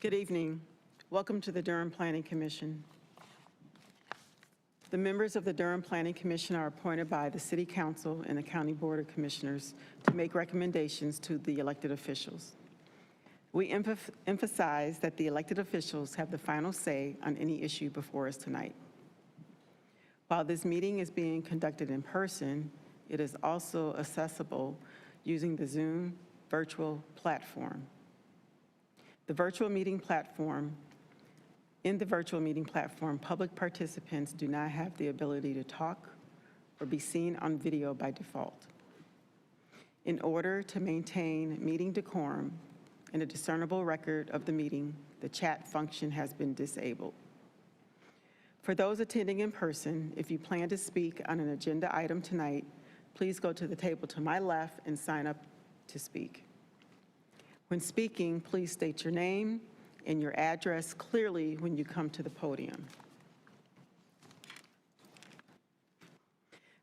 Good evening. Welcome to the Durham Planning Commission. The members of the Durham Planning Commission are appointed by the City Council and the County Board of Commissioners to make recommendations to the elected officials. We emphasize that the elected officials have the final say on any issue before us tonight. While this meeting is being conducted in person, it is also accessible using the Zoom virtual platform. In the virtual meeting platform, public participants do not have the ability to talk or be seen on video by default. In order to maintain meeting decorum and a discernible record of the meeting, the chat function has been disabled. For those attending in person, if you plan to speak on an agenda item tonight, please go to the table to my left and sign up to speak. When speaking, please state your name and your address clearly when you come to the podium.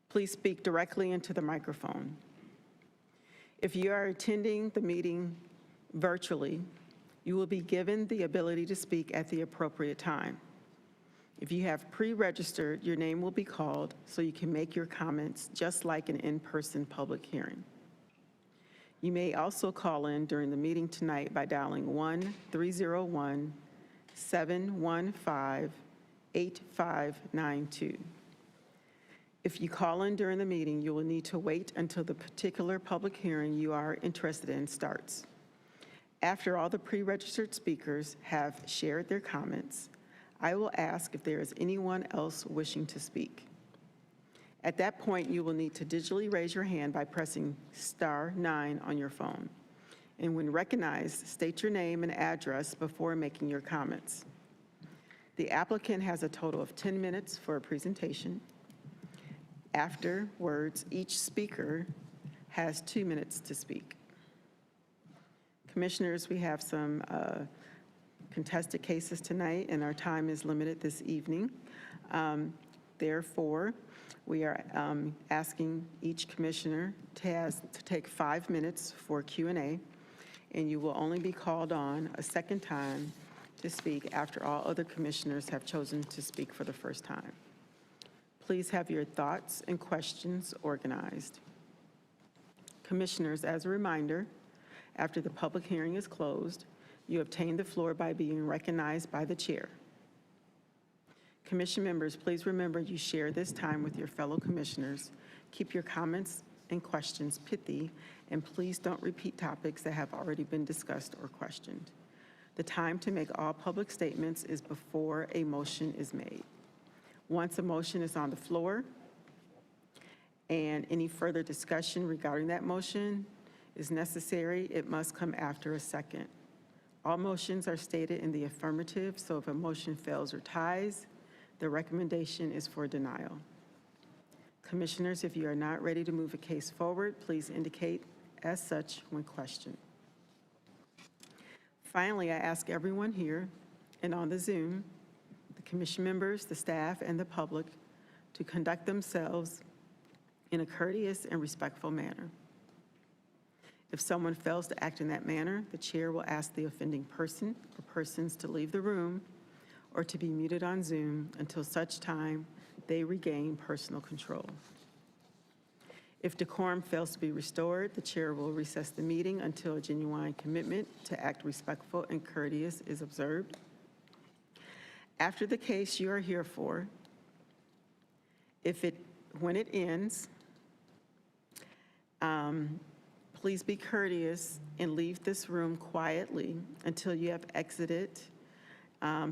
Please speak directly into the microphone. If you are attending the meeting virtually, you will be given the ability to speak at the appropriate time. If you have pre-registered, your name will be called so you can make your comments just like an in-person public hearing. You may also call in during the meeting tonight by dialing 1-301-715-8592. If you call in during the meeting, you will need to wait until the particular public hearing you are interested in starts. After all the pre-registered speakers have shared their comments, I will ask if there is anyone else wishing to speak. At that point, you will need to digitally raise your hand by pressing *9 on your phone. And when recognized, state your name and address before making your comments. The applicant has a total of 10 minutes for a presentation. Afterwards, each speaker has 2 minutes to speak. Commissioners, we have some contested cases tonight, and our time is limited this evening. Therefore, we are asking each commissioner to take 5 minutes for Q&A, and you will only be called on a second time to speak after all other commissioners have chosen to speak for the first time. Please have your thoughts and questions organized. Commissioners, as a reminder, after the public hearing is closed, you obtain the floor by being recognized by the chair. Commission members, please remember you share this time with your fellow commissioners. Keep your comments and questions pithy, and please don't repeat topics that have already been discussed or questioned. The time to make all public statements is before a motion is made. Once a motion is on the floor and any further discussion regarding that motion is necessary, it must come after a second. All motions are stated in the affirmative, so if a motion fails or ties, the recommendation is for denial. Commissioners, if you are not ready to move a case forward, please indicate as such when questioned. Finally, I ask everyone here and on the Zoom, the commission members, the staff, and the public to conduct themselves in a courteous and respectful manner. If someone fails to act in that manner, the chair will ask the offending person or persons to leave the room or to be muted on Zoom until such time they regain personal control. If decorum fails to be restored, the chair will recess the meeting until a genuine commitment to act respectful and courteous is observed. After the case you are here for, when it ends, please be courteous and leave this room quietly until you have exited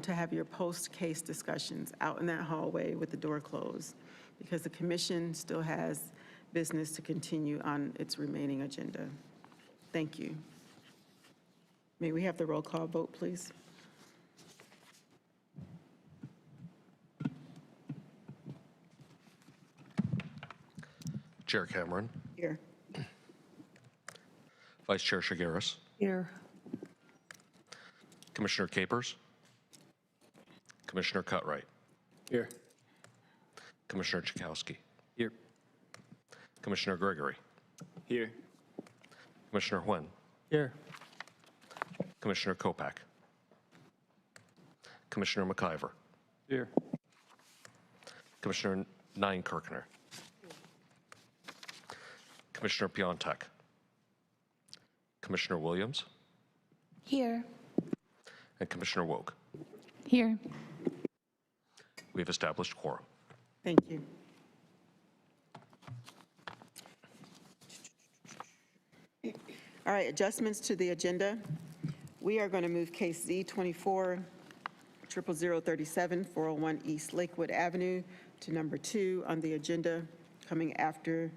to have your post-case discussions out in that hallway with the door closed, because the commission still has business to continue on its remaining agenda. Thank you. May we have the roll call vote, please? Chair Cameron. Here. Vice Chair Shigaris. Here. Commissioner Capers. Commissioner Cutright. Here. Commissioner Chakowski. Here. Commissioner Gregory. Here. Commissioner Huynh. Here. Commissioner Kopak. Commissioner McIver, Here. Commissioner Nine-Kirkner, Commissioner Piontek, Commissioner Williams, Here. and Commissioner Woke. Here. We have established quorum. Thank you. All right, adjustments to the agenda. We are going to move case Z24 00037 401 East Lakewood Avenue to number 2 on the agenda, coming after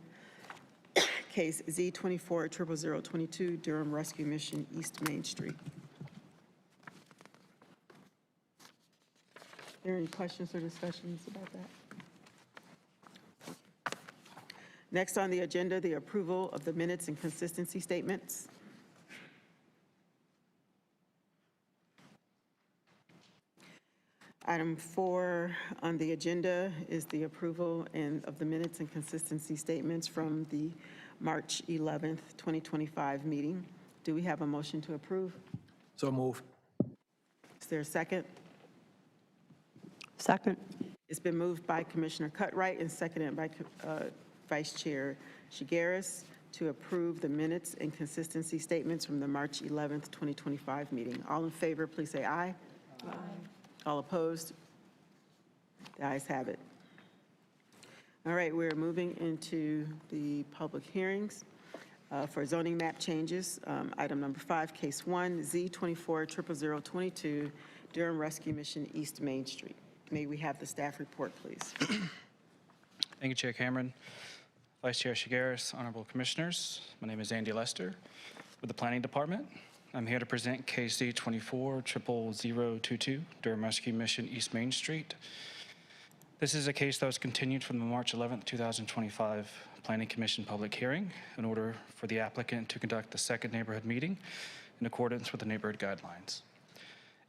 case Z24 00022 Durham Rescue Mission East Main Street. Are there any questions or discussions about that? Next on the agenda, the approval of the minutes and consistency statements. Item 4 on the agenda is the approval of the minutes and consistency statements from the March 11th, 2025 meeting. Do we have a motion to approve? So move. Is there a second? Second. It's been moved by Commissioner Cutright and seconded by Vice Chair Shigaris to approve the minutes and consistency statements from the March 11th, 2025 meeting. All in favor, please say aye. Aye. All opposed? The ayes have it. All right, we're moving into the public hearings for zoning map changes. Item number 5, case 1, Z24 00022, Durham Rescue Mission East Main Street. May we have the staff report, please? Thank you, Chair Cameron. Vice Chair Shigaris, Honorable Commissioners, my name is Andy Lester with the Planning Department. I'm here to present case Z24 00022, Durham Rescue Mission East Main Street. This is a case that was continued from the March 11th, 2025 Planning Commission public hearing in order for the applicant to conduct the second neighborhood meeting in accordance with the neighborhood guidelines.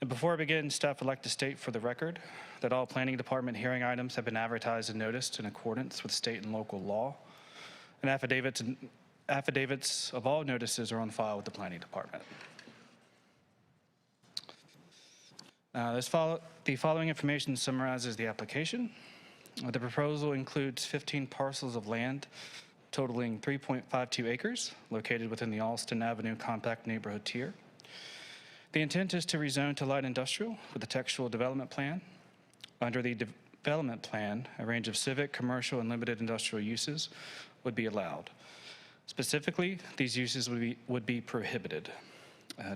And before I begin, staff would like to state for the record that all Planning Department hearing items have been advertised and noticed in accordance with state and local law, and affidavits of all notices are on file with the Planning Department. The following information summarizes the application. The proposal includes 15 parcels of land totaling 3.52 acres located within the Alston Avenue Compact Neighborhood Tier. The intent is to rezone to light industrial with a textual development plan. Under the development plan, a range of civic, commercial, and limited industrial uses would be allowed. Specifically, these uses would be prohibited.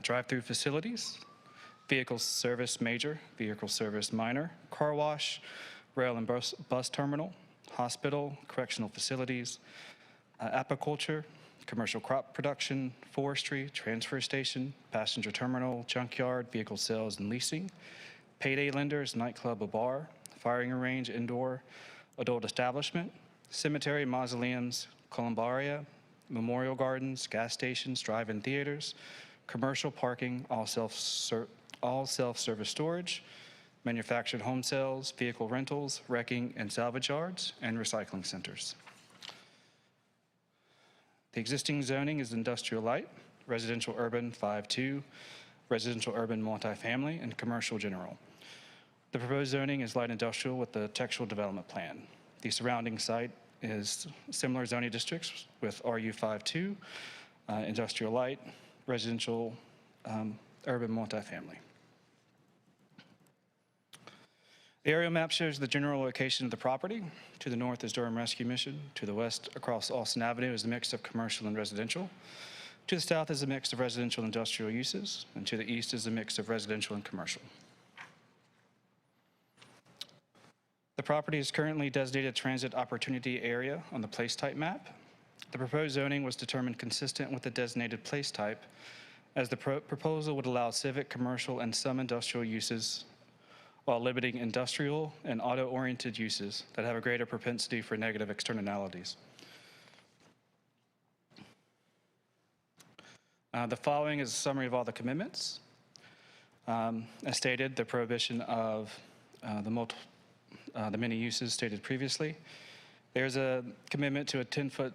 Drive-through facilities, vehicle service major, vehicle service minor, car wash, rail and bus terminal, hospital, correctional facilities, apiculture, commercial crop production, forestry, transfer station, passenger terminal, junkyard, vehicle sales and leasing, payday lenders, nightclub or bar, firing range, indoor, adult establishment, cemetery, mausoleums, columbaria, memorial gardens, gas stations, drive-in theaters, commercial parking, all self-service storage, manufactured home sales, vehicle rentals, wrecking and salvage yards, and recycling centers. The existing zoning is industrial light, residential urban 5-2, residential urban multifamily, and commercial general. The proposed zoning is light industrial with the textual development plan. The surrounding site is similar zoning districts with RU52, industrial light, residential urban multifamily. The aerial map shows the general location of the property. To the north is Durham Rescue Mission. To the west, across Alston Avenue, is a mix of commercial and residential. To the south is a mix of residential and industrial uses. And to the east is a mix of residential and commercial. The property is currently designated transit opportunity area on the place type map. The proposed zoning was determined consistent with the designated place type, as the proposal would allow civic, commercial, and some industrial uses while limiting industrial and auto-oriented uses that have a greater propensity for negative externalities. The following is a summary of all the commitments. As stated, the prohibition of the many uses stated previously. There's a commitment to a 10-foot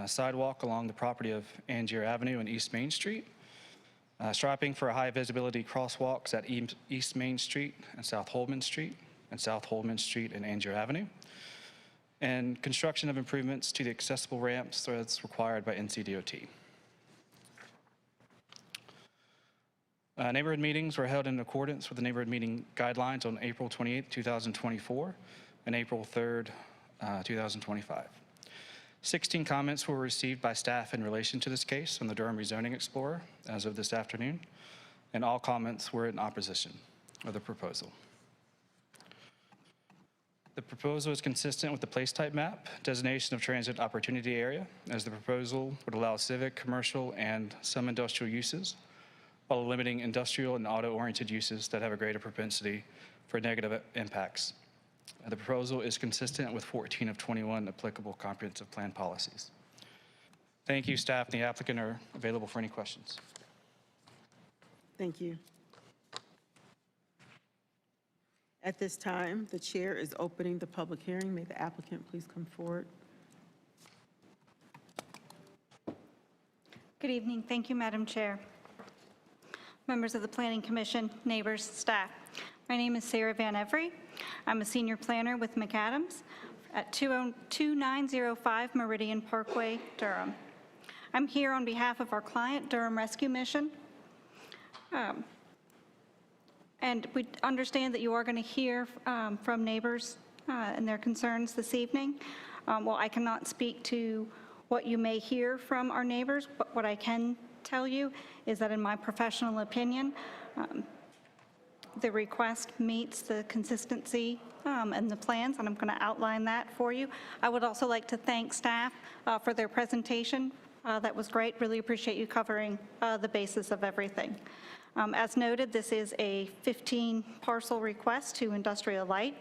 sidewalk along the property of Angier Avenue and East Main Street. Striping for high visibility crosswalks at East Main Street and South Holman Street, and South Holman Street and Angier Avenue. And construction of improvements to the accessible ramps as required by NCDOT. Neighborhood meetings were held in accordance with the neighborhood meeting guidelines on April 28, 2024 and April 3rd, 2025. 16 comments were received by staff in relation to this case on the Durham Rezoning Explorer as of this afternoon, and all comments were in opposition of the proposal. The proposal is consistent with the place type map, designation of transit opportunity area, as the proposal would allow civic, commercial, and some industrial uses, while limiting industrial and auto-oriented uses that have a greater propensity for negative impacts. The proposal is consistent with 14 of 21 applicable comprehensive plan policies. Thank you, staff and the applicant are available for any questions. Thank you. At this time, the chair is opening the public hearing. May the applicant please come forward. Good evening. Thank you, Madam Chair. Members of the Planning Commission, neighbors, staff. My name is Sarah Van Every. I'm a senior planner with McAdams at 2905 Meridian Parkway, Durham. I'm here on behalf of our client, Durham Rescue Mission. And we understand that you are going to hear from neighbors and their concerns this evening. While I cannot speak to what you may hear from our neighbors, but what I can tell you is that in my professional opinion, the request meets the consistency and the plans, and I'm going to outline that for you. I would also like to thank staff for their presentation. That was great. Really appreciate you covering the basis of everything. As noted, this is a 15 parcel request to Industrial Light.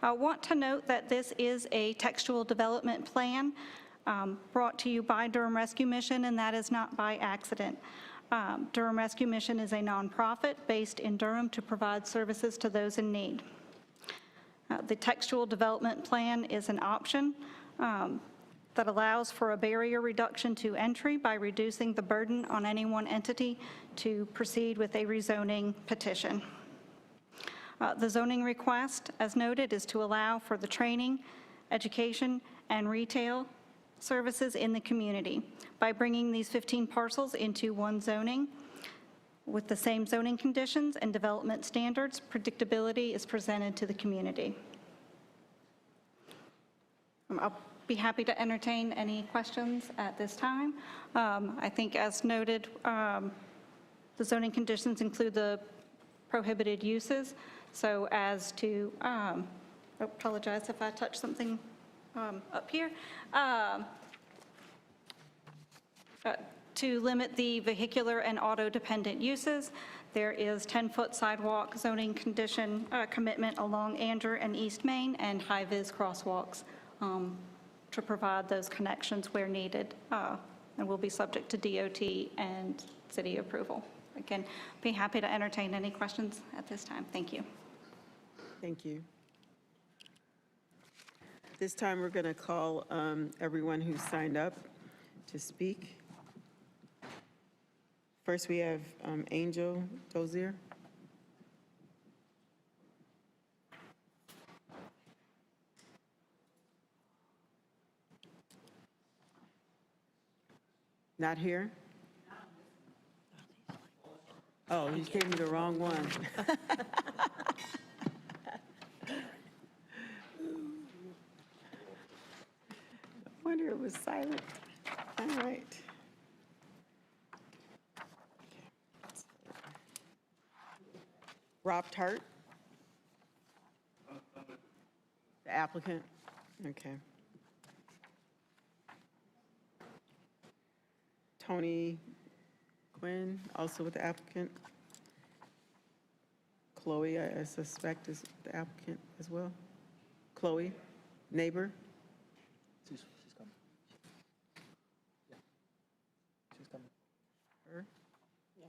I want to note that this is a textual development plan brought to you by Durham Rescue Mission, and that is not by accident. Durham Rescue Mission is a nonprofit based in Durham to provide services to those in need. The textual development plan is an option that allows for a barrier reduction to entry by reducing the burden on any one entity to proceed with a rezoning petition. The zoning request, as noted, is to allow for the training, education, and retail services in the community by bringing these 15 parcels into one zoning with the same zoning conditions and development standards. Predictability is presented to the community. I'll be happy to entertain any questions at this time. I think as noted, the zoning conditions include the prohibited uses. So as to, I apologize if I touch something up here. To limit the vehicular and auto-dependent uses, there is 10-foot sidewalk zoning condition commitment along Angier and East Main and high-vis crosswalks to provide those connections where needed, and will be subject to DOT and city approval. Again, be happy to entertain any questions at this time. Thank you. Thank you. This time, we're going to call everyone who signed up to speak. First, we have Angel Dozier. Not here? Oh, you gave me the wrong one. I wonder it was silent. All right. Rob Tart? The applicant? Okay. Tony Quinn, also with the applicant. Chloe, I suspect, is the applicant as well. Chloe, neighbor? She's coming. Yeah. She's coming. Her? Yeah.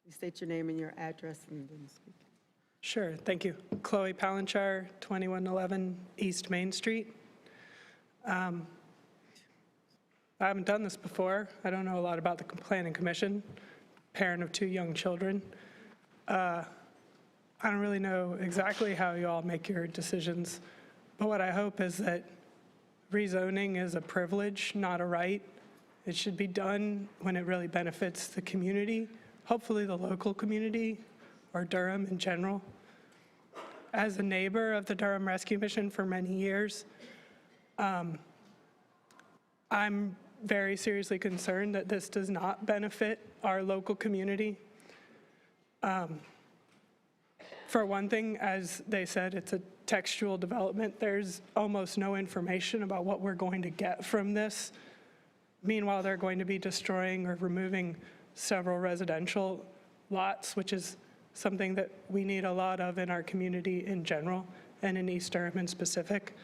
You state your name and your address and then speak. Sure, thank you. Chloe Palanchar, 2111 East Main Street. I haven't done this before. I don't know a lot about the Planning Commission, parent of 2 young children. I don't really know exactly how you all make your decisions, but what I hope is that rezoning is a privilege, not a right. It should be done when it really benefits the community, hopefully the local community or Durham in general. As a neighbor of the Durham Rescue Mission for many years, I'm very seriously concerned that this does not benefit our local community. For one thing, as they said, it's a textual development. There's almost no information about what we're going to get from this. Meanwhile, they're going to be destroying or removing several residential lots, which is something that we need a lot of in our community in general and in East Durham in specific.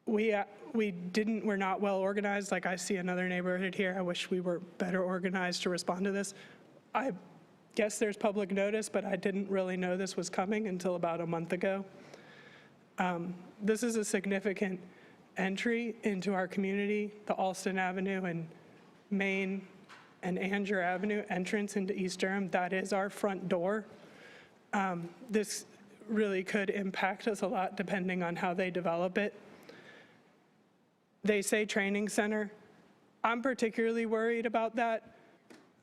We're not well organized. Like I see another neighborhood here. I wish we were better organized to respond to this. I guess there's public notice, but I didn't really know this was coming until about a month ago. This is a significant entry into our community, the Alston Avenue and Main and Anger Avenue entrance into East Durham. That is our front door. This really could impact us a lot depending on how they develop it. They say training center. I'm particularly worried about that.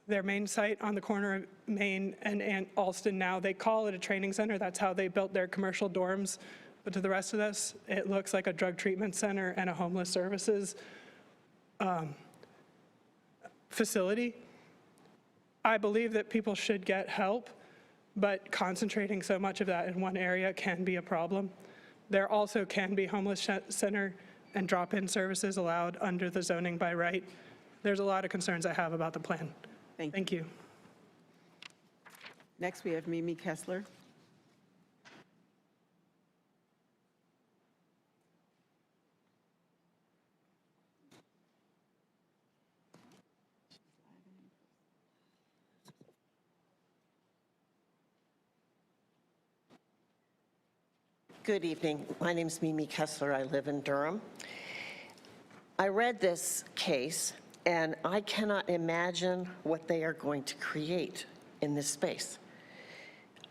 Their main site on the corner of Main and Alston now, they call it a training center. That's how they built their commercial dorms. But to the rest of us, it looks like a drug treatment center and a homeless services facility. I believe that people should get help, but concentrating so much of that in one area can be a problem. There also can be homeless center and drop-in services allowed under the zoning by right. There's a lot of concerns I have about the plan. Thank you. Next, we have Mimi Kessler. Good evening. My name is Mimi Kessler. I live in Durham. I read this case, and I cannot imagine what they are going to create in this space.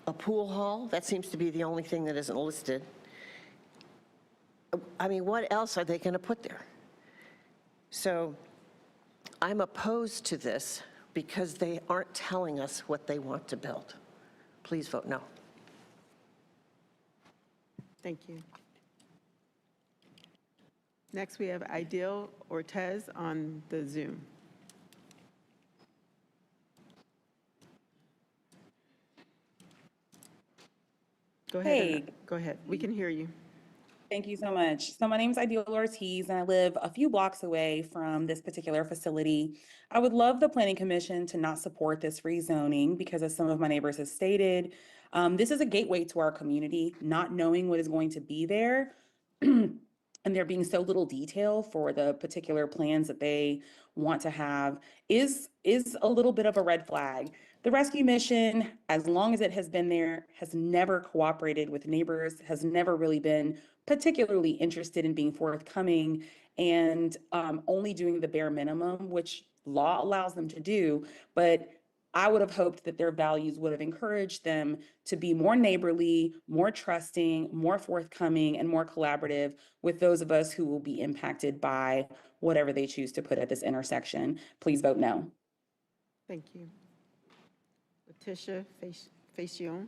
A pool hall, that seems to be the only thing that isn't listed. I mean, what else are they going to put there? So I'm opposed to this because they aren't telling us what they want to build. Please vote no. Thank you. Next, we have Ideal Ortez on the Zoom. Go ahead. Hey. Go ahead. We can hear you. Thank you so much. So my name is Ideal Ortiz, and I live a few blocks away from this particular facility. I would love the Planning Commission to not support this rezoning because, as some of my neighbors have stated, this is a gateway to our community. Not knowing what is going to be there and there being so little detail for the particular plans that they want to have is a little bit of a red flag. The rescue mission, as long as it has been there, has never cooperated with neighbors, has never really been particularly interested in being forthcoming, and only doing the bare minimum, which law allows them to do. But I would have hoped that their values would have encouraged them to be more neighborly, more trusting, more forthcoming, and more collaborative with those of us who will be impacted by whatever they choose to put at this intersection. Please vote no. Thank you. Letitia Facion.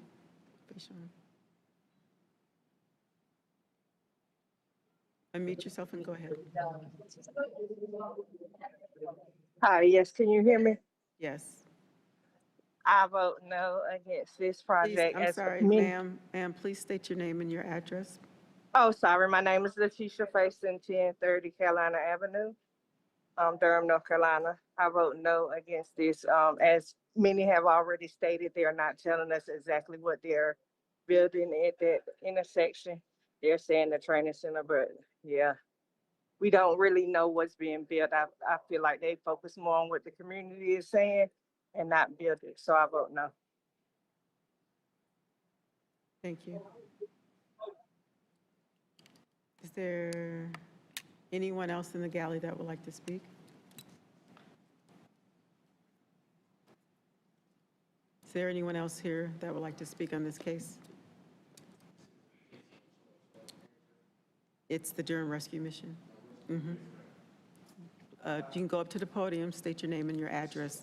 Unmute yourself and go ahead. Hi, yes, can you hear me? Yes. I vote no against this Please, project. I'm sorry, ma'am. Ma'am, please state your name and your address. Oh, sorry, my name is Letitia Faison, 1030 Carolina Avenue, Durham, North Carolina. I vote no against this. As many have already stated, they are not telling us exactly what they're building at that intersection. They're saying the training center, but yeah, we don't really know what's being built. I feel like they focus more on what the community is saying and not build it. So I vote no. Thank you. Is there anyone else in the gallery that would like to speak? Is there anyone else here that would like to speak on this case? It's the Durham Rescue Mission. You can go up to the podium, state your name and your address.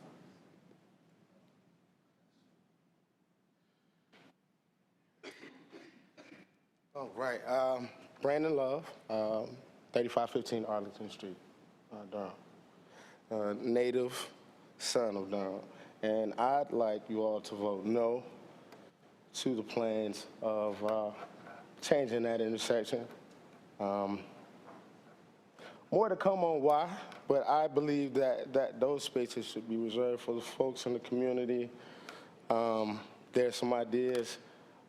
All right, Brandon Love, 3515 Arlington Street, Durham. Native son of Durham. And I'd like you all to vote no to the plans of changing that intersection. More to come on why, but I believe that those spaces should be reserved for the folks in the community. There's some ideas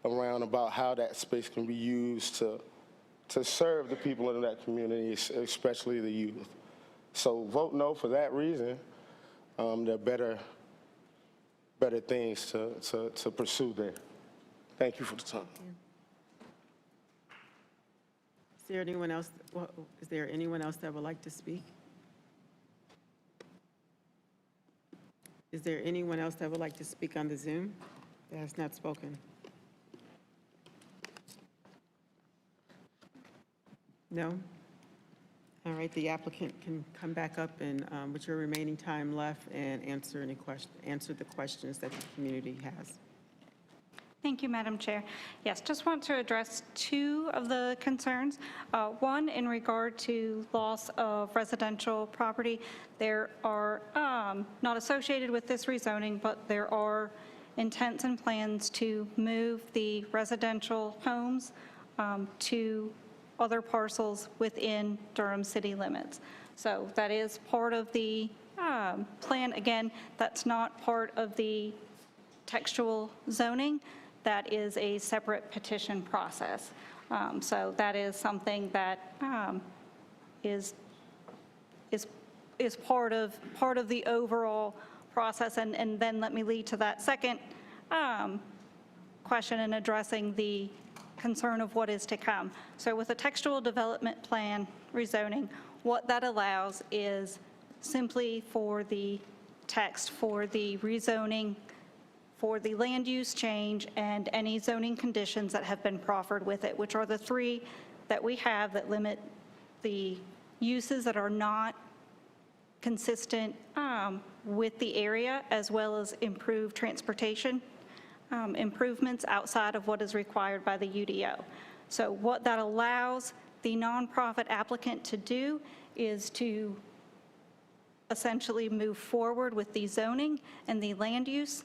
around about how that space can be used to serve the people in that community, especially the youth. So vote no for that reason. There are better things to pursue there. Thank you for the time. Is there anyone else, that would like to speak? Is there anyone else that would like to speak on the Zoom that has not spoken? No? All right, the applicant can come back up and, with your remaining time left, and answer the questions that the community has. Thank you, Madam Chair. Yes, just want to address two of the concerns. One, in regard to loss of residential property. There are, not associated with this rezoning, but there are intents and plans to move the residential homes to other parcels within Durham city limits. So that is part of the plan. Again, that's not part of the textual zoning. That is a separate petition process. So that is something that is part of the overall process. And then let me lead to that second question in addressing the concern of what is to come. So with a textual development plan rezoning, what that allows is simply for the text for the rezoning, for the land use change, and any zoning conditions that have been proffered with it, which are the three that we have that limit the uses that are not consistent with the area, as well as improved transportation improvements outside of what is required by the UDO. So what that allows the nonprofit applicant to do is to essentially move forward with the zoning and the land use,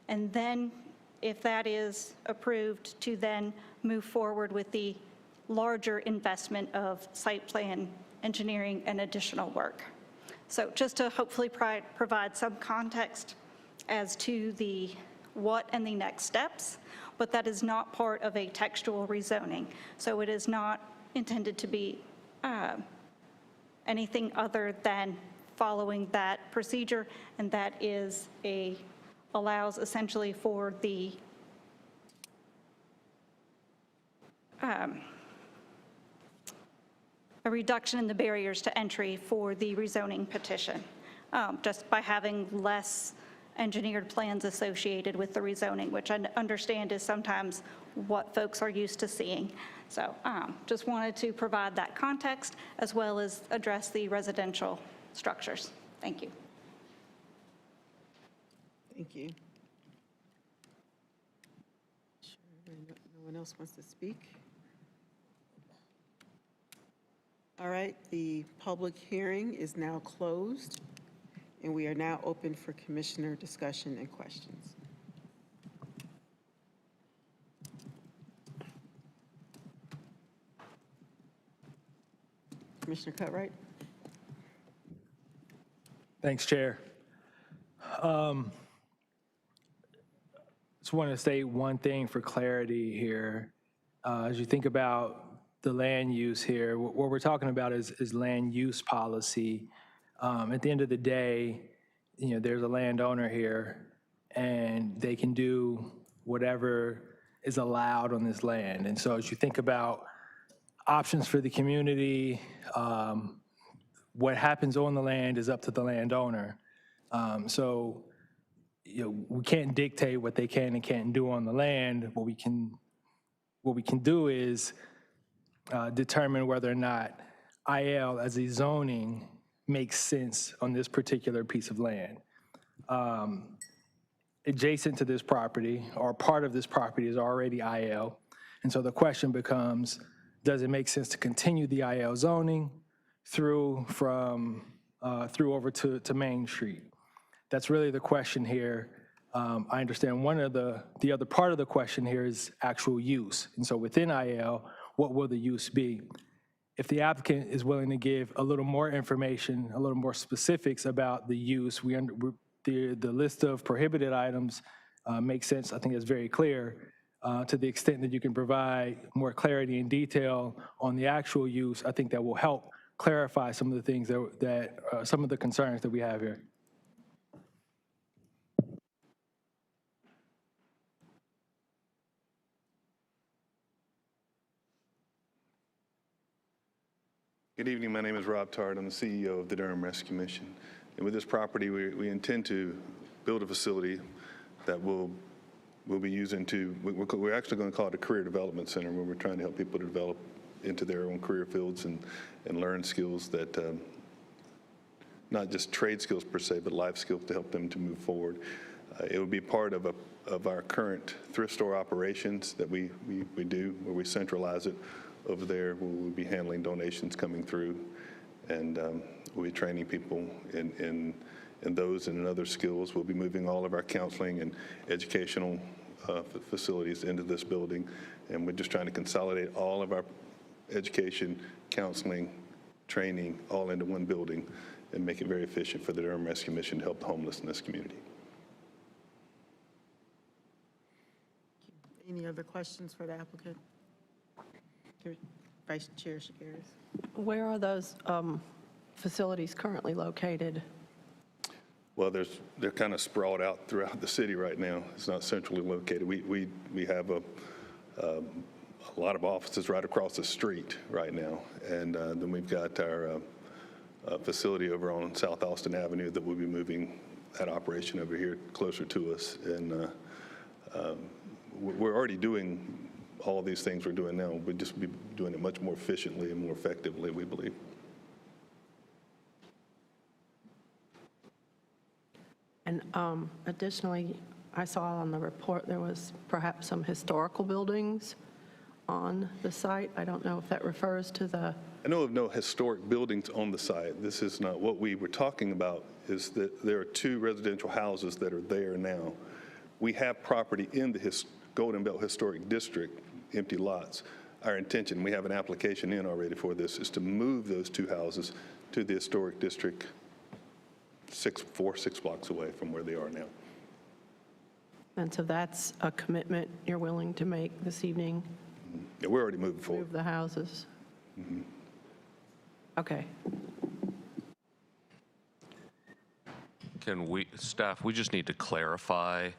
and then if that is approved, to then move forward with the larger investment of site plan engineering and additional work. So just to hopefully provide some context as to the what and the next steps, but that is not part of a textual rezoning. So it is not intended to be anything other than following that procedure, and that is allows essentially for the a reduction in the barriers to entry for the rezoning petition, just by having less engineered plans associated with the rezoning, which I understand is sometimes what folks are used to seeing. So just wanted to provide that context as well as address the residential structures. Thank you. Thank you. Sure, no one else wants to speak? All right, the public hearing is now closed, and we are now open for commissioner discussion and questions. Commissioner Cutright? Thanks, Chair. Just want to say one thing for clarity here. As you think about the land use here, what we're talking about is land use policy. At the end of the day, there's a landowner here, and they can do whatever is allowed on this land. And so as you think about options for the community, what happens on the land is up to the landowner. So, we can't dictate what they can and can't do on the land. What we can do is determine whether or not IL as a zoning makes sense on this particular piece of land. Adjacent to this property, or part of this property, is already IL. And so the question becomes, does it make sense to continue the IL zoning through over to Main Street? That's really the question here. I understand the other part of the question here is actual use. And so within IL, what will the use be? If the applicant is willing to give a little more information, a little more specifics about the use, the list of prohibited items makes sense. I think it's very clear. To the extent that you can provide more clarity and detail on the actual use, I think that will help clarify some of the things some of the concerns that we have here. Good evening. My name is Rob Tart. I'm the CEO of the Durham Rescue Mission. And with this property, we intend to build a facility that we'll be using we're actually going to call it a career development center, where we're trying to help people develop into their own career fields and learn skills that, not just trade skills per se, but life skills to help them to move forward. It will be part of our current thrift store operations that we do, where we centralize it over there, where we'll be handling donations coming through, and we'll be training people in those and in other skills. We'll be moving all of our counseling and educational facilities into this building, and we're just trying to consolidate all of our education, counseling, training, all into one building and make it very efficient for the Durham Rescue Mission to help the homeless in this community. Any other questions for the applicant? Vice Chair Shigaris. Where are those facilities currently located? Well, they're kind of sprawled out throughout the city right now. It's not centrally located. We have a lot of offices right across the street right now, and then we've got our facility over on South Austin Avenue that we'll be moving that operation over here closer to us. And we're already doing all of these things we're doing now. We'll just be doing it much more efficiently and more effectively, we believe. And additionally, I saw on the report there was perhaps some historical buildings on the site. I don't know if that refers to the... I know of no historic buildings on the site. This is not what we were talking about, is that there are 2 residential houses that are there now. We have property in the Golden Belt Historic District, empty lots. Our intention, we have an application in already for this, is to move those 2 houses to the historic district 6 blocks away from where they are now. And so that's a commitment you're willing to make this evening? Yeah, we're already moving forward. Move the houses? Mm-hmm. Okay. Staff, we just need to clarify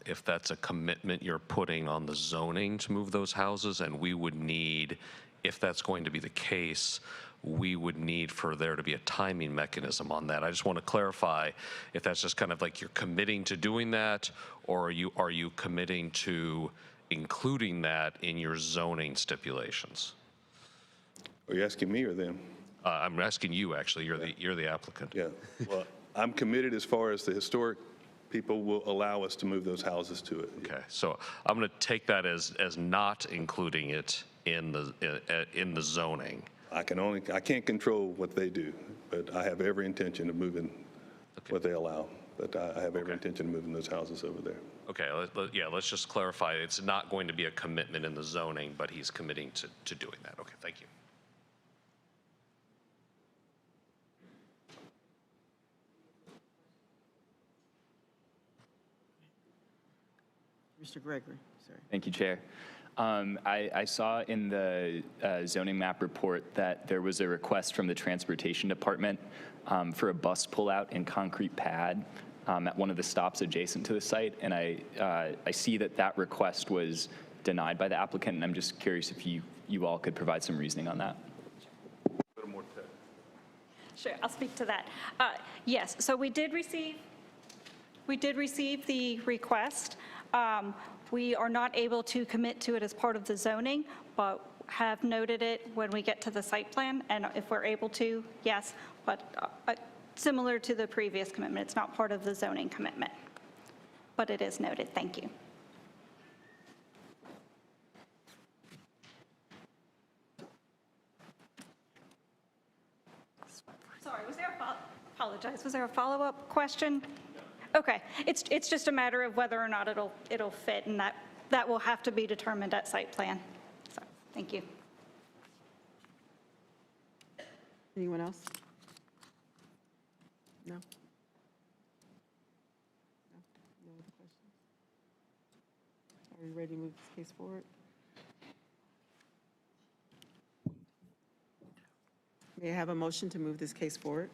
if that's a commitment you're putting on the zoning to move those houses, and we would need, if that's going to be the case, we would need for there to be a timing mechanism on that. I just want to clarify if that's just kind of like you're committing to doing that, or are you committing to including that in your zoning stipulations? Are you asking me or them? I'm asking you, actually. You're the applicant. Yeah. Well, I'm committed as far as the historic people will allow us to move those houses to it. Okay, so I'm going to take that as not including it in the zoning. I can't control what they do, but I have every intention of moving what they allow. But I have every intention of moving those houses over there. Okay, let's just clarify. It's not going to be a commitment in the zoning, but he's committing to doing that. Okay, thank you. Mr. Gregory, sorry. Thank you, Chair. I saw in the zoning map report that there was a request from the Transportation Department for a bus pullout and concrete pad at one of the stops adjacent to the site, and I see that that request was denied by the applicant, and I'm just curious if you all could provide some reasoning on that. Sure, I'll speak to that. Yes, so we did receive the request. We are not able to commit to it as part of the zoning, but have noted it when we get to the site plan, and if we're able to, yes, but similar to the previous commitment, it's not part of the zoning commitment, but it is noted. Thank you. Sorry, apologize, was there a follow-up question? Okay, it's just a matter of whether or not it'll fit, and that will have to be determined at site plan. So, thank you. Anyone else? No? No other questions? Are we ready to move this case forward? May I have a motion to move this case forward?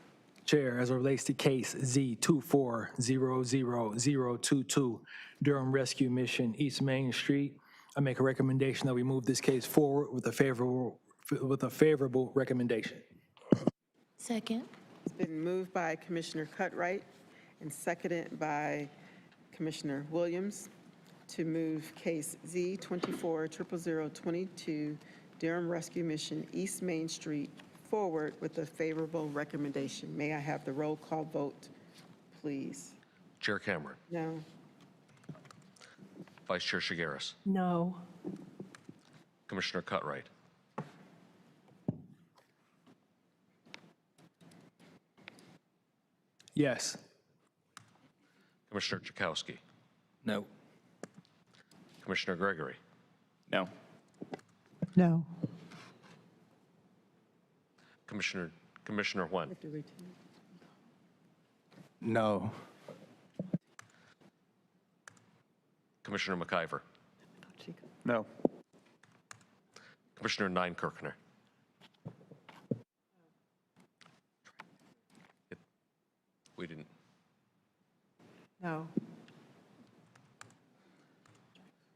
Chair, as it relates to case Z2400022, Durham Rescue Mission, East Main Street, I make a recommendation that we move this case forward with a favorable recommendation. Second. It's been moved by Commissioner Cutright and seconded by Commissioner Williams to move case Z2400022, Durham Rescue Mission, East Main Street, forward with a favorable recommendation. May I have the roll call vote, please? Chair Cameron. No. Vice Chair Shigaris. No. Commissioner Cutright. Yes. Commissioner Chakowski. No. Commissioner Gregory. No. No. Commissioner Nguyen. No. Commissioner McIver. No. Commissioner Neinkirkner. We didn't. No.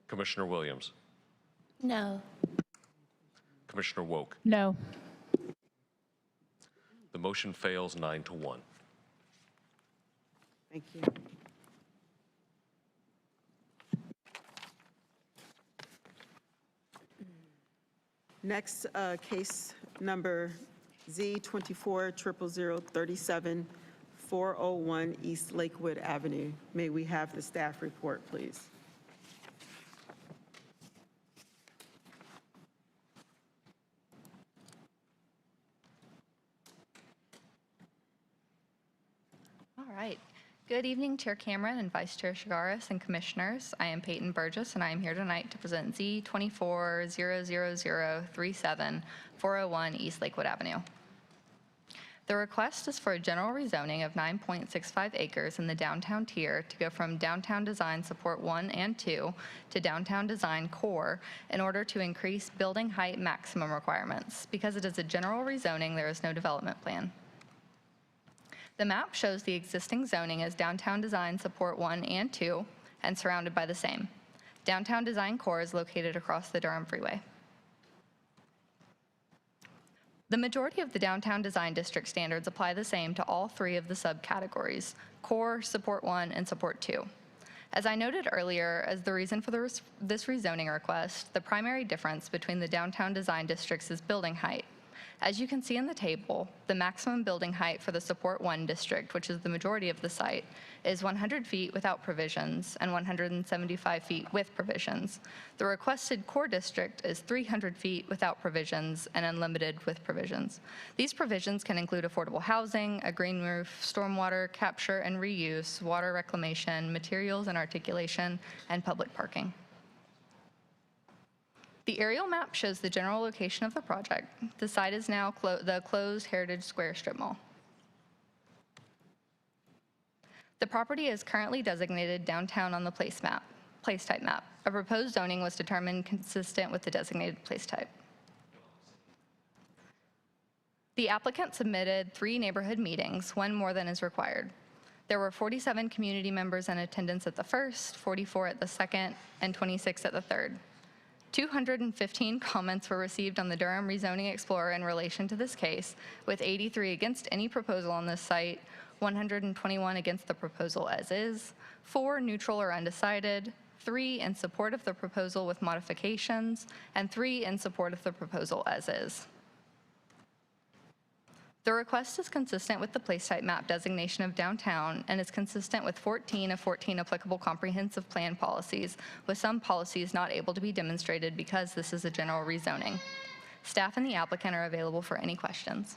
Commissioner Williams. No. Commissioner Woke. No. The motion fails 9-1. Thank you. Next, case number Z2400037, 401 East Lakewood Avenue. May we have the staff report, please? All right. Good evening, Chair Cameron and Vice Chair Shigaris and Commissioners. I am Peyton Burgess, and I am here tonight to present Z2400037, 401 East Lakewood Avenue. The request is for a general rezoning of 9.65 acres in the downtown tier to go from Downtown Design Support 1 and 2 to Downtown Design Core in order to increase building height maximum requirements. Because it is a general rezoning, there is no development plan. The map shows the existing zoning as Downtown Design Support 1 and 2 and surrounded by the same. Downtown Design Core is located across the Durham Freeway. The majority of the Downtown Design District standards apply the same to all three of the subcategories, Core, Support 1, and Support 2. As I noted earlier, as the reason for this rezoning request, the primary difference between the Downtown Design Districts is building height. As you can see in the table, the maximum building height for the Support 1 district, which is the majority of the site, is 100 feet without provisions and 175 feet with provisions. The requested core district is 300 feet without provisions and unlimited with provisions. These provisions can include affordable housing, a green roof, stormwater capture and reuse, water reclamation, materials and articulation, and public parking. The aerial map shows the general location of the project. The site is now the closed Heritage Square strip mall. The property is currently designated downtown on the place type map. A proposed zoning was determined consistent with the designated place type. The applicant submitted 3 neighborhood meetings, one more than is required. There were 47 community members in attendance at the first, 44 at the second, and 26 at the third. 215 comments were received on the Durham Rezoning Explorer in relation to this case, with 83 against any proposal on this site, 121 against the proposal as is, 4 neutral or undecided, 3 in support of the proposal with modifications, and 3 in support of the proposal as is. The request is consistent with the place type map designation of downtown and is consistent with 14 of 14 applicable comprehensive plan policies, with some policies not able to be demonstrated because this is a general rezoning. Staff and the applicant are available for any questions.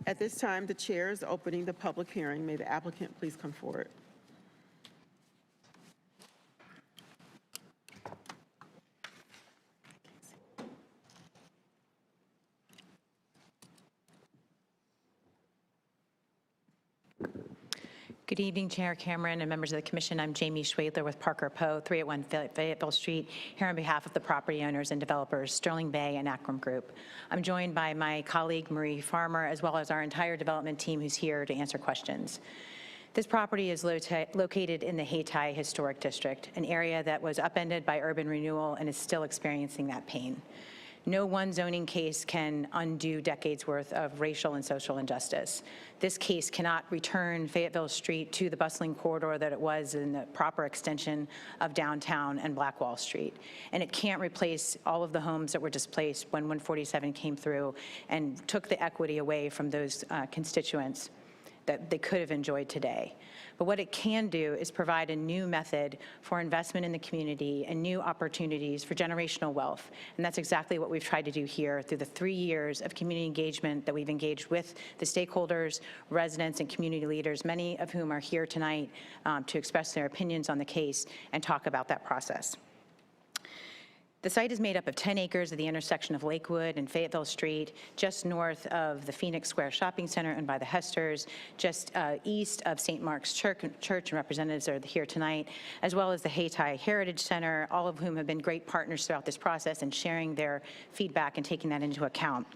At this time, the chair is opening the public hearing. May the applicant please come forward. Good evening, Chair Cameron and members of the Commission. I'm Jamie Schwadler with Parker Poe, 381 Fayetteville Street, here on behalf of the property owners and developers, Sterling Bay and Akram Group. I'm joined by my colleague, Marie Farmer, as well as our entire development team who's here to answer questions. This property is located in the Hayti Historic District, an area that was upended by urban renewal and is still experiencing that pain. No one zoning case can undo decades worth of racial and social injustice. This case cannot return Fayetteville Street to the bustling corridor that it was in the proper extension of downtown and Blackwall Street. And it can't replace all of the homes that were displaced when 147 came through and took the equity away from those constituents that they could have enjoyed today. But what it can do is provide a new method for investment in the community and new opportunities for generational wealth. And that's exactly what we've tried to do here through the 3 years of community engagement that we've engaged with the stakeholders, residents, and community leaders, many of whom are here tonight to express their opinions on the case and talk about that process. The site is made up of 10 acres at the intersection of Lakewood and Fayetteville Street, just north of the Phoenix Square Shopping Center and by the Hesters, just east of St. Mark's Church, and representatives are here tonight, as well as the Hayti Heritage Center, all of whom have been great partners throughout this process and sharing their feedback and taking that into account.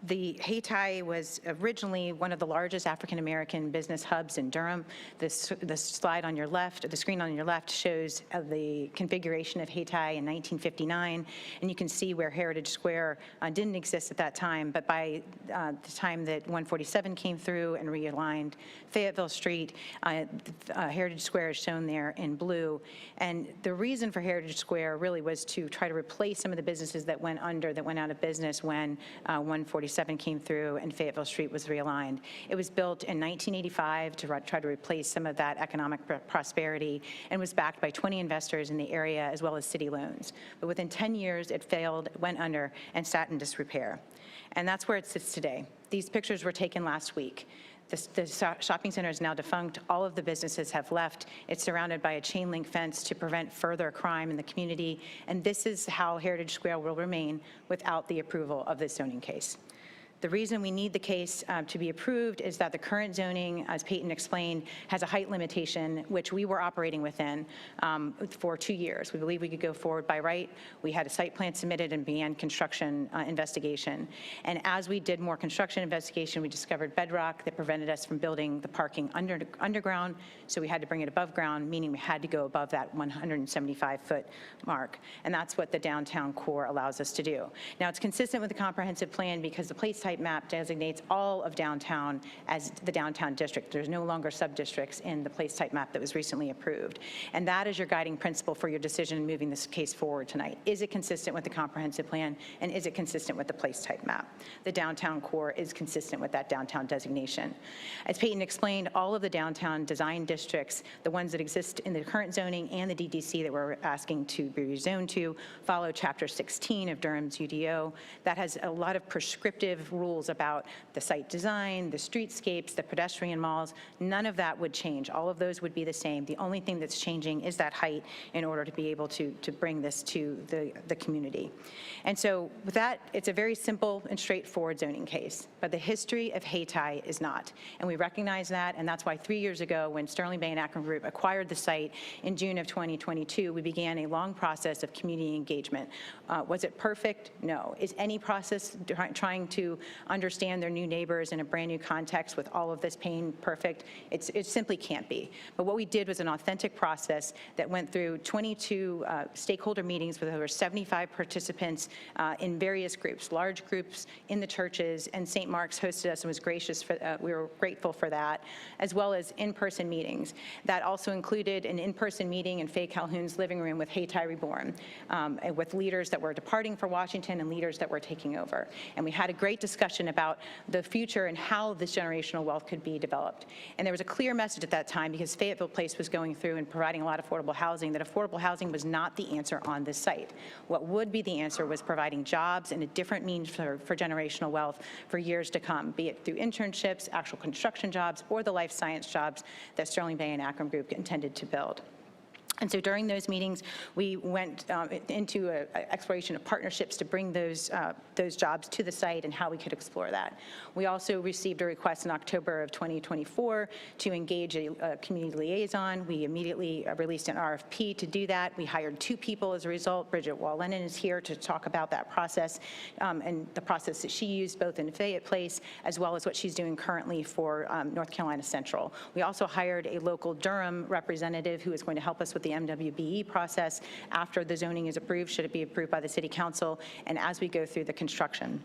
The Hayti was originally one of the largest African-American business hubs in Durham. The slide on your left, the screen on your left shows the configuration of Hayti in 1959, and you can see where Heritage Square didn't exist at that time, but by the time that 147 came through and realigned Fayetteville Street, Heritage Square is shown there in blue. And the reason for Heritage Square really was to try to replace some of the businesses that went out of business when 147 came through and Fayetteville Street was realigned. It was built in 1985 to try to replace some of that economic prosperity and was backed by 20 investors in the area as well as city loans. But within 10 years, it failed, went under, and sat in disrepair. And that's where it sits today. These pictures were taken last week. The shopping center is now defunct. All of the businesses have left. It's surrounded by a chain link fence to prevent further crime in the community. And this is how Heritage Square will remain without the approval of this zoning case. The reason we need the case to be approved is that the current zoning, as Peyton explained, has a height limitation, which we were operating within for 2 years. We believe we could go forward by right. We had a site plan submitted and began construction investigation. And as we did more construction investigation, we discovered bedrock that prevented us from building the parking underground, so we had to bring it above ground, meaning we had to go above that 175-foot mark. And that's what the downtown core allows us to do. Now, it's consistent with the comprehensive plan because the place type map designates all of downtown as the downtown district. There's no longer sub-districts in the place type map that was recently approved. And that is your guiding principle for your decision in moving this case forward tonight. Is it consistent with the comprehensive plan, and is it consistent with the place type map? The downtown core is consistent with that downtown designation. As Peyton explained, all of the downtown design districts, the ones that exist in the current zoning and the DDC that we're asking to be rezoned to, follow Chapter 16 of Durham's UDO. That has a lot of prescriptive rules about the site design, the streetscapes, the pedestrian malls. None of that would change. All of those would be the same. The only thing that's changing is that height in order to be able to bring this to the community. And so with that, it's a very simple and straightforward zoning case, but the history of Hayti is not. And we recognize that, and that's why 3 years ago, when Sterling Bay and Akron Group acquired the site in June of 2022, we began a long process of community engagement. Was it perfect? No. Is any process trying to understand their new neighbors in a brand new context with all of this pain perfect? It simply can't be. But what we did was an authentic process that went through 22 stakeholder meetings with over 75 participants in various groups, large groups in the churches, and St. Mark's hosted us and was gracious for, we were grateful for that, as well as in-person meetings. That also included an in-person meeting in Faye Calhoun's living room with Hayti Reborn, and with leaders that were departing for Washington and leaders that were taking over. And we had a great discussion about the future and how this generational wealth could be developed. And there was a clear message at that time, because Fayetteville Place was going through and providing a lot of affordable housing, that affordable housing was not the answer on this site. What would be the answer was providing jobs and a different means for generational wealth for years to come, be it through internships, actual construction jobs, or the life science jobs that Sterling Bay and Akron Group intended to build. And so during those meetings, we went into an exploration of partnerships to bring those jobs to the site and how we could explore that. We also received a request in October of 2024 to engage a community liaison. We immediately released an RFP to do that. We hired 2 people as a result. Bridget Wall-Lennon is here to talk about that process and the process that she used both in Fayette Place as well as what she's doing currently for North Carolina Central. We also hired a local Durham representative who is going to help us with the MWBE process after the zoning is approved, should it be approved by the City Council, and as we go through the construction.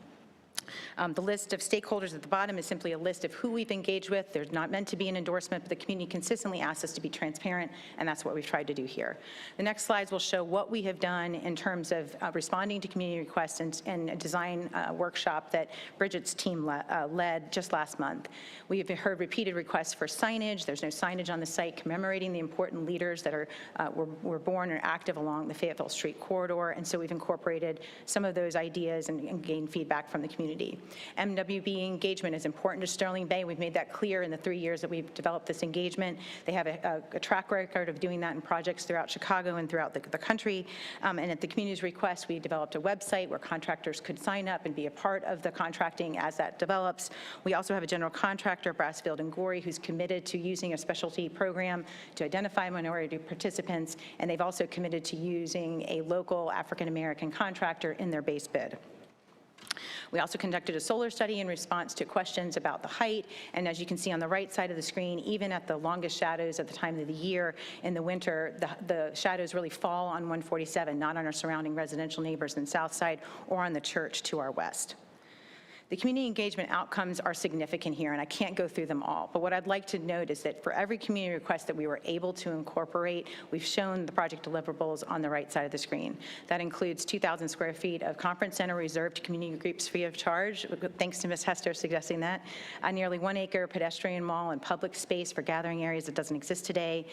The list of stakeholders at the bottom is simply a list of who we've engaged with. There's not meant to be an endorsement, but the community consistently asks us to be transparent, and that's what we've tried to do here. The next slides will show what we have done in terms of responding to community requests and a design workshop that Bridget's team led just last month. We have heard repeated requests for signage. There's no signage on the site commemorating the important leaders that were born or active along the Fayetteville Street corridor, and so we've incorporated some of those ideas and gained feedback from the community. MWB engagement is important to Sterling Bay. We've made that clear in the 3 years that we've developed this engagement. They have a track record of doing that in projects throughout Chicago and throughout the country. And at the community's request, we developed a website where contractors could sign up and be a part of the contracting as that develops. We also have a general contractor, Brassfield and Gorey, who's committed to using a specialty program to identify minority participants, and they've also committed to using a local African-American contractor in their base bid. We also conducted a solar study in response to questions about the height, and as you can see on the right side of the screen, even at the longest shadows at the time of the year in the winter, the shadows really fall on 147, not on our surrounding residential neighbors in the south side or on the church to our west. The community engagement outcomes are significant here, and I can't go through them all. But what I'd like to note is that for every community request that we were able to incorporate, we've shown the project deliverables on the right side of the screen. That includes 2,000 square feet of conference center reserved to community groups free of charge, thanks to Ms. Hester suggesting that. A nearly 1 acre pedestrian mall and public space for gathering areas that doesn't exist today.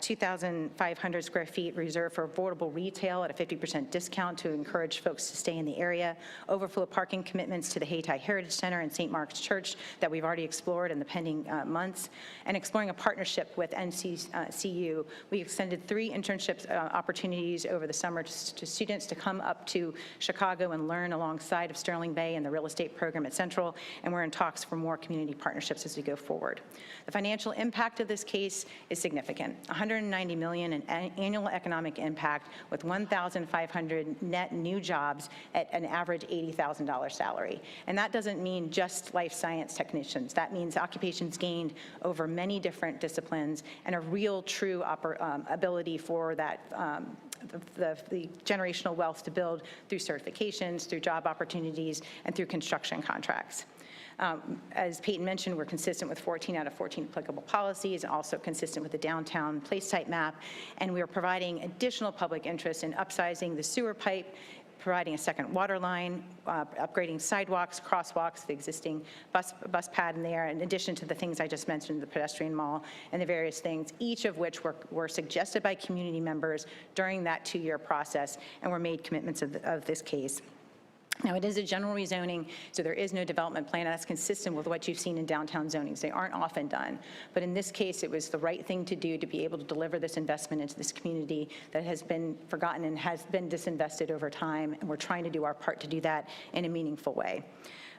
2,500 square feet reserved for affordable retail at a 50% discount to encourage folks to stay in the area. Overflow parking commitments to the Hayti Heritage Center and St. Mark's Church that we've already explored in the pending months, and exploring a partnership with NCCU. We extended 3 internships opportunities over the summer to students to come up to Chicago and learn alongside of Sterling Bay and the real estate program at Central, and we're in talks for more community partnerships as we go forward. The financial impact of this case is significant. $190 million in annual economic impact with 1,500 net new jobs at an average $80,000 salary. And that doesn't mean just life science technicians. That means occupations gained over many different disciplines and a real true ability for that the generational wealth to build through certifications, through job opportunities, and through construction contracts. As Peyton mentioned, we're consistent with 14 out of 14 applicable policies, and also consistent with the downtown place type map, and we are providing additional public interest in upsizing the sewer pipe, providing a second water line, upgrading sidewalks, crosswalks, the existing bus pad in there, in addition to the things I just mentioned, the pedestrian mall, and the various things, each of which were suggested by community members during that 2-year process, and were made commitments of this case. Now, it is a general rezoning, so there is no development plan. That's consistent with what you've seen in downtown zonings. They aren't often done. But in this case, it was the right thing to do to be able to deliver this investment into this community that has been forgotten and has been disinvested over time, and we're trying to do our part to do that in a meaningful way.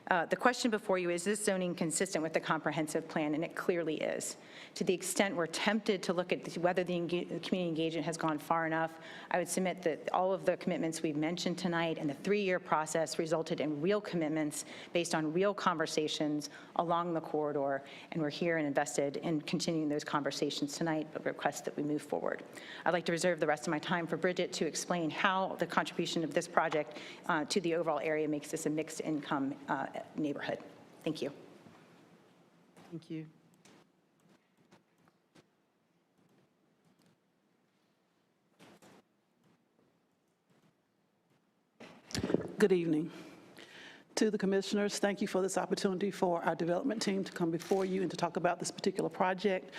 The question before you is this zoning consistent with the comprehensive plan? And it clearly is. To the extent we're tempted to look at whether the community engagement has gone far enough, I would submit that all of the commitments we've mentioned tonight and the 3-year process resulted in real commitments based on real conversations along the corridor, and we're here and invested in continuing those conversations tonight, but request that we move forward. I'd like to reserve the rest of my time for Bridget to explain how the contribution of this project to the overall area makes this a mixed income neighborhood. Thank you. Thank you. Good evening. To the commissioners, thank you for this opportunity for our development team to come before you and to talk about this particular project.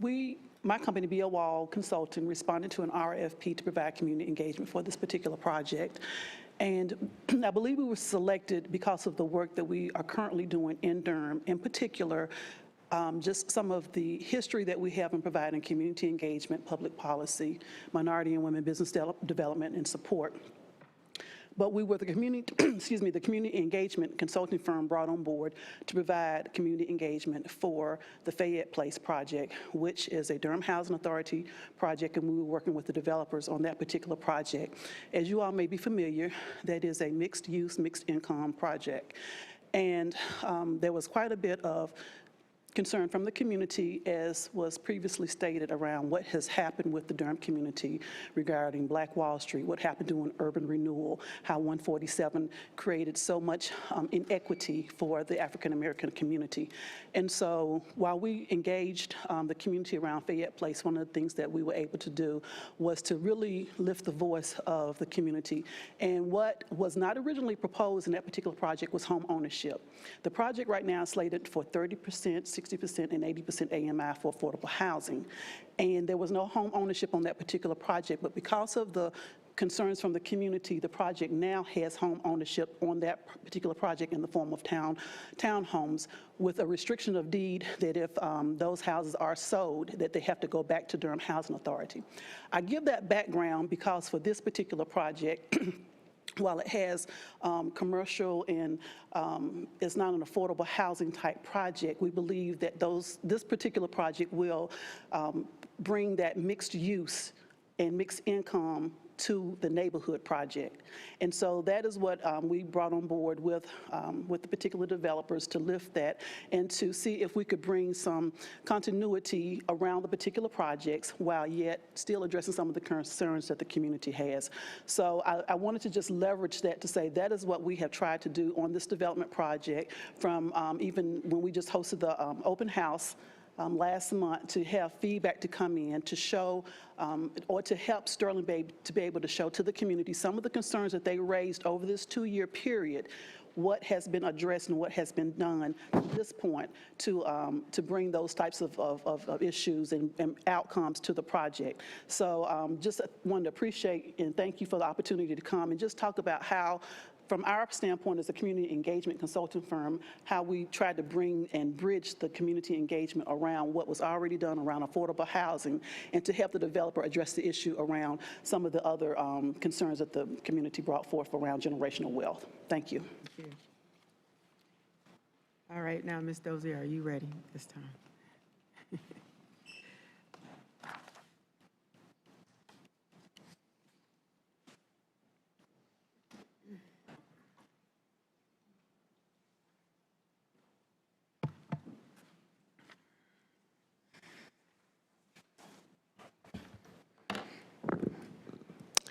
My company, B.L. Wall Consulting, responded to an RFP to provide community engagement for this particular project. And I believe we were selected because of the work that we are currently doing in Durham, in particular, just some of the history that we have in providing community engagement, public policy, minority and women business development and support. But we were the community, the community engagement consulting firm brought on board to provide community engagement for the Fayette Place project, which is a Durham Housing Authority project, and we were working with the developers on that particular project. As you all may be familiar, that is a mixed-use, mixed-income project. And there was quite a bit of concern from the community, as was previously stated, around what has happened with the Durham community regarding Black Wall Street, what happened during urban renewal, how 147 created so much inequity for the African-American community. And so while we engaged the community around Fayette Place, one of the things that we were able to do was to really lift the voice of the community. And what was not originally proposed in that particular project was home ownership. The project right now is slated for 30%, 60% and 80% AMI for affordable housing. And there was no home ownership on that particular project, but because of the concerns from the community, the project now has home ownership on that particular project in the form of townhomes, with a restriction of deed that if those houses are sold, that they have to go back to Durham Housing Authority. I give that background because for this particular project, while it has commercial and it's not an affordable housing type project, we believe that this particular project will bring that mixed use and mixed income to the neighborhood project. And so that is what we brought on board with the particular developers to lift that and to see if we could bring some continuity around the particular projects while yet still addressing some of the concerns that the community has. So I wanted to just leverage that to say that is what we have tried to do on this development project, from even when we just hosted the open house last month, to have feedback to come in to show or to help Sterling Bay to be able to show to the community some of the concerns that they raised over this 2-year period, what has been addressed and what has been done at this point to bring those types of issues and outcomes to the project. So just wanted to appreciate and thank you for the opportunity to come and just talk about how, from our standpoint as a community engagement consulting firm, how we tried to bring and bridge the community engagement around what was already done around affordable housing, and to help the developer address the issue around some of the other concerns that the community brought forth around generational wealth. Thank you. Thank you. All right, now, Ms. Dozier, are you ready this time?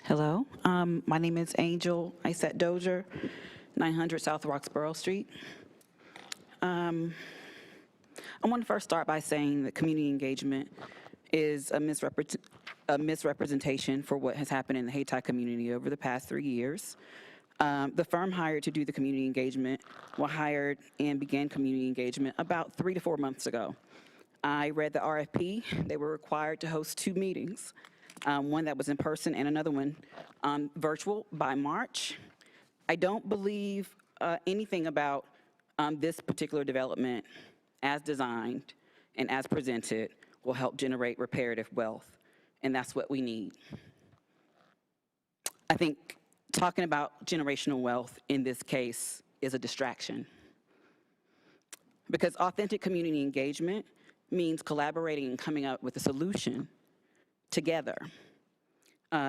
Hello, my name is Angel Isette Dozier, 900 South Roxborough Street. I want to first start by saying that community engagement is a misrepresentation for what has happened in the Hayti community over the past 3 years. The firm hired to do the community engagement were hired and began community engagement about 3 to 4 months ago. I read the RFP. They were required to host 2 meetings. One that was in person and another one virtual by March. I don't believe anything about this particular development as designed and as presented will help generate reparative wealth, and that's what we need. I think talking about generational wealth in this case is a distraction, because authentic community engagement means collaborating and coming up with a solution together,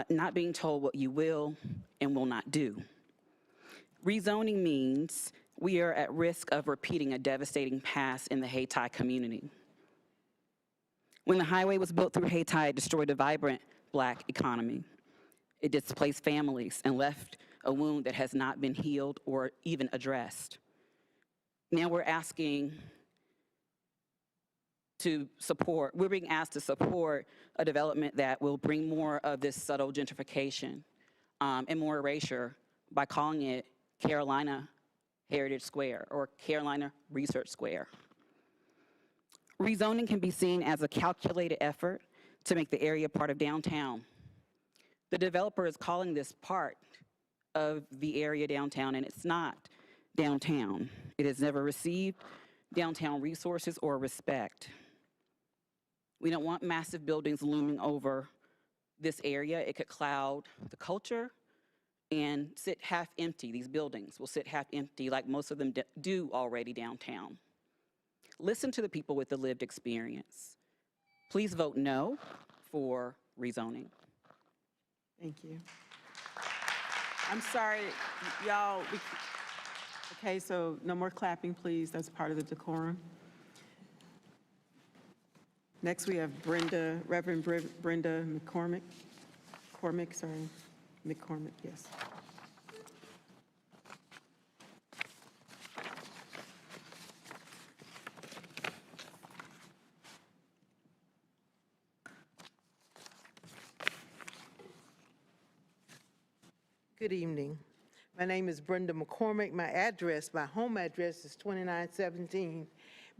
not being told what you will and will not do. Rezoning means we are at risk of repeating a devastating past in the Hayti community. When the highway was built through Hayti, it destroyed a vibrant Black economy. It displaced families and left a wound that has not been healed or even addressed. Now we're being asked to support a development that will bring more of this subtle gentrification and more erasure by calling it Carolina Heritage Square or Carolina Research Square. Rezoning can be seen as a calculated effort to make the area part of downtown. The developer is calling this part of the area downtown, and it's not downtown. It has never received downtown resources or respect. We don't want massive buildings looming over this area. It could cloud the culture and sit half empty. These buildings will sit half empty like most of them do already downtown. Listen to the people with the lived experience. Please vote no for rezoning. Thank you. I'm sorry, y'all. Okay, so no more clapping, please. That's part of the decorum. Next, we have Reverend Brenda McCormick. McCormick, yes. Good evening. My name is Brenda McCormick. My home address is 2917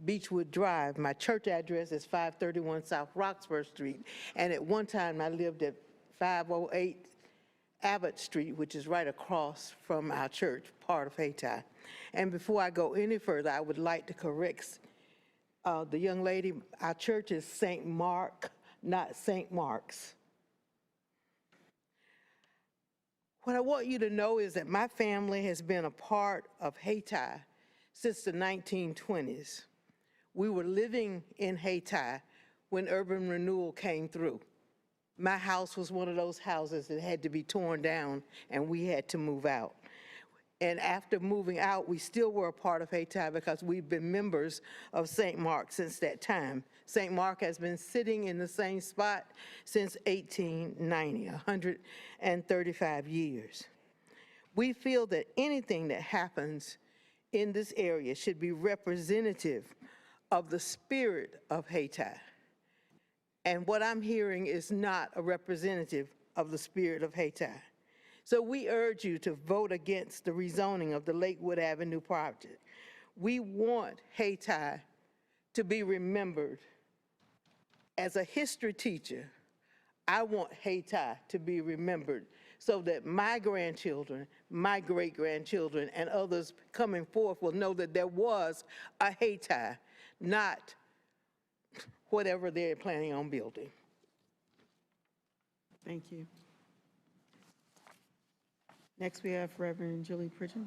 Beechwood Drive. My church address is 531 South Roxborough Street. And at one time, I lived at 508 Abbott Street, which is right across from our church, part of Hayti. And before I go any further, I would like to correct the young lady. Our church is St. Mark, not St. Mark's. What I want you to know is that my family has been a part of Hayti since the 1920s. We were living in Hayti when urban renewal came through. My house was one of those houses that had to be torn down, and we had to move out. And after moving out, we still were a part of Hayti because we've been members of St. Mark since that time. St. Mark has been sitting in the same spot since 1890, 135 years. We feel that anything that happens in this area should be representative of the spirit of Hayti. And what I'm hearing is not a representative of the spirit of Hayti. So we urge you to vote against the rezoning of the Lakewood Avenue project. We want Hayti to be remembered. As a history teacher, I want Hayti to be remembered so that my grandchildren, my great-grandchildren, and others coming forth will know that there was a Hayti, not whatever they're planning on building. Thank you. Next, we have Reverend Julian Pridgen.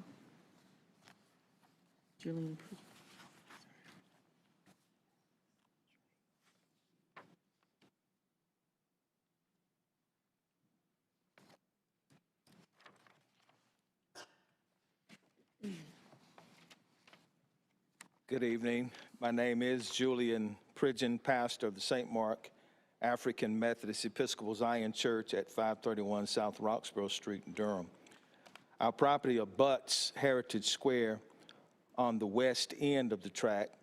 Good evening. My name is Julian Pridgen, pastor of the St. Mark African Methodist Episcopal Zion Church at 531 South Roxborough Street in Durham. Our property abuts Heritage Square on the west end of the tract,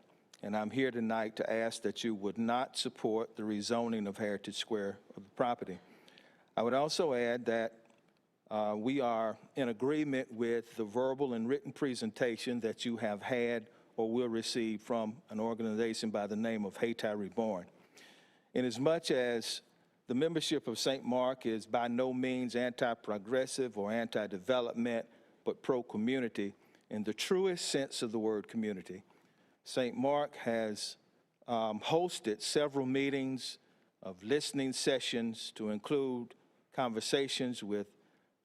and I'm here tonight to ask that you would not support the rezoning of Heritage Square of the property. I would also add that we are in agreement with the verbal and written presentation that you have had or will receive from an organization by the name of Hayti Reborn. Inasmuch as the membership of St. Mark is by no means anti-progressive or anti-development, but pro-community in the truest sense of the word community. St. Mark has hosted several meetings of listening sessions to include conversations with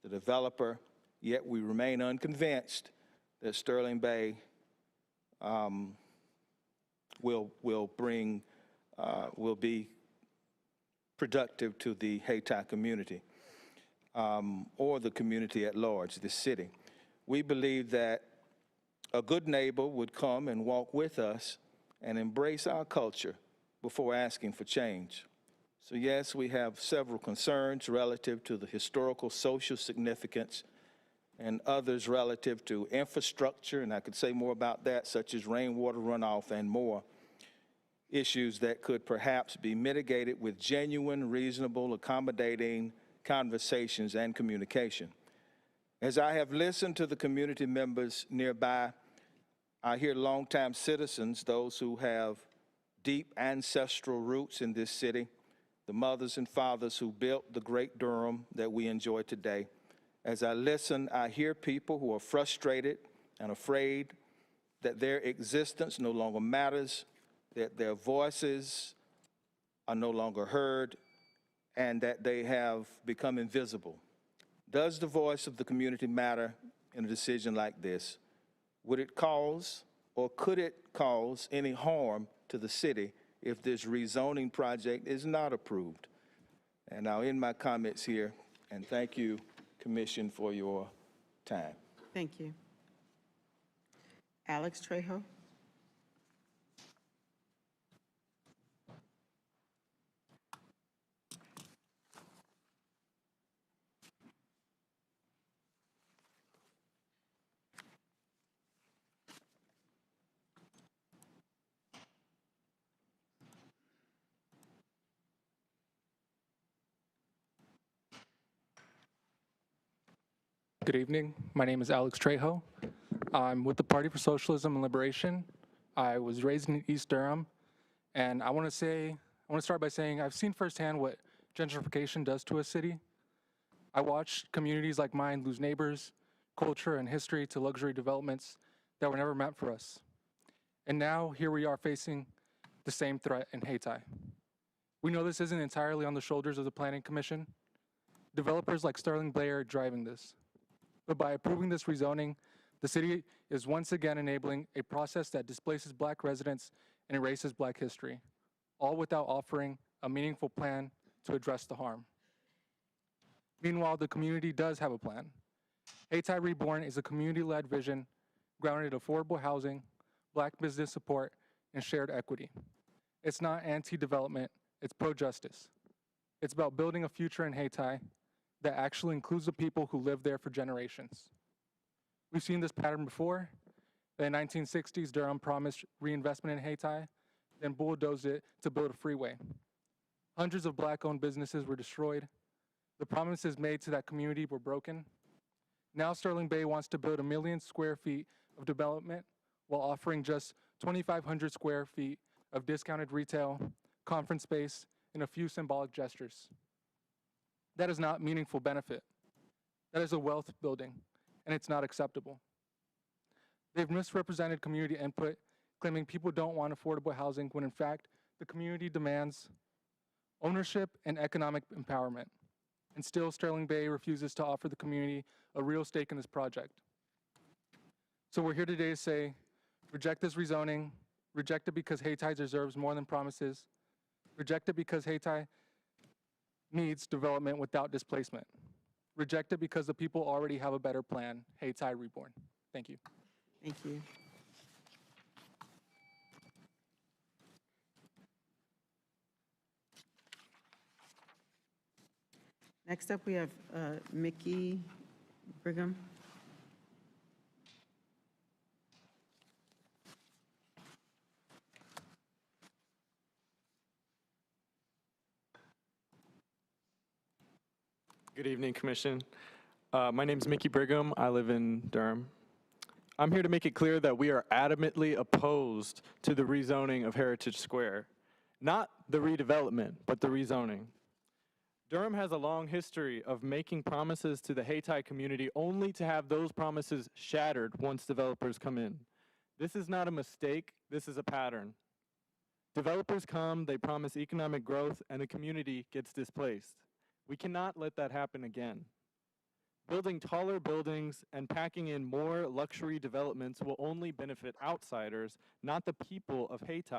the developer, yet we remain unconvinced that Sterling Bay will be productive to the Hayti community or the community at large, the city. We believe that a good neighbor would come and walk with us and embrace our culture before asking for change. So yes, we have several concerns relative to the historical social significance and others relative to infrastructure, and I could say more about that, such as rainwater runoff and more issues that could perhaps be mitigated with genuine, reasonable, accommodating conversations and communication. As I have listened to the community members nearby, I hear longtime citizens, those who have deep ancestral roots in this city, the mothers and fathers who built the great Durham that we enjoy today. As I listen, I hear people who are frustrated and afraid that their existence no longer matters, that their voices are no longer heard, and that they have become invisible. Does the voice of the community matter in a decision like this? Would it cause, or could it cause, any harm to the city if this rezoning project is not approved? And I'll end my comments here, and thank you, Commission, for your time. Thank you. Alex Trejo. Good evening. My name is Alex Trejo. I'm with the Party for Socialism and Liberation. I was raised in East Durham, and I want to start by saying I've seen firsthand what gentrification does to a city. I watched communities like mine lose neighbors, culture, and history to luxury developments that were never meant for us. And now here we are facing the same threat in Hayti. We know this isn't entirely on the shoulders of the Planning Commission. Developers like Sterling Bay are driving this. But by approving this rezoning, the city is once again enabling a process that displaces Black residents and erases Black history, all without offering a meaningful plan to address the harm. Meanwhile, the community does have a plan. Hayti Reborn is a community-led vision grounded in affordable housing, Black business support, and shared equity. It's not anti-development, it's pro-justice. It's about building a future in Hayti that actually includes the people who live there for generations. We've seen this pattern before. In the 1960s, Durham promised reinvestment in Hayti, then bulldozed it to build a freeway. Hundreds of Black-owned businesses were destroyed. The promises made to that community were broken. Now Sterling Bay wants to build 1 million square feet of development while offering just 2,500 square feet of discounted retail, conference space, and a few symbolic gestures. That is not meaningful benefit. That is a wealth building, and it's not acceptable. They've misrepresented community input, claiming people don't want affordable housing when in fact the community demands ownership and economic empowerment. And still Sterling Bay refuses to offer the community a real stake in this project. So we're here today to say, reject this rezoning, reject it because Hayti deserves more than promises, reject it because Hayti needs development without displacement. Reject it because the people already have a better plan, Hayti Reborn. Thank you. Thank you. Next up, we have Mickey Brigham. Good evening, Commission. My name is Mickey Brigham. I live in Durham. I'm here to make it clear that we are adamantly opposed to the rezoning of Heritage Square. Not the redevelopment, but the rezoning. Durham has a long history of making promises to the Hayti community only to have those promises shattered once developers come in. This is not a mistake, this is a pattern. Developers come, they promise economic growth, and the community gets displaced. We cannot let that happen again. Building taller buildings and packing in more luxury developments will only benefit outsiders, not the people of Hayti.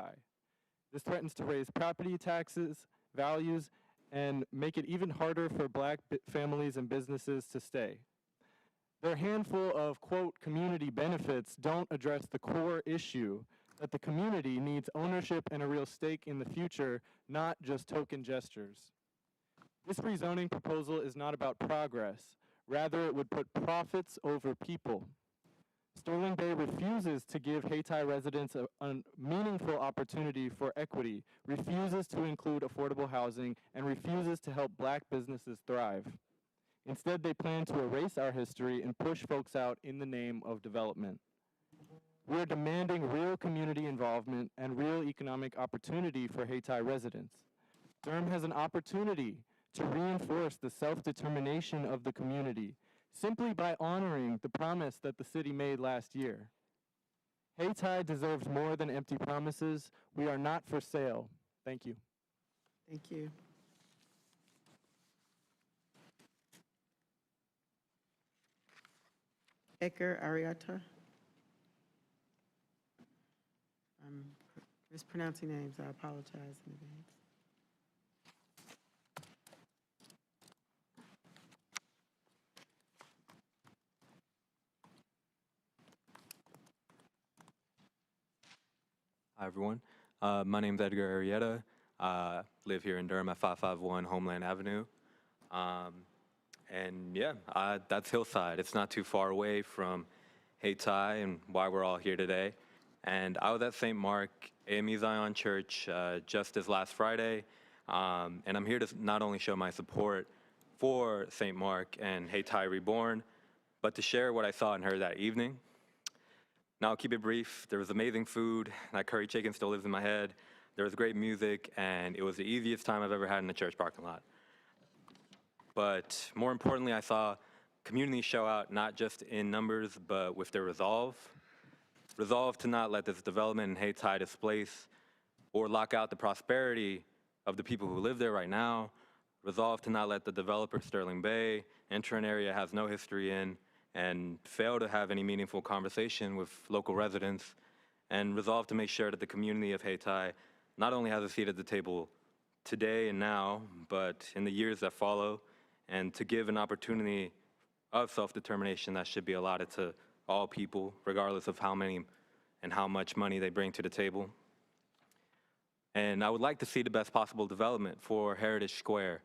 This threatens to raise property taxes, values, and make it even harder for Black families and businesses to stay. Their handful of, quote, community benefits don't address the core issue that the community needs ownership and a real stake in the future, not just token gestures. This rezoning proposal is not about progress. Rather, it would put profits over people. Sterling Bay refuses to give Hayti residents a meaningful opportunity for equity, refuses to include affordable housing, and refuses to help Black businesses thrive. Instead, they plan to erase our history and push folks out in the name of development. We are demanding real community involvement and real economic opportunity for Hayti residents. Durham has an opportunity to reinforce the self-determination of the community simply by honoring the promise that the city made last year. Hayti deserves more than empty promises. We are not for sale. Thank you. Thank you. Edgar Arietta. I'm mispronouncing names. I apologize in advance. Hi, everyone. My name is Edgar Arietta. Live here in Durham at 551 Homeland Avenue. And yeah, that's Hillside. It's not too far away from Hayti and why we're all here today. And I was at St. Mark AME Zion Church just this last Friday. And I'm here to not only show my support for St. Mark and Hayti Reborn, but to share what I saw and heard that evening. Now, I'll keep it brief. There was amazing food. That curry chicken still lives in my head. There was great music, and it was the easiest time I've ever had in a church parking lot. But more importantly, I saw community show out not just in numbers, but with their resolve. Resolve to not let this development in Hayti displace or lock out the prosperity of the people who live there right now. Resolve to not let the developer Sterling Bay enter an area it has no history in and fail to have any meaningful conversation with local residents, and resolve to make sure that the community of Hayti not only has a seat at the table today and now, but in the years that follow, and to give an opportunity of self-determination that should be allotted to all people, regardless of how many and how much money they bring to the table. And I would like to see the best possible development for Heritage Square.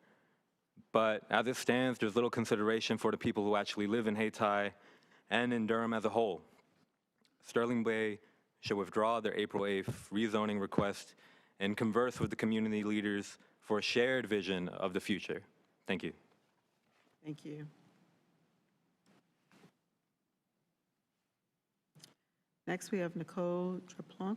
But as it stands, there's little consideration for the people who actually live in Hayti and in Durham as a whole. Sterling Bay should withdraw their April 8th rezoning request and converse with the community leaders for a shared vision of the future. Thank you. Thank you. Next, we have Nicole Traplunk.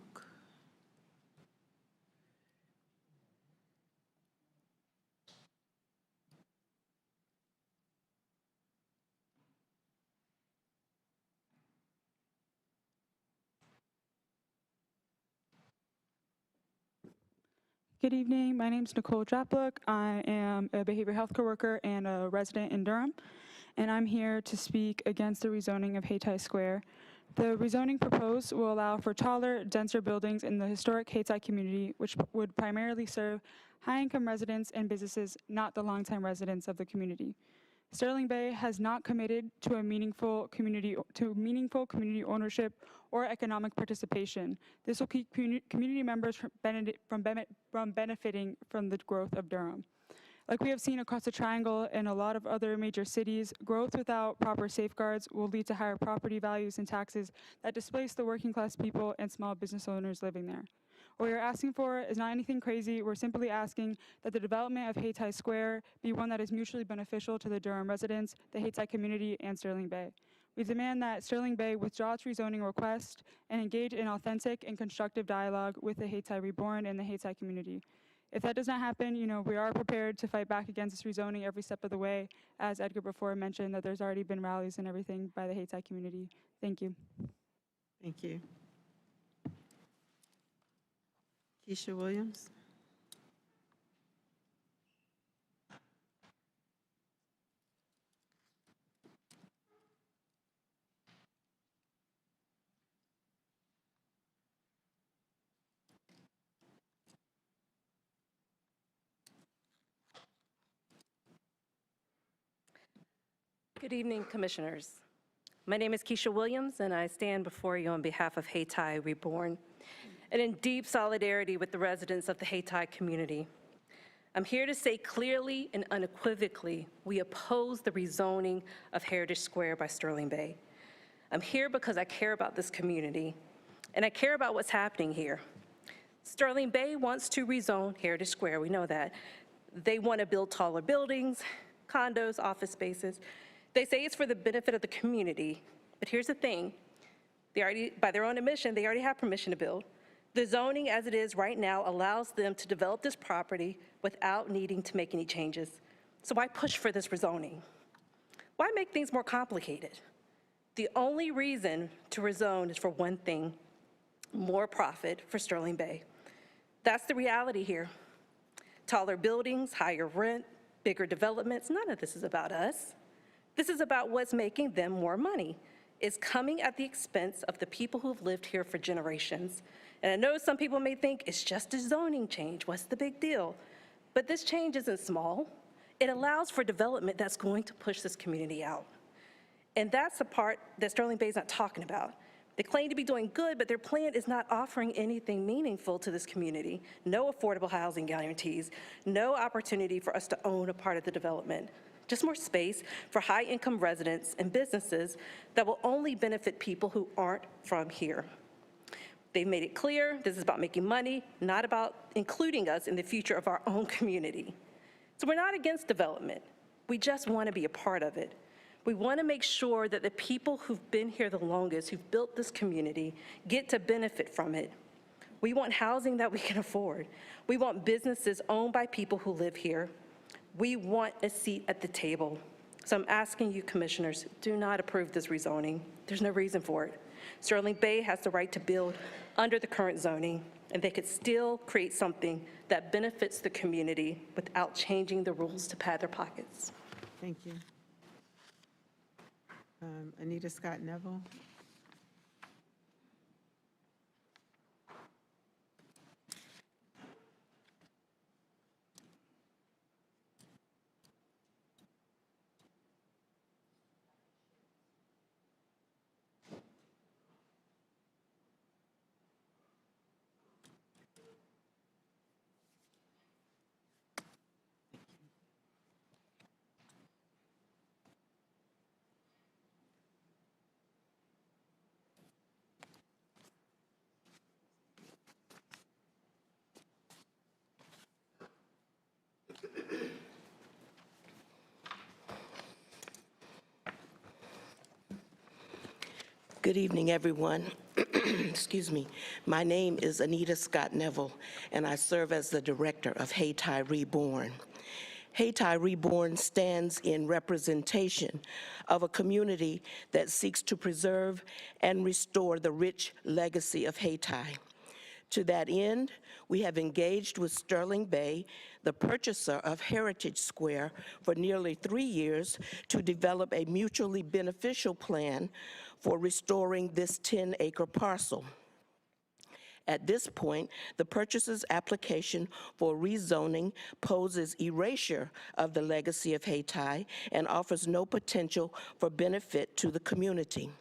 Good evening. My name is Nicole Drapluk. I am a behavioral health care worker and a resident in Durham, and I'm here to speak against the rezoning of Hayti Square. The rezoning proposed will allow for taller, denser buildings in the historic Hayti community, which would primarily serve high-income residents and businesses, not the longtime residents of the community. Sterling Bay has not committed to a meaningful community ownership or economic participation. This will keep community members from benefiting from the growth of Durham. Like we have seen across the Triangle and a lot of other major cities, growth without proper safeguards will lead to higher property values and taxes that displace the working class people and small business owners living there. What we are asking for is not anything crazy. We're simply asking that the development of Hayti Square be one that is mutually beneficial to the Durham residents, the Hayti community, and Sterling Bay. We demand that Sterling Bay withdraw its rezoning request and engage in authentic and constructive dialogue with the Hayti Reborn and the Hayti community. If that does not happen, we are prepared to fight back against this rezoning every step of the way. As Edgar before mentioned, that there's already been rallies and everything by the Hayti community. Thank you. Thank you. Keisha Williams. Good evening, Commissioners. My name is Keisha Williams, and I stand before you on behalf of Hayti Reborn, and in deep solidarity with the residents of the Hayti community. I'm here to say clearly and unequivocally, we oppose the rezoning of Heritage Square by Sterling Bay. I'm here because I care about this community, and I care about what's happening here. Sterling Bay wants to rezone Heritage Square, we know that. They want to build taller buildings, condos, office spaces. They say it's for the benefit of the community, but here's the thing. By their own admission, they already have permission to build. The zoning as it is right now allows them to develop this property without needing to make any changes. So why push for this rezoning? Why make things more complicated? The only reason to rezone is for one thing, more profit for Sterling Bay. That's the reality here. Taller buildings, higher rent, bigger developments, none of this is about us. This is about what's making them more money. It's coming at the expense of the people who've lived here for generations. And I know some people may think it's just a zoning change. What's the big deal? But this change isn't small. It allows for development that's going to push this community out. And that's the part that Sterling Bay is not talking about. They claim to be doing good, but their plan is not offering anything meaningful to this community. No affordable housing guarantees, no opportunity for us to own a part of the development. Just more space for high-income residents and businesses that will only benefit people who aren't from here. They've made it clear this is about making money, not about including us in the future of our own community. So we're not against development. We just want to be a part of it. We want to make sure that the people who've been here the longest, who've built this community, get to benefit from it. We want housing that we can afford. We want businesses owned by people who live here. We want a seat at the table. So I'm asking you, commissioners, do not approve this rezoning. There's no reason for it. Sterling Bay has the right to build under the current zoning, and they could still create something that benefits the community without changing the rules to pad their pockets. Thank you. Anita Scott Neville. Good evening, everyone. Excuse me. My name is Anita Scott Neville, and I serve as the director of Hayti Reborn. Hayti Reborn stands in representation of a community that seeks to preserve and restore the rich legacy of Hayti. To that end, we have engaged with Sterling Bay, the purchaser of Heritage Square, for nearly 3 years to develop a mutually beneficial plan for restoring this 10-acre parcel. At this point, the purchaser's application for rezoning poses erasure of the legacy of Hayti and offers no potential for benefit to the community.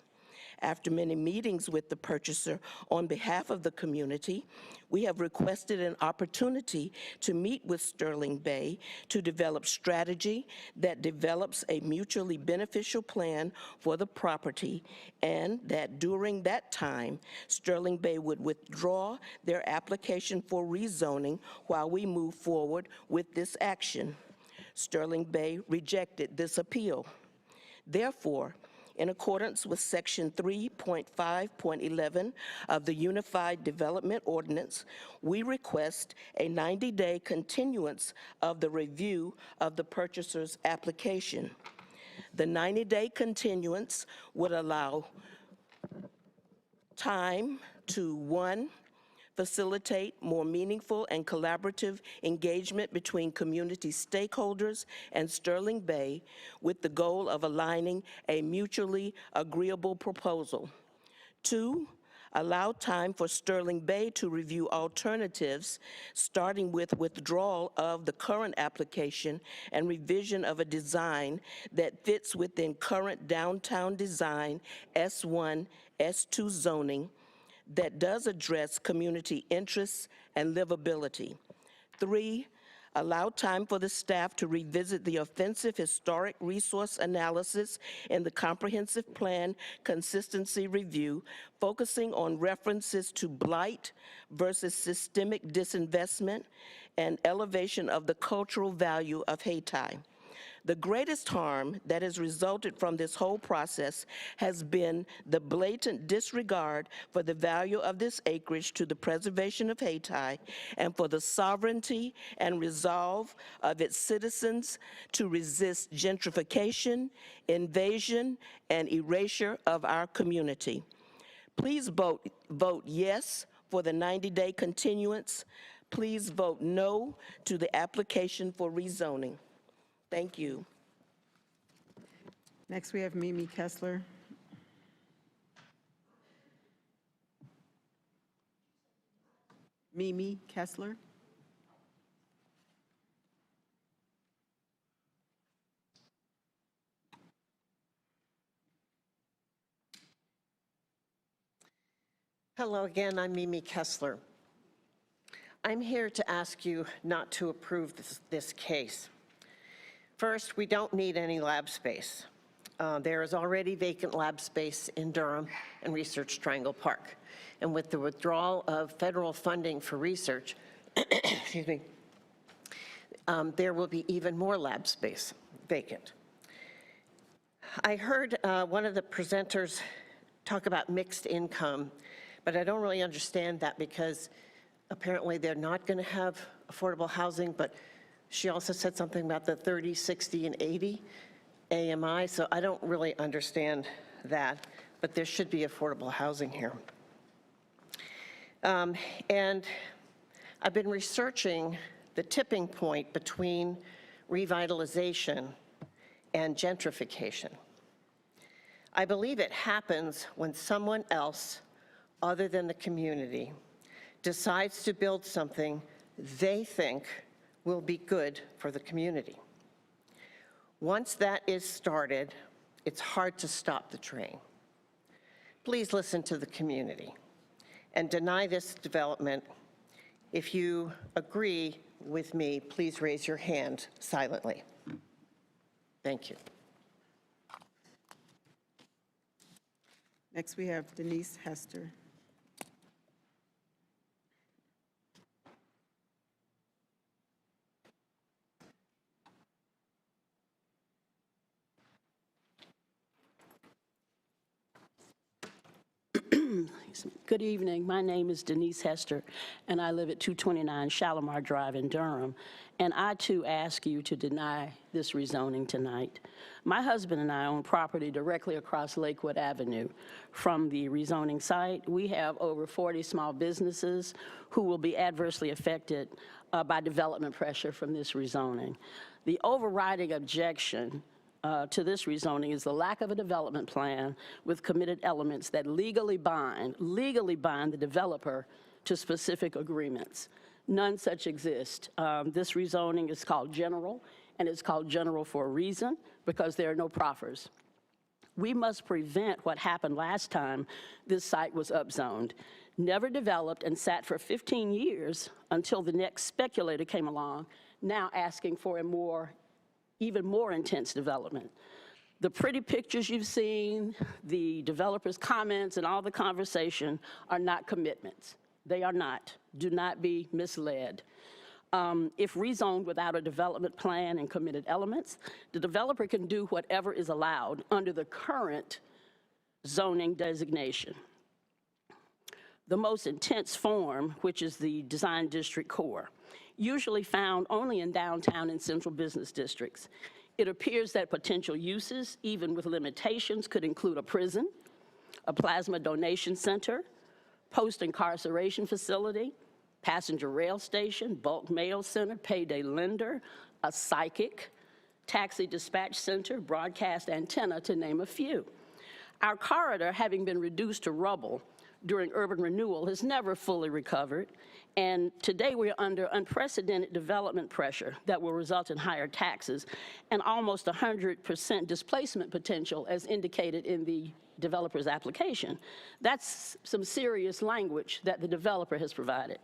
After many meetings with the purchaser on behalf of the community, we have requested an opportunity to meet with Sterling Bay to develop strategy that develops a mutually beneficial plan for the property, and that during that time, Sterling Bay would withdraw their application for rezoning while we move forward with this action. Sterling Bay rejected this appeal. Therefore, In accordance with Section 3.5.11 of the Unified Development Ordinance, we request a 90-day continuance of the review of the purchaser's application. The 90-day continuance would allow time to, 1, facilitate more meaningful and collaborative engagement between community stakeholders and Sterling Bay with the goal of aligning a mutually agreeable proposal. 2, allow time for Sterling Bay to review alternatives, starting with withdrawal of the current application and revision of a design that fits within current downtown design S1, S2 zoning that does address community interests and livability. 3, allow time for the staff to revisit the offensive historic resource analysis in the comprehensive plan consistency review, focusing on references to blight versus systemic disinvestment and elevation of the cultural value of Hayti. The greatest harm that has resulted from this whole process has been the blatant disregard for the value of this acreage to the preservation of Hayti and for the sovereignty and resolve of its citizens to resist gentrification, invasion, and erasure of our community. Please vote yes for the 90-day continuance. Please vote no to the application for rezoning. Thank you. Next, we have Mimi Kessler. Mimi Kessler. Hello again, I'm Mimi Kessler. I'm here to ask you not to approve this case. First, we don't need any lab space. There is already vacant lab space in Durham and Research Triangle Park. And with the withdrawal of federal funding for research, excuse me, there will be even more lab space vacant. I heard one of the presenters talk about mixed income, but I don't really understand that because apparently they're not going to have affordable housing, but she also said something about the 30, 60, and 80 AMI, so I don't really understand that, but there should be affordable housing here. And I've been researching the tipping point between revitalization and gentrification. I believe it happens when someone else, other than the community, decides to build something they think will be good for the community. Once that is started, it's hard to stop the train. Please listen to the community and deny this development. If you agree with me, please raise your hand silently. Thank you. Next, we have Denise Hester. Good evening. My name is Denise Hester, and I live at 229 Shalimar Drive in Durham. And I, too, ask you to deny this rezoning tonight. My husband and I own property directly across Lakewood Avenue from the rezoning site. We have over 40 small businesses who will be adversely affected by development pressure from this rezoning. The overriding objection to this rezoning is the lack of a development plan with committed elements that legally bind the developer to specific agreements. None such exist. This rezoning is called general, and it's called general for a reason, because there are no proffers. We must prevent what happened last time this site was upzoned, never developed, and sat for 15 years until the next speculator came along, now asking for a even more intense development. The pretty pictures you've seen, the developers' comments, and all the conversation are not commitments. They are not. Do not be misled. If rezoned without a development plan and committed elements, the developer can do whatever is allowed under the current zoning designation. The most intense form, which is the design district core, usually found only in downtown and central business districts. It appears that potential uses, even with limitations, could include a prison, a plasma donation center, post-incarceration facility, passenger rail station, bulk mail center, payday lender, a psychic, taxi dispatch center, broadcast antenna, to name a few. Our corridor, having been reduced to rubble during urban renewal, has never fully recovered, and today we're under unprecedented development pressure that will result in higher taxes and almost 100% displacement potential as indicated in the developer's application. That's some serious language that the developer has provided.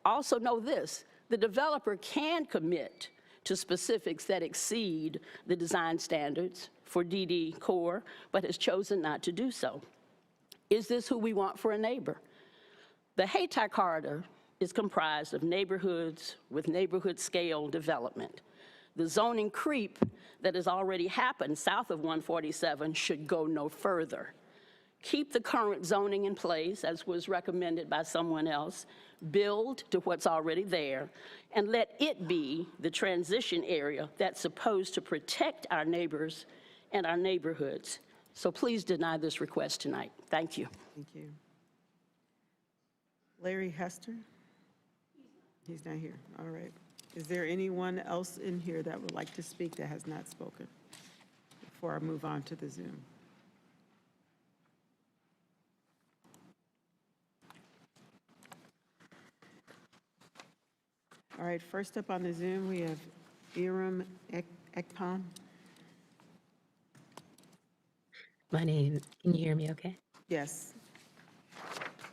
Also know this, the developer can commit to specifics that exceed the design standards for DD Core, but has chosen not to do so. Is this who we want for a neighbor? The Hayti Corridor is comprised of neighborhoods with neighborhood scale development. The zoning creep that has already happened south of 147 should go no further. Keep the current zoning in place, as was recommended by someone else, build to what's already there, and let it be the transition area that's supposed to protect our neighbors and our neighborhoods. So please deny this request tonight. Thank you. Thank you. Larry Hester? He's not here. All right. Is there anyone else in here that would like to speak that has not spoken before I move on to the Zoom? All right, first up on the Zoom, we have Iram Ekpan. My name, can you hear me okay? Yes.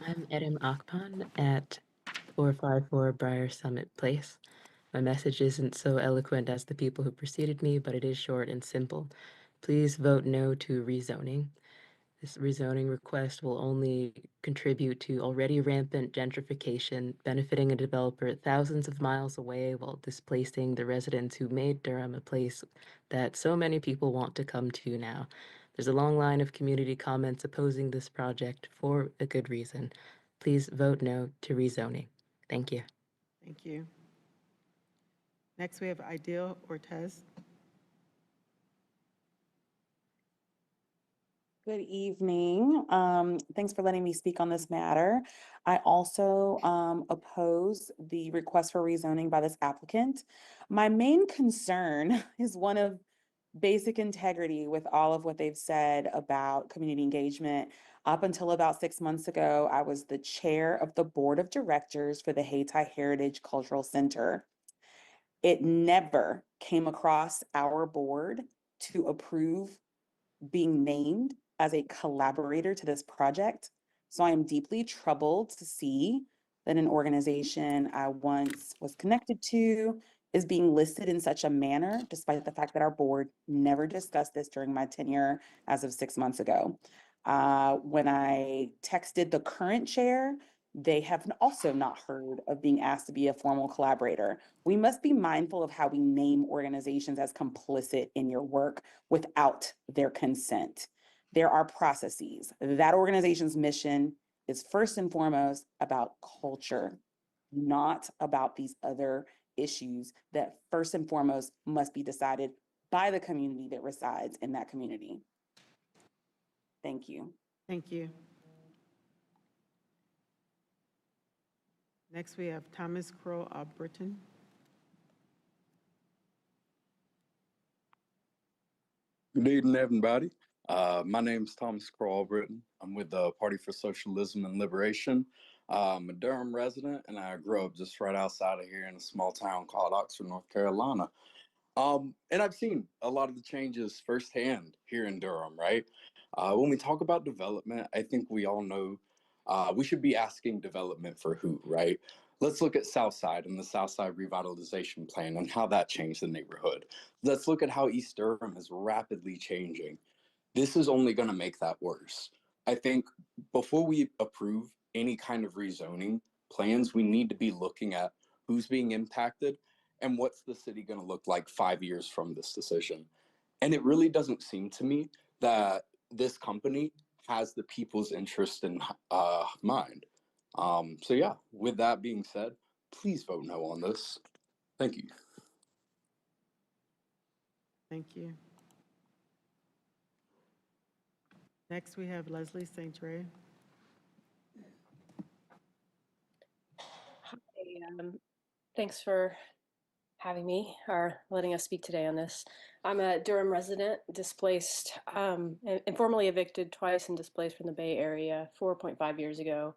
I'm Edim Akpan at 454 Briar Summit Place. My message isn't so eloquent as the people who preceded me, but it is short and simple. Please vote no to rezoning. This rezoning request will only contribute to already rampant gentrification, benefiting a developer thousands of miles away while displacing the residents who made Durham a place that so many people want to come to now. There's a long line of community comments opposing this project for a good reason. Please vote no to rezoning. Thank you. Thank you. Next, we have Ideal Ortez. Good evening. Thanks for letting me speak on this matter. I also oppose the request for rezoning by this applicant. My main concern is one of basic integrity with all of what they've said about community engagement. Up until about 6 months ago, I was the chair of the board of directors for the Hayti Heritage Cultural Center. It never came across our board to approve being named as a collaborator to this project. So I am deeply troubled to see that an organization I once was connected to is being listed in such a manner, despite the fact that our board never discussed this during my tenure as of 6 months ago. When I texted the current chair, they have also not heard of being asked to be a formal collaborator. We must be mindful of how we name organizations as complicit in your work without their consent. There are processes. That organization's mission is first and foremost about culture, not about these other issues that first and foremost must be decided by the community that resides in that community. Thank you. Thank you. Next, we have Thomas Crow of Britton. Good evening, everybody. My name is Thomas Crow Britton. I'm with the Party for Socialism and Liberation. I'm a Durham resident, and I grew up just right outside of here in a small town called Oxford, North Carolina. And I've seen a lot of the changes firsthand here in Durham, right? When we talk about development, I think we all know we should be asking development for who, right? Let's look at Southside and the Southside Revitalization Plan and how that changed the neighborhood. Let's look at how East Durham is rapidly changing. This is only going to make that worse. I think before we approve any kind of rezoning plans, we need to be looking at who's being impacted, and what's the city going to look like 5 years from this decision. And it really doesn't seem to me that this company has the people's interest in mind. So yeah, with that being said, please vote no on this. Thank you. Thank you. Next, we have Leslie St. Ray. Thanks for having me or letting us speak today on this. I'm a Durham resident, displaced, informally evicted twice and displaced from the Bay Area 4.5 years ago.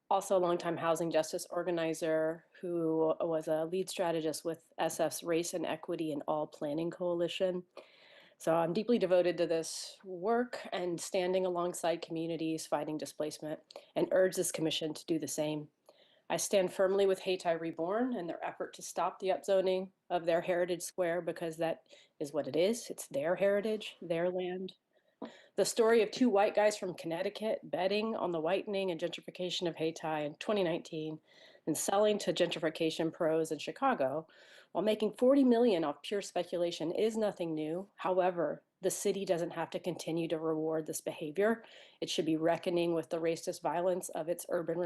Also a longtime housing justice organizer who was a lead strategist with SF's Race and Equity in All Planning Coalition. So I'm deeply devoted to this work and standing alongside communities fighting displacement, and urge this commission to do the same. I stand firmly with Hayti Reborn and their effort to stop the upzoning of their heritage square, because that is what it is. It's their heritage, their land. The story of two white guys from Connecticut betting on the whitening and gentrification of Hayti in 2019 and selling to gentrification pros in Chicago while making $40 million off pure speculation is nothing new. However, the city doesn't have to continue to reward this behavior. It should be reckoning with the racist violence of its urban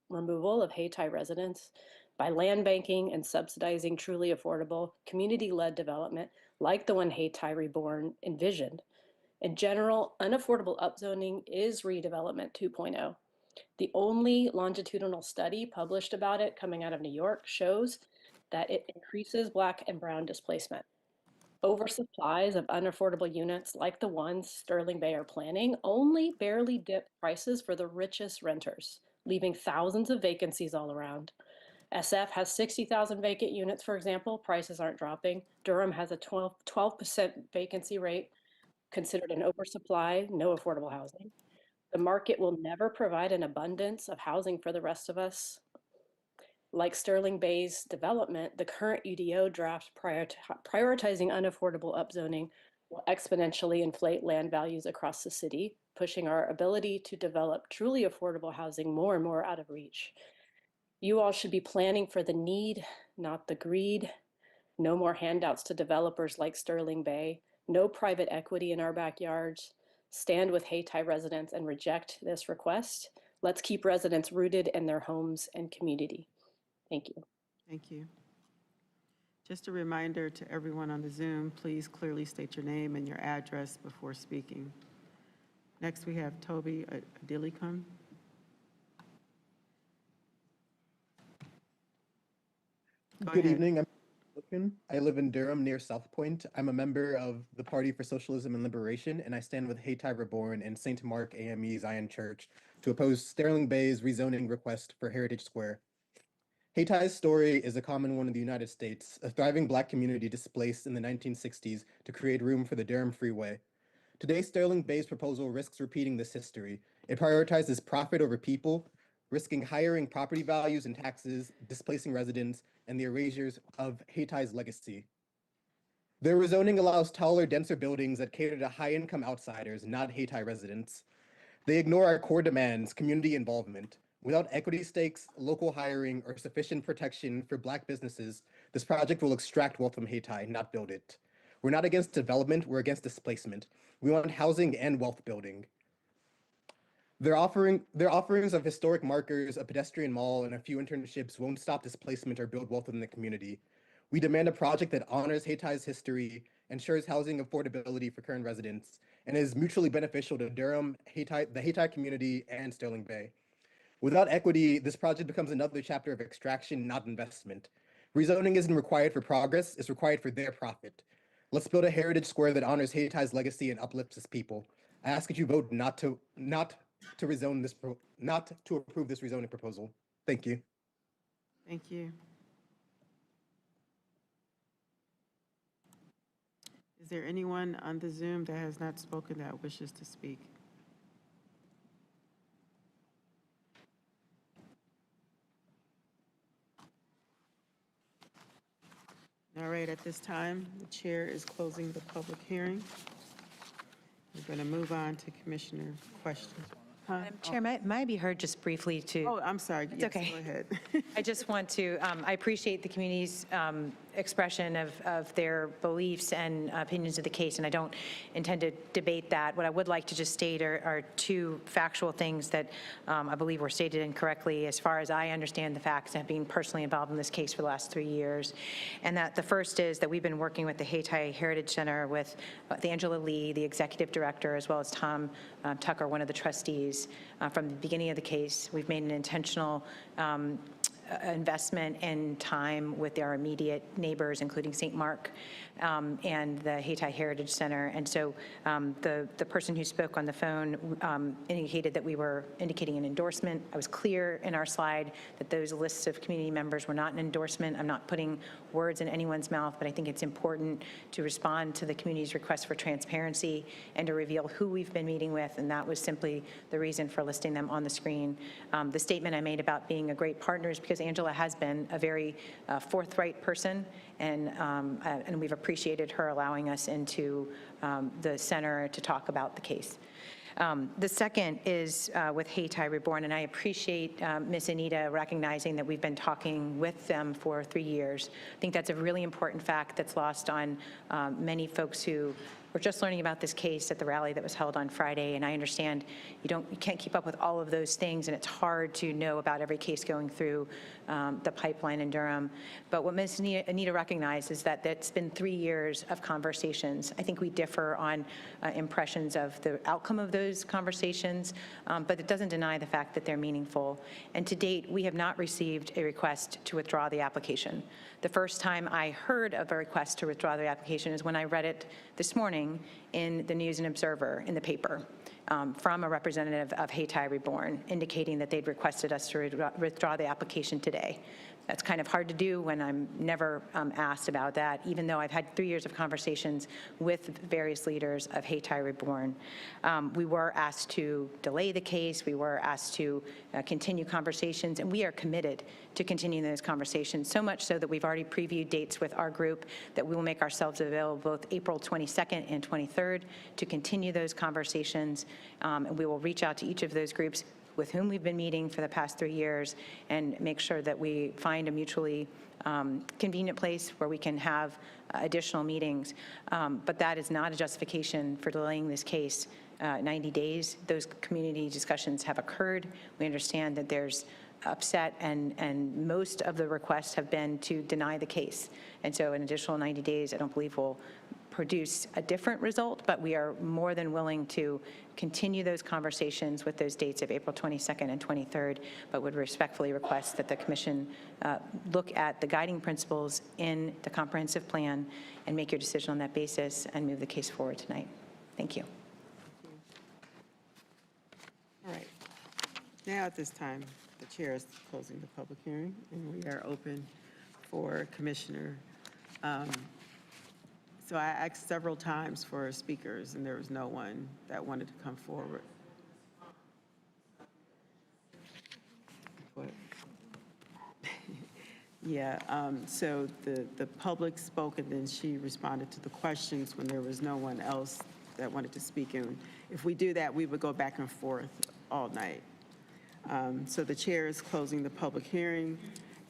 removal of Hayti residents by land banking and subsidizing truly affordable community-led development like the one Hayti Reborn envisioned. In general, unaffordable upzoning is redevelopment 2.0. The only longitudinal study published about it coming out of New York shows that it increases Black and brown displacement. Oversupplies of unaffordable units like the ones Sterling Bay are planning only barely dip prices for the richest renters, leaving thousands of vacancies all around. SF has 60,000 vacant units, for example. Prices aren't dropping. Durham has a 12% vacancy rate, considered an oversupply, no affordable housing. The market will never provide an abundance of housing for the rest of us. Like Sterling Bay's development, the current UDO draft prioritizing unaffordable upzoning will exponentially inflate land values across the city, pushing our ability to develop truly affordable housing more and more out of reach. You all should be planning for the need, not the greed. No more handouts to developers like Sterling Bay. No private equity in our backyards. Stand with Hayti residents and reject this request. Let's keep residents rooted in their homes and community. Thank you. Thank you. Just a reminder to everyone on the Zoom, please clearly state your name and your address before speaking. Next, we have Toby Adilikun. Good evening. I live in Durham near South Point. I'm a member of the Party for Socialism and Liberation, and I stand with Hayti Reborn and St. Mark AME Zion Church to oppose Sterling Bay's rezoning request for Heritage Square. Hayti's story is a common one in the United States, a thriving Black community displaced in the 1960s to create room for the Durham Freeway. Today, Sterling Bay's proposal risks repeating this history. It prioritizes profit over people, risking higher property values and taxes, displacing residents, and the erasure of Hayti's legacy. Their rezoning allows taller, denser buildings that cater to high-income outsiders, not Hayti residents. They ignore our core demands, community involvement. Without equity stakes, local hiring, or sufficient protection for Black businesses, this project will extract wealth from Hayti, not build it. We're not against development, we're against displacement. We want housing and wealth building. Their offerings of historic markers, a pedestrian mall, and a few internships won't stop displacement or build wealth in the community. We demand a project that honors Hayti's history, ensures housing affordability for current residents, and is mutually beneficial to Durham, the Hayti community, and Sterling Bay. Without equity, this project becomes another chapter of extraction, not investment. Rezoning isn't required for progress, it's required for their profit. Let's build a heritage square that honors Hayti's legacy and uplifts its people. I ask that you vote not to approve this rezoning proposal. Thank you. Thank you. Is there anyone on the Zoom that has not spoken that wishes to speak? All right, at this time, the chair is closing the public hearing. We're going to move on to commissioner questions. Madam Chair, may I be heard just briefly to? Oh, I'm sorry. It's Yes, okay. Go ahead. I just want to, I appreciate the community's expression of their beliefs and opinions of the case, and I don't intend to debate that. What I would like to just state are two factual things that I believe were stated incorrectly as far as I understand the facts and being personally involved in this case for the last 3 years. And that the first is that we've been working with the Hayti Heritage Center with Angela Lee, the executive director, as well as Tom Tucker, one of the trustees, from the beginning of the case. We've made an intentional investment and time with our immediate neighbors, including St. Mark and the Hayti Heritage Center. And so the person who spoke on the phone indicated that we were indicating an endorsement. I was clear in our slide that those lists of community members were not an endorsement. I'm not putting words in anyone's mouth, but I think it's important to respond to the community's request for transparency and to reveal who we've been meeting with, and that was simply the reason for listing them on the screen. The statement I made about being a great partner is because Angela has been a very forthright person, and we've appreciated her allowing us into the center to talk about the case. The second is with Hayti Reborn, and I appreciate Ms. Anita recognizing that we've been talking with them for 3 years. I think that's a really important fact that's lost on many folks who were just learning about this case at the rally that was held on Friday, and I understand you can't keep up with all of those things, and it's hard to know about every case going through the pipeline in Durham. But what Ms. Anita recognized is that it's been 3 years of conversations. I think we differ on impressions of the outcome of those conversations, but it doesn't deny the fact that they're meaningful. And to date, we have not received a request to withdraw the application. The first time I heard of a request to withdraw the application is when I read it this morning in the News and Observer in the paper from a representative of Hayti Reborn indicating that they'd requested us to withdraw the application today. That's kind of hard to do when I'm never asked about that, even though I've had 3 years of conversations with various leaders of Hayti Reborn. We were asked to delay the case. We were asked to continue conversations, and we are committed to continuing those conversations, so much so that we've already previewed dates with our group that we will make ourselves available both April 22nd and 23rd to continue those conversations, and we will reach out to each of those groups with whom we've been meeting for the past 3 years and make sure that we find a mutually convenient place where we can have additional meetings. But that is not a justification for delaying this case 90 days. Those community discussions have occurred. We understand that there's upset, and most of the requests have been to deny the case. And so an additional 90 days, I don't believe will produce a different result, but we are more than willing to continue those conversations with those dates of April 22nd and 23rd, but would respectfully request that the Commission look at the guiding principles in the comprehensive plan and make your decision on that basis and move the case forward tonight. Thank you. All right. Now at this time, the chair is closing the public hearing, and we are open for Commissioner. So I asked several times for speakers, and there was no one that wanted to come forward. What? Yeah, so the public spoke, and then she responded to the questions when there was no one else that wanted to speak. And if we do that, we would go back and forth all night. So the chair is closing the public hearing,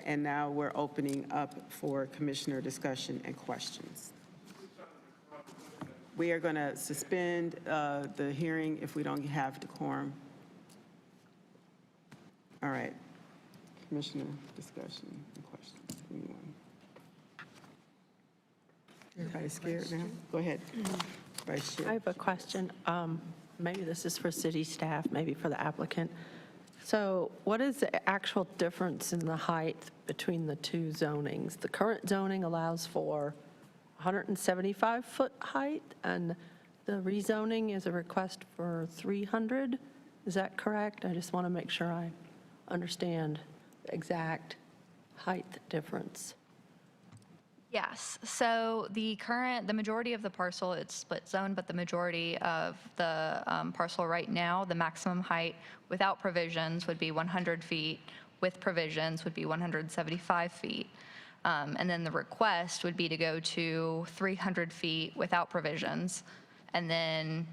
and now we're opening up for commissioner discussion and questions. We are going to suspend the hearing if we don't have the quorum. All right. Commissioner discussion and questions. Anyone? Everybody scared now? Go ahead. Vice Chair. I have a question. Maybe this is for city staff, maybe for the applicant. So what is the actual difference in the height between the two zonings? The current zoning allows for 175-foot height, and the rezoning is a request for 300. Is that correct? I just want to make sure I understand the exact height difference. Yes, so the majority of the parcel, it's split zone, but the majority of the parcel right now, the maximum height without provisions would be 100 feet, with provisions would be 175 feet. And then the request would be to go to 300 feet without provisions. And then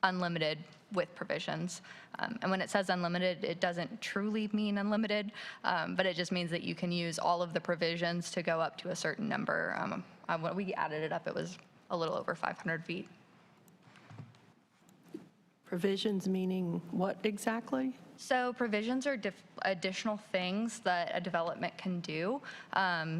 unlimited with provisions. And when it says unlimited, it doesn't truly mean unlimited, but it just means that you can use all of the provisions to go up to a certain number. When we added it up, it was a little over 500 feet. Provisions meaning what exactly? So provisions are additional things that a development can do.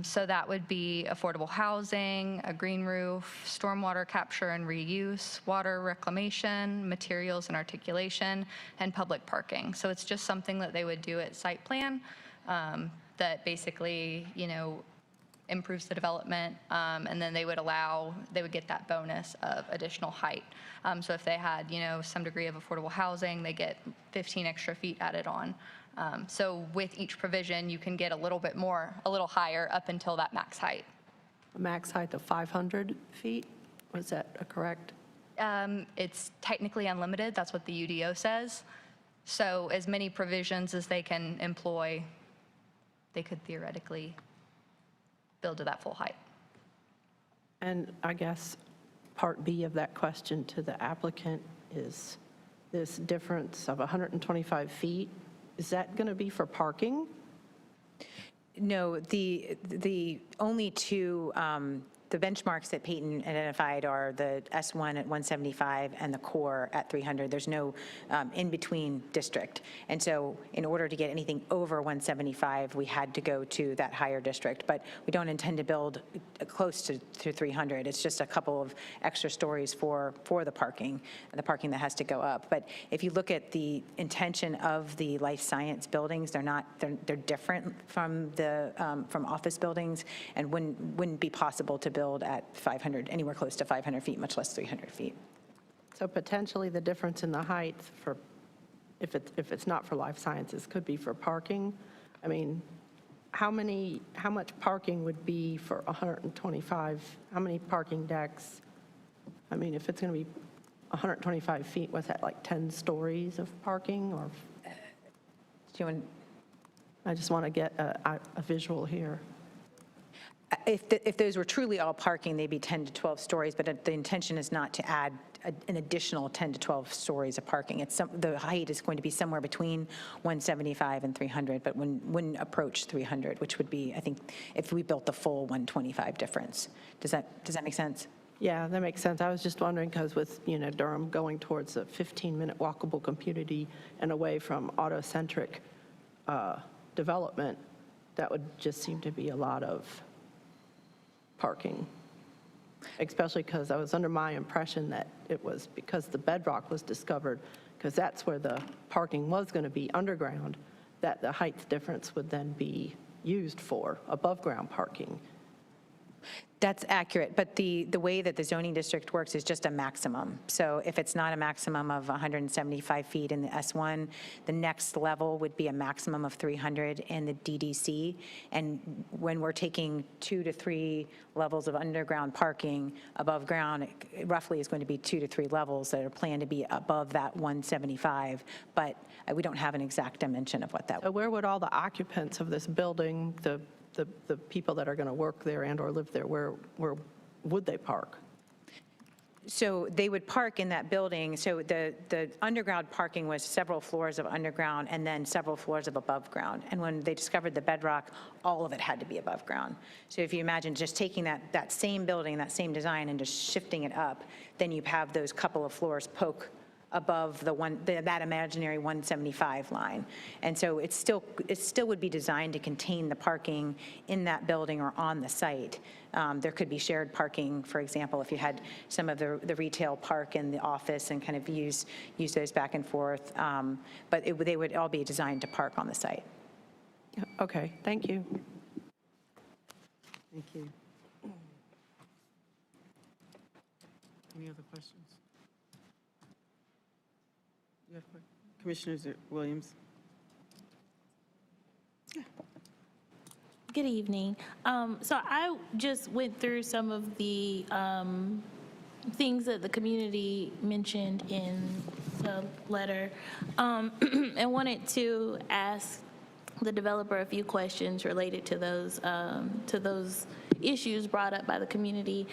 So that would be affordable housing, a green roof, stormwater capture and reuse, water reclamation, materials and articulation, and public parking. So it's just something that they would do at site plan that basically, improves the development, and then they would get that bonus of additional height. So if they had, some degree of affordable housing, they get 15 extra feet added on. So with each provision, you can get a little bit more, a little higher up until that max height. A max height of 500 feet? Was that correct? It's technically unlimited. That's what the UDO says. So as many provisions as they can employ, they could theoretically build to that full height. And I guess part B of that question to the applicant is this difference of 125 feet. Is that going to be for parking? No, the only two, the benchmarks that Peyton identified are the S1 at 175 and the core at 300. There's no in-between district. And so in order to get anything over 175, we had to go to that higher district. But we don't intend to build close to 300. It's just a couple of extra stories for the parking that has to go up. But if you look at the intention of the life science buildings, they're different from from office buildings, and wouldn't be possible to build at 500, anywhere close to 500 feet, much less 300 feet. So potentially the difference in the height for, if it's not for life sciences, could be for parking. I mean, how much parking would be for 125? How many parking decks? I mean, if it's going to be 125 feet, what's that, like 10 stories of parking? Or I just want to get a visual here. If those were truly all parking, they'd be 10 to 12 stories, but the intention is not to add an additional 10 to 12 stories of parking. The height is going to be somewhere between 175 and 300, but wouldn't approach 300, which would be, I think, if we built the full 125 difference. Does that make sense? Yeah, that makes sense. I was just wondering because with, Durham going towards a 15-minute walkable community and away from auto-centric development, that would just seem to be a lot of parking, especially because I was under my impression that it was because the bedrock was discovered, because that's where the parking was going to be underground, that the height difference would then be used for above-ground parking. That's accurate, but the way that the zoning district works is just a maximum. So if it's not a maximum of 175 feet in the S1, the next level would be a maximum of 300 in the DDC. And when we're taking 2 to 3 levels of underground parking above ground, it roughly is going to be 2 to 3 levels that are planned to be above that 175. But we don't have an exact dimension of what that would be. So where would all the occupants of this building, the people that are going to work there and or live there, where would they park? So they would park in that building. So the underground parking was several floors of underground and then several floors of above ground. And when they discovered the bedrock, all of it had to be above ground. So if you imagine just taking that same building, that same design, and just shifting it up, then you have those couple of floors poke above that imaginary 175 line. And so it still would be designed to contain the parking in that building or on the site. There could be shared parking, for example, if you had some of the retail park in the office and kind of use those back and forth. But they would all be designed to park on the site. Okay, thank you. Thank you. Any other questions? Commissioner Williams. Good evening. So I just went through some of the things that the community mentioned in the letter and wanted to ask the developer a few questions related to those issues brought up by the community.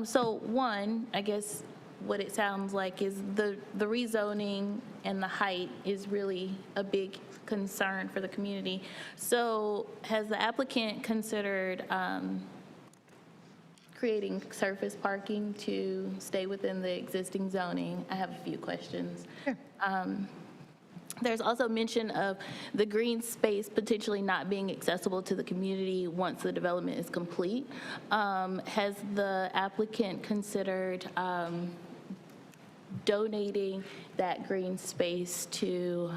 So one, I guess, what it sounds like is the rezoning and the height is really a big concern for the community. So has the applicant considered creating surface parking to stay within the existing zoning? I have a few questions. There's also mention of the green space potentially not being accessible to the community once the development is complete. Has the applicant considered donating that green space to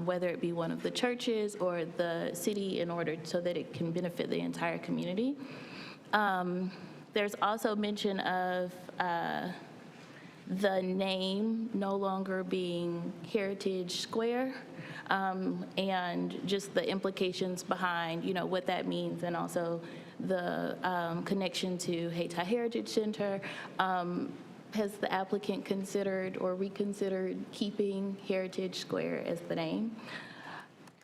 whether it be one of the churches or the city in order so that it can benefit the entire community? There's also mention of the name no longer being Heritage Square, and just the implications behind, what that means, and also the connection to Hayti Heritage Center. Has the applicant considered or reconsidered keeping Heritage Square as the name?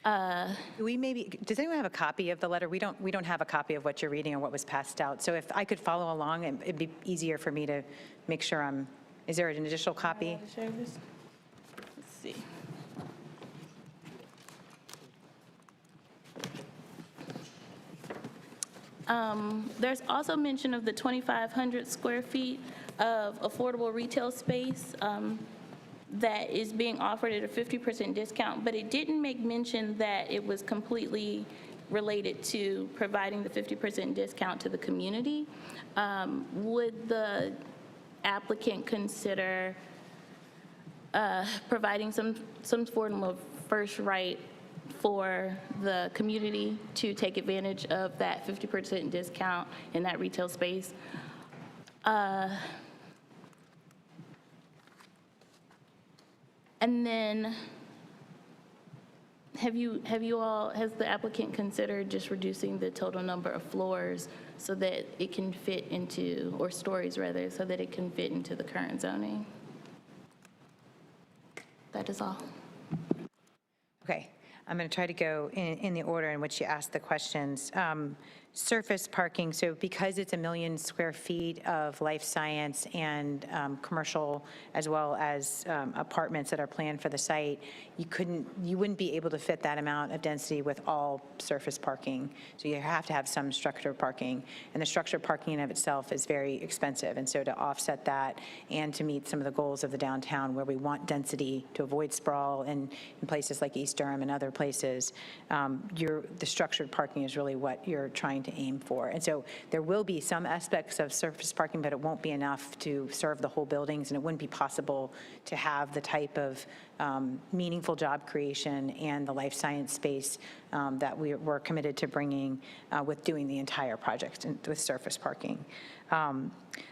Does anyone have a copy of the letter? We don't have a copy of what you're reading or what was passed out. So if I could follow along, it'd be easier for me to make sure is there an additional copy? Let's see. There's also mention of the 2,500 square feet of affordable retail space that is being offered at a 50% discount, but it didn't make mention that it was completely related to providing the 50% discount to the community. Would the applicant consider providing some form of first right for the community to take advantage of that 50% discount in that retail space? And then has the applicant considered just reducing the total number of floors so that it can fit into, or stories rather, so that it can fit into the current zoning? That is all. Okay, I'm going to try to go in the order in which you asked the questions. Surface parking, so because it's 1 million square feet of life science and commercial, as well as apartments that are planned for the site, you wouldn't be able to fit that amount of density with all surface parking. So you have to have some structured parking, and the structured parking in of itself is very expensive. And so to offset that and to meet some of the goals of the downtown where we want density to avoid sprawl in places like East Durham and other places, the structured parking is really what you're trying to aim for. And so there will be some aspects of surface parking, but it won't be enough to serve the whole buildings, and it wouldn't be possible to have the type of meaningful job creation and the life science space that we're committed to bringing with doing the entire project with surface parking.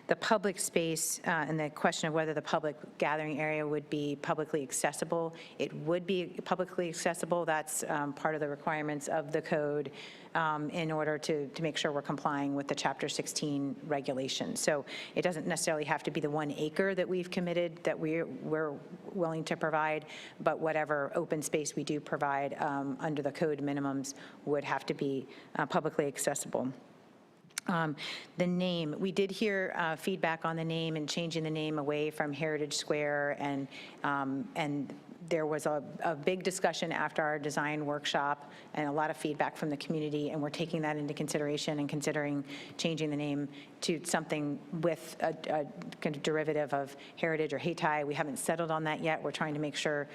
The public space and the question of whether the public gathering area would be publicly accessible, it would be publicly accessible. That's part of the requirements of the code in order to make sure we're complying with the Chapter 16 regulations. So it doesn't necessarily have to be the 1 acre that we've committed that we're willing to provide, but whatever open space we do provide under the code minimums would have to be publicly accessible. The name, we did hear feedback on the name and changing the name away from Heritage Square, and there was a big discussion after our design workshop and a lot of feedback from the community, and we're taking that into consideration and considering changing the name to something with a kind of derivative of Heritage or Hayti. We haven't settled on that yet. We're trying to make sure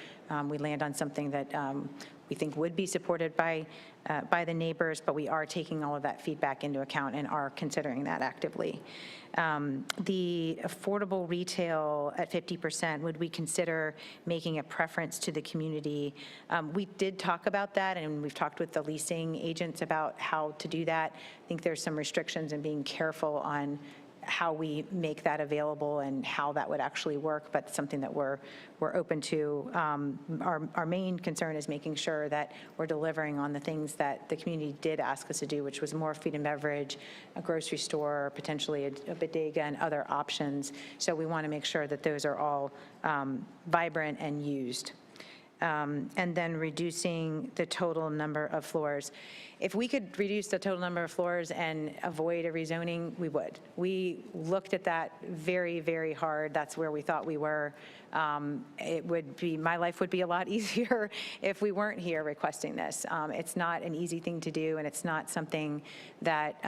we land on something that we think would be supported by the neighbors, but we are taking all of that feedback into account and are considering that actively. The affordable retail at 50%, would we consider making a preference to the community? We did talk about that, and we've talked with the leasing agents about how to do that. I think there's some restrictions in being careful on how we make that available and how that would actually work, but something that we're open to. Our main concern is making sure that we're delivering on the things that the community did ask us to do, which was more food and beverage, a grocery store, potentially a bodega, and other options. So we want to make sure that those are all vibrant and used. and then reducing the total number of floors. If we could reduce the total number of floors and avoid a rezoning, we would. We looked at that very, very hard. That's where we thought we were. It would be, my life would be a lot easier if we weren't here requesting this. It's not an easy thing to do, and it's not something that,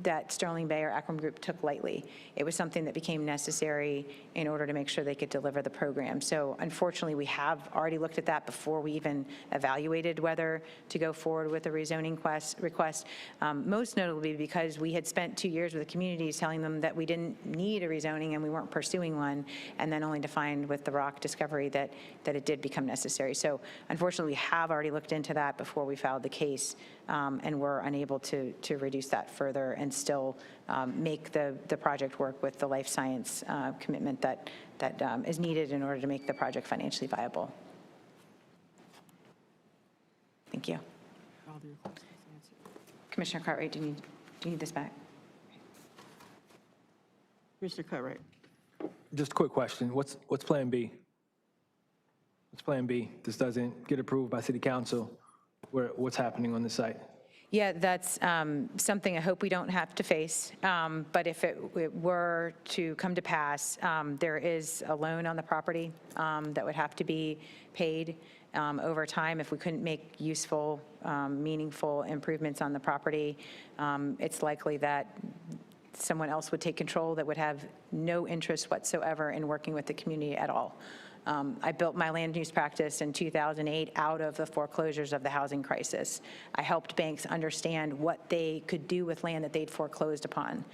that Sterling Bay or Akron Group took lightly. It was something that became necessary in order to make sure they could deliver the program. So unfortunately, we have already looked at that before we even evaluated whether to go forward with a rezoning request, most notably because we had spent 2 years with the communities telling them that we didn't need a rezoning and we weren't pursuing one, and then only to find with the rock discovery that it did become necessary. So unfortunately, we have already looked into that before we filed the case, and were unable to reduce that further and still make the project work with the life science commitment that is needed in order to make the project financially viable. Thank you. Commissioner Cartwright, do you need this back? Commissioner Cartwright. Just a quick question. What's Plan B? What's Plan B? This doesn't get approved by City Council. What's happening on the site? Yeah, that's something I hope we don't have to face. But if it were to come to pass, there is a loan on the property that would have to be paid over time if we couldn't make useful, meaningful improvements on the property. It's likely that someone else would take control that would have no interest whatsoever in working with the community at all. I built my land use practice in 2008 out of the foreclosures of the housing crisis. I helped banks understand what they could do with land that they'd foreclosed upon.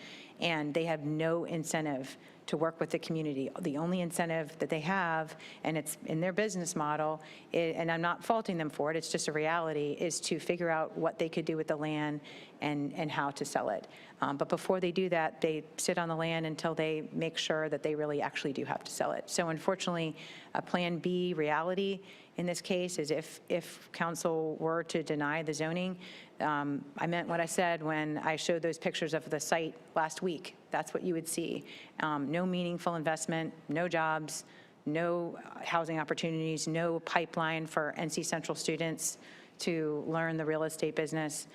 And they have no incentive to work with the community. The only incentive that they have, and it's in their business model, and I'm not faulting them for it, it's just a reality, is to figure out what they could do with the land and how to sell it. But before they do that, they sit on the land until they make sure that they really actually do have to sell it. So unfortunately, a Plan B reality in this case is if council were to deny the zoning, I meant what I said when I showed those pictures of the site last week. That's what you would see. No meaningful investment, no jobs, no housing opportunities, no pipeline for NC Central students to learn the real estate business,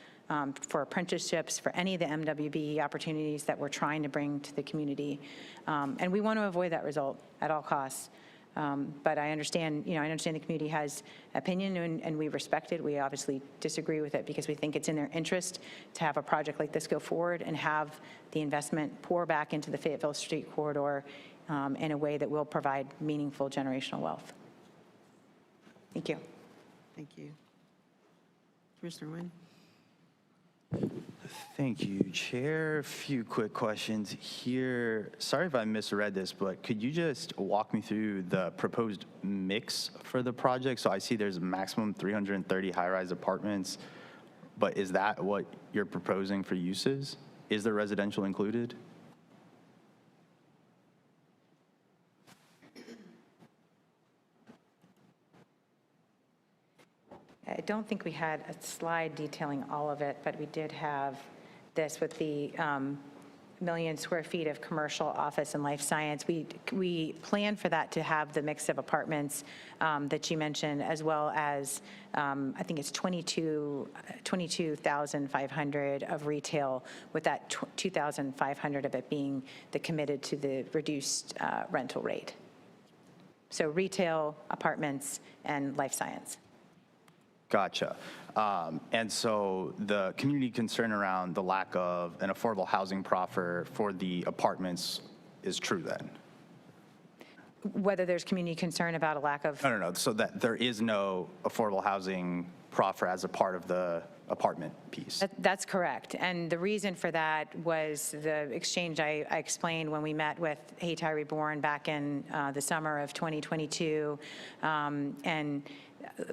for apprenticeships, for any of the MWBE opportunities that we're trying to bring to the community. And we want to avoid that result at all costs. But I understand, I understand the community has opinion, and we respect it. We obviously disagree with it because we think it's in their interest to have a project like this go forward and have the investment pour back into the Fayetteville Street corridor in a way that will provide meaningful generational wealth. Thank you. Thank you. Commissioner Wynn. Thank you, Chair. A few quick questions here. Sorry if I misread this, but could you just walk me through the proposed mix for the project? So I see there's a maximum 330 high-rise apartments, but is that what you're proposing for uses? Is the residential included? I don't think we had a slide detailing all of it, but we did have this with the million square feet of commercial, office, and life science. We plan for that to have the mix of apartments that you mentioned, as well as I think it's 22,500 of retail, with that 2,500 of it being the committed to the reduced rental rate. So retail, apartments, and life science. Gotcha. And so the community concern around the lack of an affordable housing proffer for the apartments is true then? Whether there's community concern about a lack of... No. So that there is no affordable housing proffer as a part of the apartment piece. That's correct. And the reason for that was the exchange I explained when we met with Hayti Reborn back in the summer of 2022. And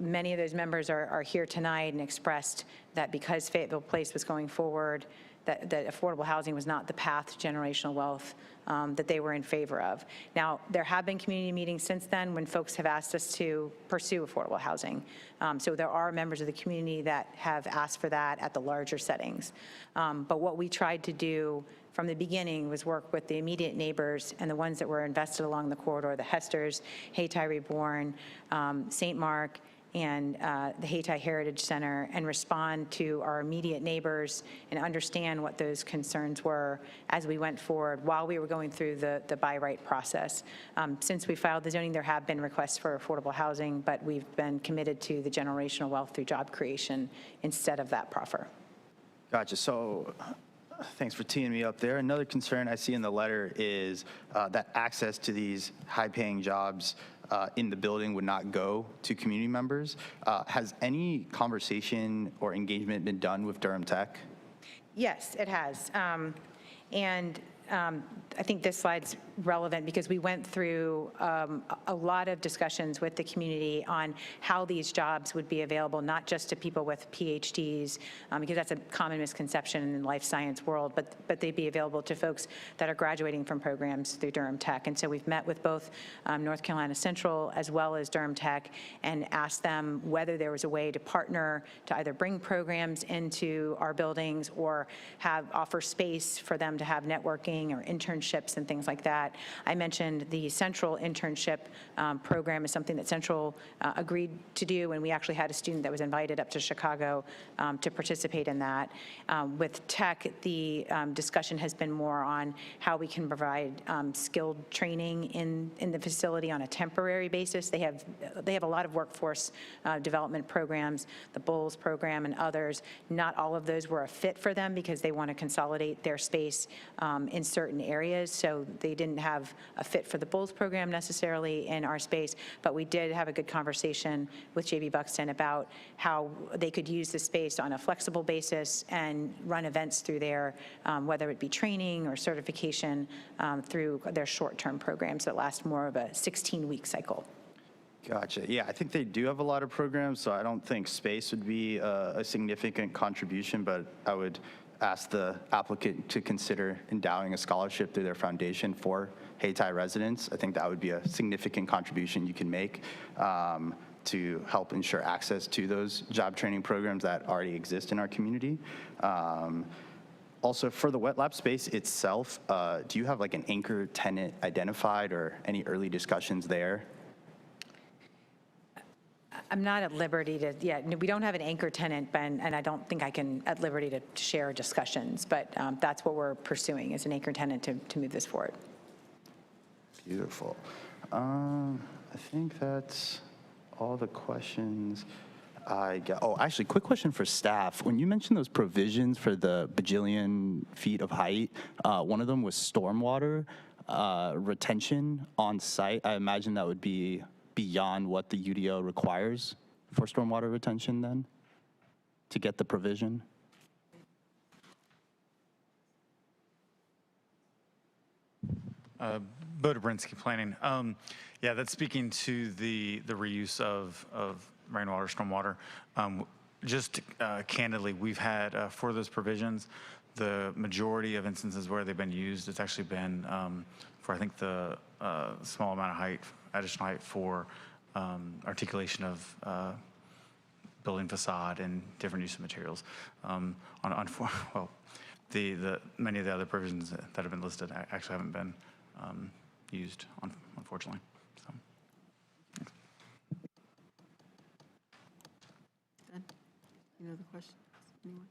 many of those members are here tonight and expressed that because Fayetteville Place was going forward, that affordable housing was not the path to generational wealth that they were in favor of. Now, there have been community meetings since then when folks have asked us to pursue affordable housing. So there are members of the community that have asked for that at the larger settings. But what we tried to do from the beginning was work with the immediate neighbors and the ones that were invested along the corridor, the Hesters, Hayti Reborn, St. Mark, and the Hayti Heritage Center, and respond to our immediate neighbors and understand what those concerns were as we went forward while we were going through the by right process. Since we filed the zoning, there have been requests for affordable housing, but we've been committed to the generational wealth through job creation instead of that proffer. Gotcha. So thanks for teeing me up there. Another concern I see in the letter is that access to these high-paying jobs in the building would not go to community members. Has any conversation or engagement been done with Durham Tech? Yes, it has. And I think this slide's relevant because we went through a lot of discussions with the community on how these jobs would be available, not just to people with PhDs, because that's a common misconception in the life science world, but they'd be available to folks that are graduating from programs through Durham Tech. And so we've met with both North Carolina Central as well as Durham Tech and asked them whether there was a way to partner to either bring programs into our buildings or offer space for them to have networking or internships and things like that. I mentioned the Central internship program is something that Central agreed to do, and we actually had a student that was invited up to Chicago to participate in that. With Tech, the discussion has been more on how we can provide skilled training in the facility on a temporary basis. They have a lot of workforce development programs, the BULLS program and others. Not all of those were a fit for them because they want to consolidate their space in certain areas, so they didn't have a fit for the BULLS program necessarily in our space, but we did have a good conversation with J.B. Buxton about how they could use the space on a flexible basis and run events through there, whether it be training or certification through their short-term programs that last more of a 16-week cycle. Gotcha. Yeah, I think they do have a lot of programs, so I don't think space would be a significant contribution, but I would ask the applicant to consider endowing a scholarship through their foundation for Hayti residents. I think that would be a significant contribution you can make to help ensure access to those job training programs that already exist in our community. Also, for the wet lab space itself, do you have like an anchor tenant identified or any early discussions there? I'm not at liberty to, we don't have an anchor tenant, Ben, and I don't think I can at liberty to share discussions, but that's what we're pursuing is an anchor tenant to move this forward. Beautiful. I think that's all the questions I got. Oh, actually, quick question for staff. When you mentioned those provisions for the bajillion feet of height, one of them was stormwater retention on site. I imagine that would be beyond what the UDO requires for stormwater retention then, to get the provision? Bo Dobrinsky, Planning. Yeah, that's speaking to the reuse of rainwater, stormwater. Just candidly, we've had, for those provisions, the majority of instances where they've been used, it's actually been for, I think, the small amount of height, additional height for articulation of building facade and different use of materials. Well, many of the other provisions that have been listed actually haven't been used, unfortunately. So. Any other questions? Anyone?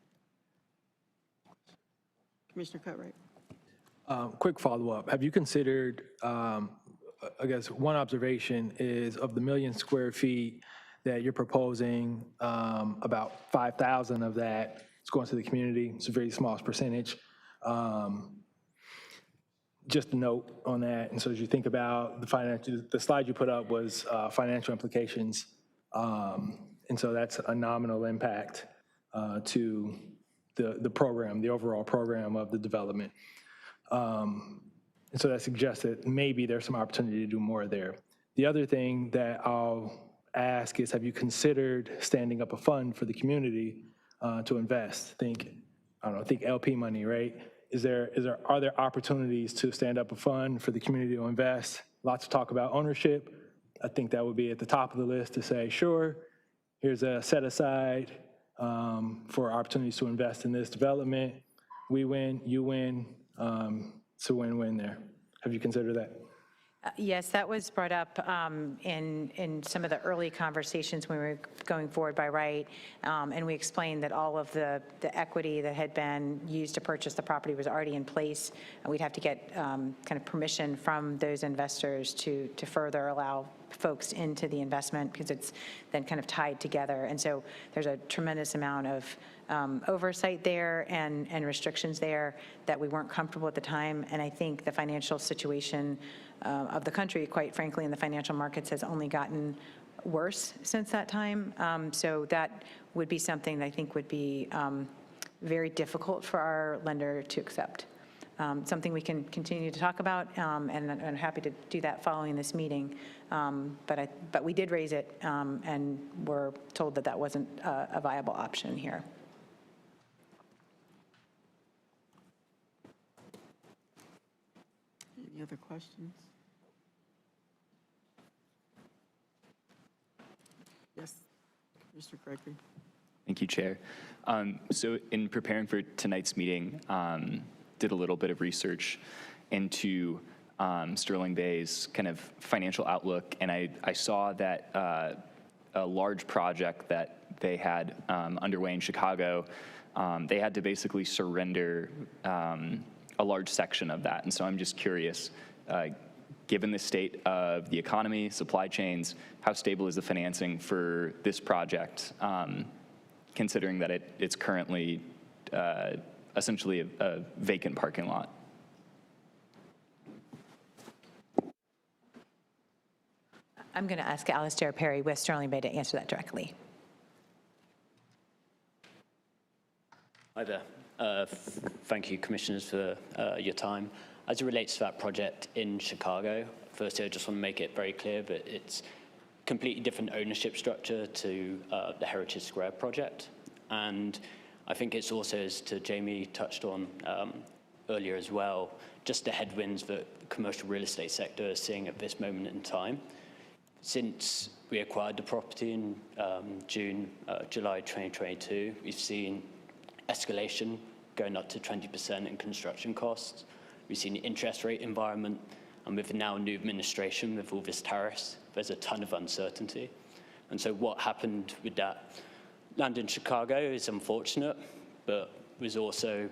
Commissioner Cutright. Quick follow-up. Have you considered, I guess one observation is of the 1 million square feet that you're proposing, about 5,000 of that is going to the community. It's a very small percentage. Just a note on that. And so as you think about the slide you put up was financial implications. And so that's a nominal impact to the program, the overall program of the development. And so that suggests that maybe there's some opportunity to do more there. The other thing that I'll ask is, have you considered standing up a fund for the community to invest? Think LP money, right? Are there opportunities to stand up a fund for the community to invest? Lots of talk about ownership. I think that would be at the top of the list to say, sure, here's a set aside for opportunities to invest in this development. We win, you win. It's a win-win there. Have you considered that? Yes, that was brought up in some of the early conversations when we were going forward by right, and we explained that all of the equity that had been used to purchase the property was already in place, and we'd have to get kind of permission from those investors to further allow folks into the investment because it's then kind of tied together. And so there's a tremendous amount of oversight there and restrictions there that we weren't comfortable at the time. And I think the financial situation of the country, quite frankly, in the financial markets has only gotten worse since that time. So that would be something that I think would be very difficult for our lender to accept. Something we can continue to talk about, and I'm happy to do that following this meeting. But we did raise it, and we're told that that wasn't a viable option here. Any other questions? Yes, Mr. Gregory. Thank you, Chair. So in preparing for tonight's meeting, did a little bit of research into Sterling Bay's kind of financial outlook, and I saw that a large project that they had underway in Chicago, they had to basically surrender a large section of that. And so I'm just curious, given the state of the economy, supply chains, how stable is the financing for this project, considering that it's currently essentially a vacant parking lot? I'm going to ask Alistair Perry with Sterling Bay to answer that directly. Hi there. Thank you, Commissioners, for your time. As it relates to that project in Chicago, firstly, I just want to make it very clear that it's completely different ownership structure to the Heritage Square project. And I think it's also, as Jamie touched on earlier as well, just the headwinds that the commercial real estate sector is seeing at this moment in time. Since we acquired the property in July 2022, we've seen escalation going up to 20% in construction costs. We've seen the interest rate environment, and with now a new administration, with all this tariffs, there's a ton of uncertainty. And so what happened with that land in Chicago is unfortunate, but was also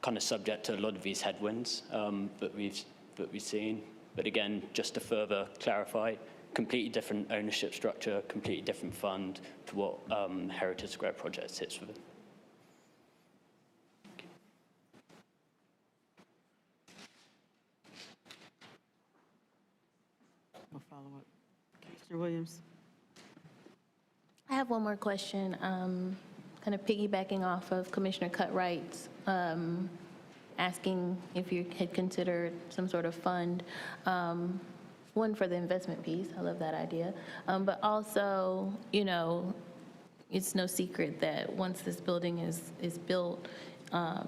kind of subject to a lot of these headwinds that we've seen. But again, just to further clarify, completely different ownership structure, completely different fund to what Heritage Square project sits within. No follow-up. Mr. Williams. I have one more question, kind of piggybacking off of Commissioner Cutright's asking if you had considered some sort of fund, one for the investment piece, I love that idea, but also, you know, it's no secret that once this building is built,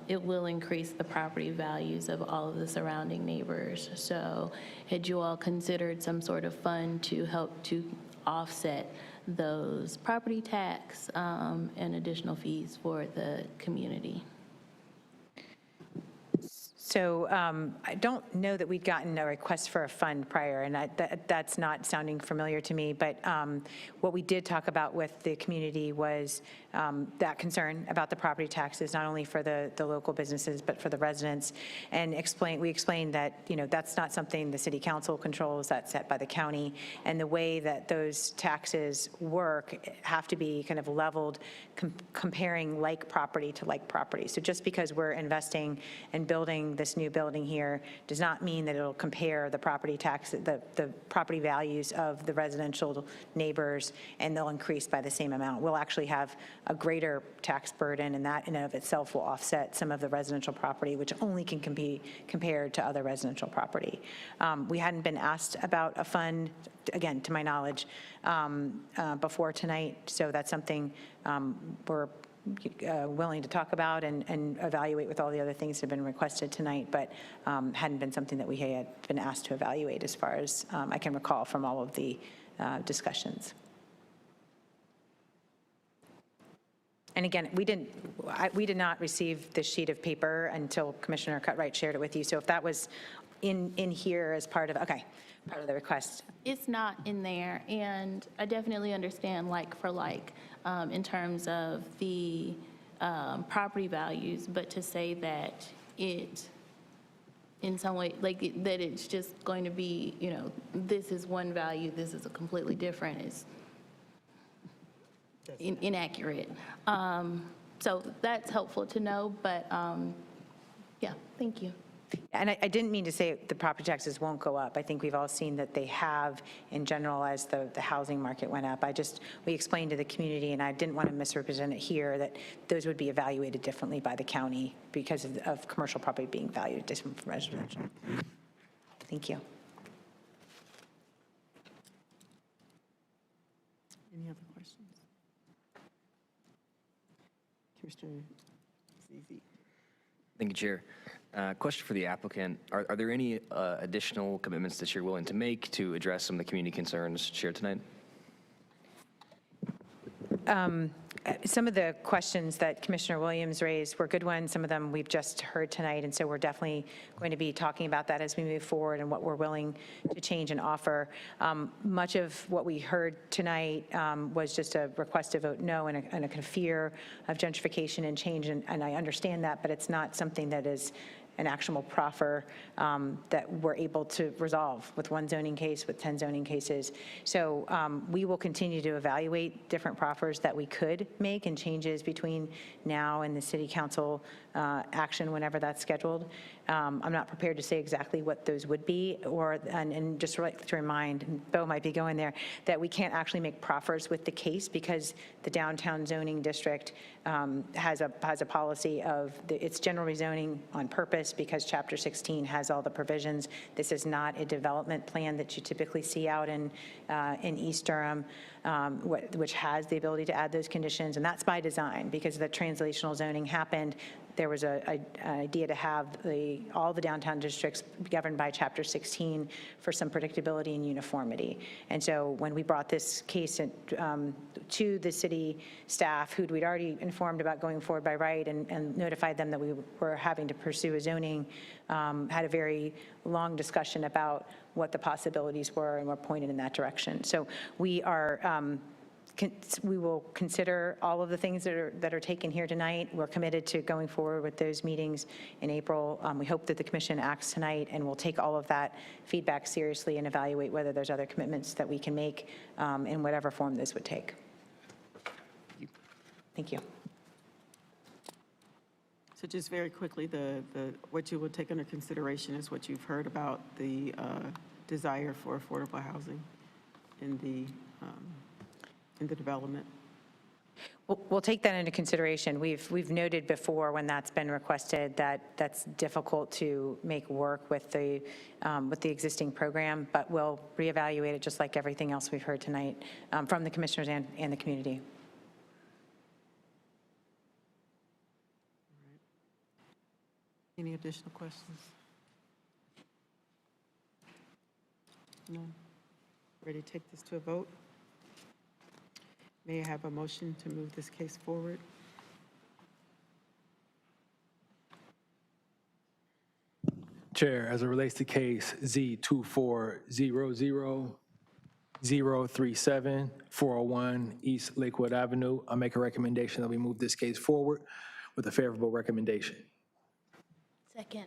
it will increase the property values of all of the surrounding neighbors. So had you all considered some sort of fund to help to offset those property tax and additional fees for the community? So I don't know that we'd gotten a request for a fund prior, and that's not sounding familiar to me. But what we did talk about with the community was that concern about the property taxes, not only for the local businesses, but for the residents. And we explained that, you know, that's not something the city council controls, that's set by the county. And the way that those taxes work have to be kind of leveled, comparing like property to like property. So just because we're investing and building this new building here does not mean that it'll compare the property tax, the property values of the residential neighbors, and they'll increase by the same amount. We'll actually have a greater tax burden, and that in and of itself will offset some of the residential property, which only can be compared to other residential property. We hadn't been asked about a fund, again, to my knowledge, before tonight, so that's something we're willing to talk about and evaluate with all the other things that have been requested tonight, but hadn't been something that we had been asked to evaluate as far as I can recall from all of the discussions. And again, we did not receive the sheet of paper until Commissioner Cutright shared it with you. So if that was in here as part of, okay, part of the request. It's not in there, and I definitely understand like for like in terms of the property values, but to say that it, in some way, like that it's just going to be, you know, this is one value, this is a completely different, is inaccurate. So that's helpful to know, but yeah, thank you. And I didn't mean to say the property taxes won't go up. I think we've all seen that they have in general as the housing market went up. We explained to the community, and I didn't want to misrepresent it here, that those would be evaluated differently by the county because of commercial property being valued different from residential. Thank you. Any other questions? Commissioner Zizi. Thank you, Chair. Question for the applicant. Are there any additional commitments that you're willing to make to address some of the community concerns shared tonight? Some of the questions that Commissioner Williams raised were good ones. Some of them we've just heard tonight, and so we're definitely going to be talking about that as we move forward and what we're willing to change and offer. Much of what we heard tonight was just a request to vote no and a kind of fear of gentrification and change, and I understand that, but it's not something that is an actionable proffer that we're able to resolve with one zoning case, with 10 zoning cases. So we will continue to evaluate different proffers that we could make and changes between now and the city council action whenever that's scheduled. I'm not prepared to say exactly what those would be, and just like to remind, and Bo might be going there, that we can't actually make proffers with the case because the downtown zoning district has a policy of its general rezoning on purpose because Chapter 16 has all the provisions. This is not a development plan that you typically see out in East Durham, which has the ability to add those conditions, and that's by design because the translational zoning happened. There was an idea to have all the downtown districts governed by Chapter 16 for some predictability and uniformity. And so when we brought this case to the city staff, who we'd already informed about going forward by right and notified them that we were having to pursue a zoning, had a very long discussion about what the possibilities were and were pointed in that direction. So we will consider all of the things that are taken here tonight. We're committed to going forward with those meetings in April. We hope that the commission acts tonight, and we'll take all of that feedback seriously and evaluate whether there's other commitments that we can make in whatever form this would take. Thank you. So just very quickly, what you will take under consideration is what you've heard about the desire for affordable housing in the development. We'll take that into consideration. We've noted before when that's been requested that that's difficult to make work with the existing program, but we'll reevaluate it just like everything else we've heard tonight from the commissioners and the community. Any additional questions? No? Ready to take this to a vote? May I have a motion to move this case forward? Chair, as it relates to case Z2400037-401 East Lakewood Avenue, I make a recommendation that we move this case forward with a favorable recommendation. Second.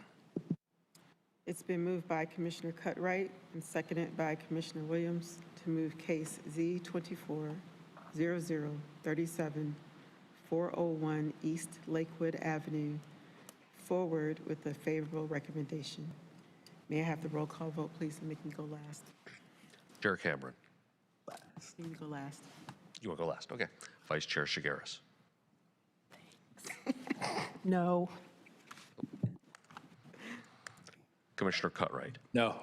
It's been moved by Commissioner Cutright and seconded by Commissioner Williams to move case Z2400037-401 East Lakewood Avenue forward with a favorable recommendation. May I have the roll call vote, please, and make me go last? Chair Cameron. Let me go last. You want to go last? Okay. Vice Chair Shigaris. No. Commissioner Cutright. No.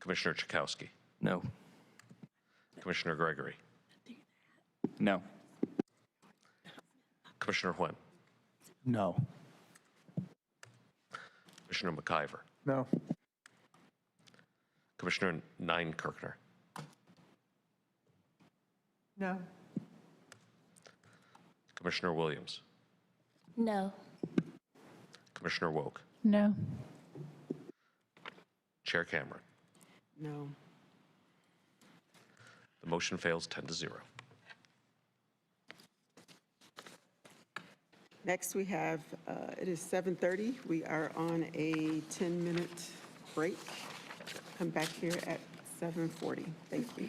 Commissioner Chakowski. No. Commissioner Gregory. No. Commissioner Huynh. No. Commissioner McIver. No. Commissioner Neinkirkner. No. Commissioner Williams. No. Commissioner Woke. No. Chair Cameron. No. The motion fails 10-0. Next, we have, it is 7:30. We are on a 10-minute break. Come back here at 7:40. Thank you.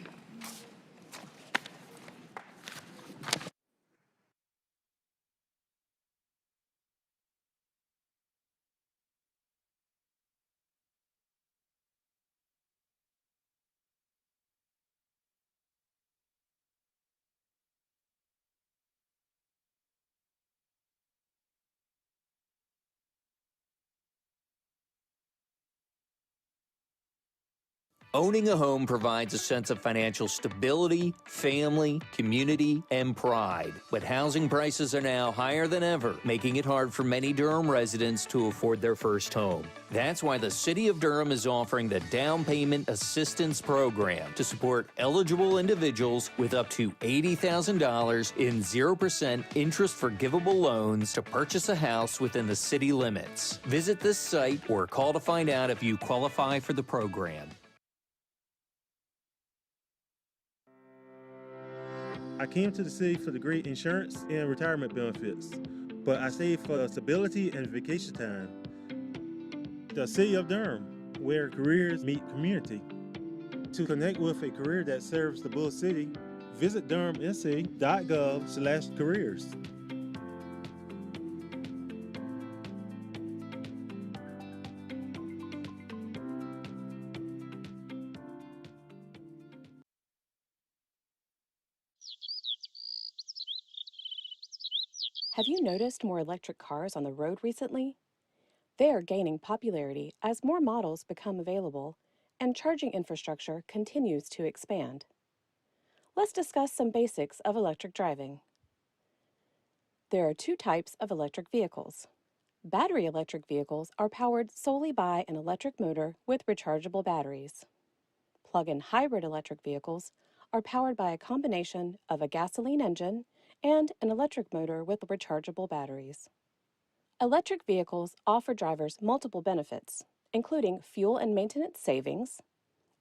Owning a home provides a sense of financial stability, family, community, and pride. But housing prices are now higher than ever, making it hard for many Durham residents to afford their first home. That's why the City of Durham is offering the Down Payment Assistance Program to support eligible individuals with up to $80,000 in 0% interest forgivable loans to purchase a house within the city limits. Visit this site or call to find out if you qualify for the program. I came to the city for the great insurance and retirement benefits, but I stayed for stability and vacation time. The City of Durham, where careers meet community. To connect with a career that serves the Bull City, visit durhamnc.gov/careers. Have you noticed more electric cars on the road recently? They are gaining popularity as more models become available and charging infrastructure continues to expand. Let's discuss some basics of electric driving. There are two types of electric vehicles. Battery electric vehicles are powered solely by an electric motor with rechargeable batteries. Plug-in hybrid electric vehicles are powered by a combination of a gasoline engine and an electric motor with rechargeable batteries. Electric vehicles offer drivers multiple benefits, including fuel and maintenance savings,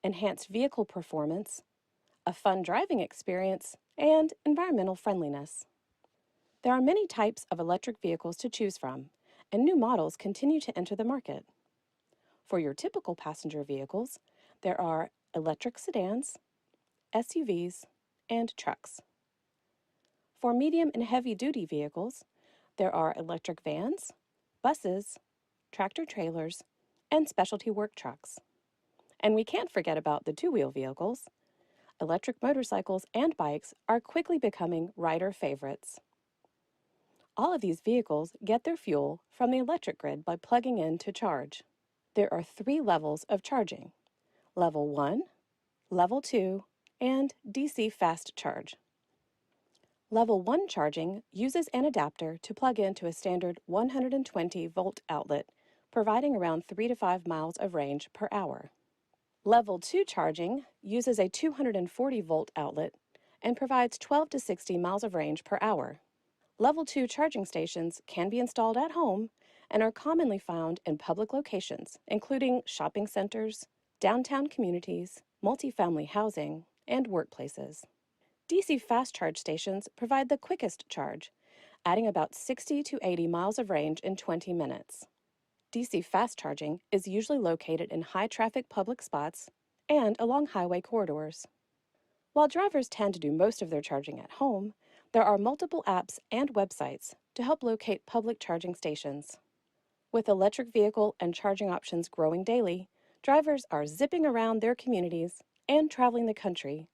enhanced vehicle performance, a fun driving experience, and environmental friendliness. There are many types of electric vehicles to choose from, and new models continue to enter the market. For your typical passenger vehicles, there are electric sedans, SUVs, and trucks. For medium and heavy-duty vehicles, there are electric vans, buses, tractor-trailers, and specialty work trucks. And we can't forget about the two-wheel vehicles. Electric motorcycles and bikes are quickly becoming rider favorites. All of these vehicles get their fuel from the electric grid by plugging in to charge. There are 3 levels of charging: Level 1, Level 2, and DC Fast Charge. Level 1 charging uses an adapter to plug into a standard 120-volt outlet, providing around 3 to 5 miles of range per hour. Level 2 charging uses a 240-volt outlet and provides 12 to 60 miles of range per hour. Level 2 charging stations can be installed at home and are commonly found in public locations, including shopping centers, downtown communities, multifamily housing, and workplaces. DC fast charge stations provide the quickest charge, adding about 60 to 80 miles of range in 20 minutes. DC fast charging is usually located in high-traffic public spots and along highway corridors. While drivers tend to do most of their charging at home, there are multiple apps and websites to help locate public charging stations. With electric vehicle and charging options growing daily, drivers are zipping around their communities and traveling the country